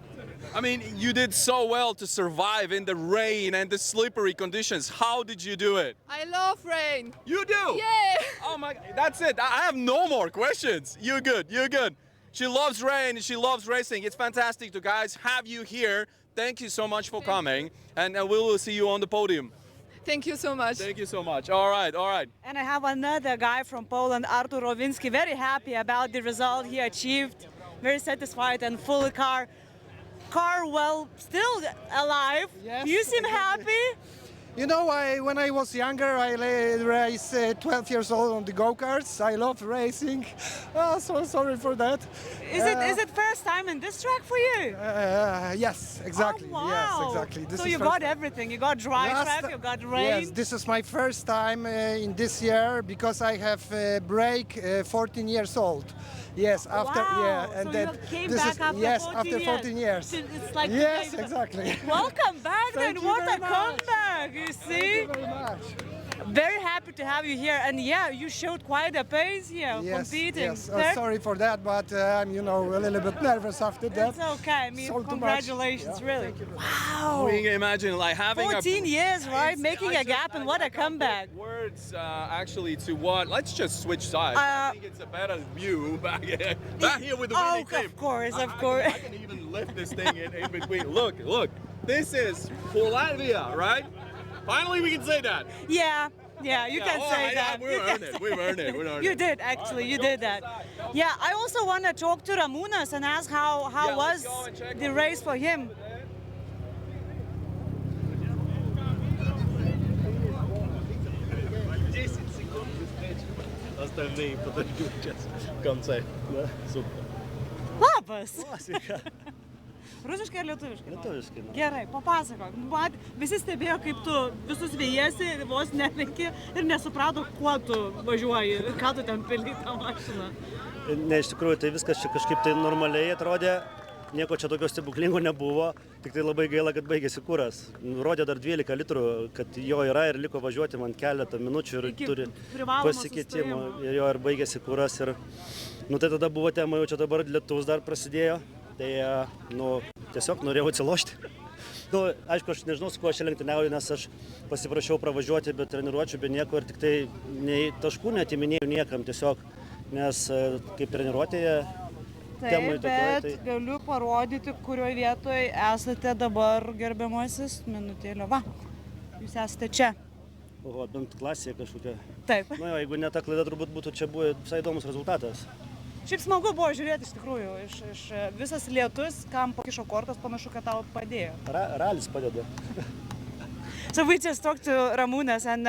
I mean, you did so well to survive in the rain and the slippery conditions. How did you do it? I love rain. You do? Yeah. Oh my, that's it. I have no more questions. You're good, you're good. She loves rain, she loves racing. It's fantastic to guys have you here. Thank you so much for coming, and we will see you on the podium. Thank you so much. Thank you so much. All right, all right. And I have another guy from Poland, Artur Bartraks, very happy about the result he achieved. Very satisfied and full car. Well, still alive. Yes. You seem happy. You know, when I was younger, I raced 12 years old on the go-karts. I love racing. Oh, so sorry for that. Is it first time in this track for you? Yes, exactly. Oh, wow. Yes, exactly. This So is you first got time. everything. You got dry track, you got rain. Yes, this is my first time in this year because I have break 14 years old. Yes, after Wow. and So then you came this back is after yes 14 after 14 years. It's like Yes, exactly. Welcome back Thank then. you What a very much. comeback, you see? Thank you very much. Very happy to have you here. And yeah, you showed quite a pace here Yes, competing. yes. Sorry for that, but I'm a little bit nervous after that. It's okay. I mean, Sold too much. congratulations, Yeah, really. thank you. Wow. We can imagine like having 14 years, right? Making a gap, and what a comeback. Words actually to what? Let's just switch sides. I think it's a better view back here. Back here with the Oh, winning team. of course. I can even lift this thing in between. Look. This is for Latvia, right? Finally, we can say that. Yeah, you can say that. We've earned it. You did, actually, you did that. Yeah, I also want to talk to Ramūnas and ask how was the race for him. Labas. Rusiškai ar lietuviškai? Lietuviškai. Gerai, papasakok. Visi stebėjo, kaip tu visus vėjasi, vos nelenki ir nesuprato, kuo tu važiuoji ir ką tu ten pili tą mašiną. Ne, iš tikrųjų, tai viskas čia kažkaip tai normaliai atrodė, nieko čia tokio stebuklingo nebuvo, tik tai labai gaila, kad baigėsi kuras. Rodė dar 12 litrų, kad jo yra ir liko važiuoti man keletą minučių ir turi pasikeitimą ir jo ir baigėsi kuras. Ir, tai tada buvo tema, jau čia dabar lietus dar prasidėjo, tai tiesiog norėjau atsilošti. Aišku, aš nežinau, su kuo aš lenktyniauju, nes aš pasiprašiau pravažiuoti be treniruočių, be nieko ir tik tai nei taškų netiminėjau niekam tiesiog, nes kaip treniruotėje temai tokioj. Bet galiu parodyti, kurioje vietoje esate dabar, gerbiamasis, minutėlio. Va, jūs esate čia. Oho, bent klasėje kažkokia. Taip. Jeigu ne ta klaida, turbūt būtų čia buvo visai įdomus rezultatas. Šiaip smagu buvo žiūrėti iš tikrųjų, iš visas lietus, kam pakišo kortas, panašu, kad tau padėjo. Ralis padeda. So we just talked to Ramūnas and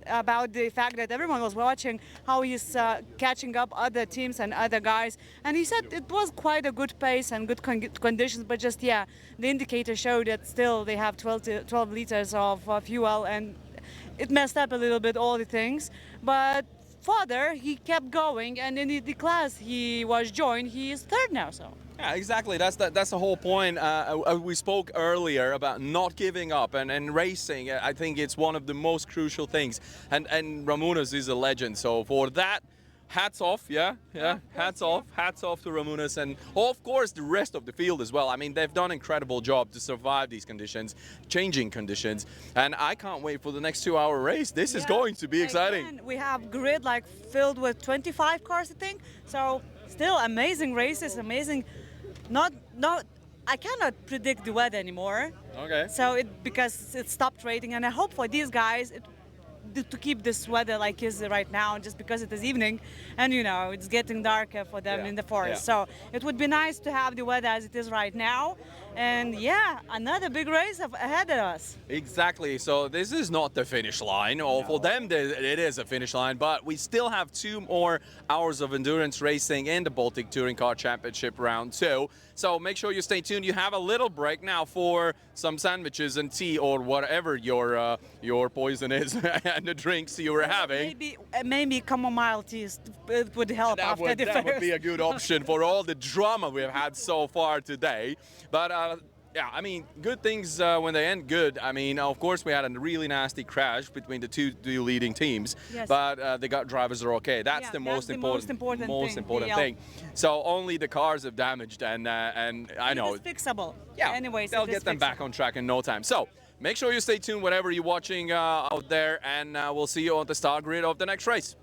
about the fact that everyone was watching how he's catching up other teams and other guys, and he said it was quite a good pace and good conditions, but just the indicator showed that still they have 12 liters of fuel, and it messed up a little bit all the things, but further he kept going, and in the class he was joined, he is third now. So yeah, exactly. That's the whole point. We spoke earlier about not giving up and racing. I think it's one of the most crucial things. And Ramūnas is a legend. So for that, hats off. Hats off to Ramūnas, and of course the rest of the field as well. I mean, they've done an incredible job to survive these conditions, changing conditions, and I can't wait for the next 2-hour race. This is going to be exciting. Again, we have grid filled with 25 cars, I think. So still amazing races, amazing. I cannot predict the weather anymore. Okay. So because it stopped raining, and I hope for these guys to keep this weather like is right now, just because it is evening, and it's getting darker for them in the forest. So it would be nice to have the weather as it is right now, and another big race ahead of us. Exactly. So this is not the finish line, or for them it is a finish line, but we still have 2 more hours of endurance racing in the Baltic Touring Car Championship round 2. So make sure you stay tuned. You have a little break now for some sandwiches and tea or whatever your poison is and the drinks you were having. Maybe chamomile tea it would help after the That would be a good option for all the drama we've had so far today. But Yeah, I mean, good things when they end good. I mean, of course, we had a really nasty crash between the two leading teams, Yes. but the drivers are okay. That's Yeah, the that's most the important, most important thing. thing. So only the cars have damaged, and I know It's fixable. Yeah, Anyways, they'll it is get them fixable. back on track in no time. So make sure you stay tuned whenever you're watching out there, and we'll see you on the start grid of the next race.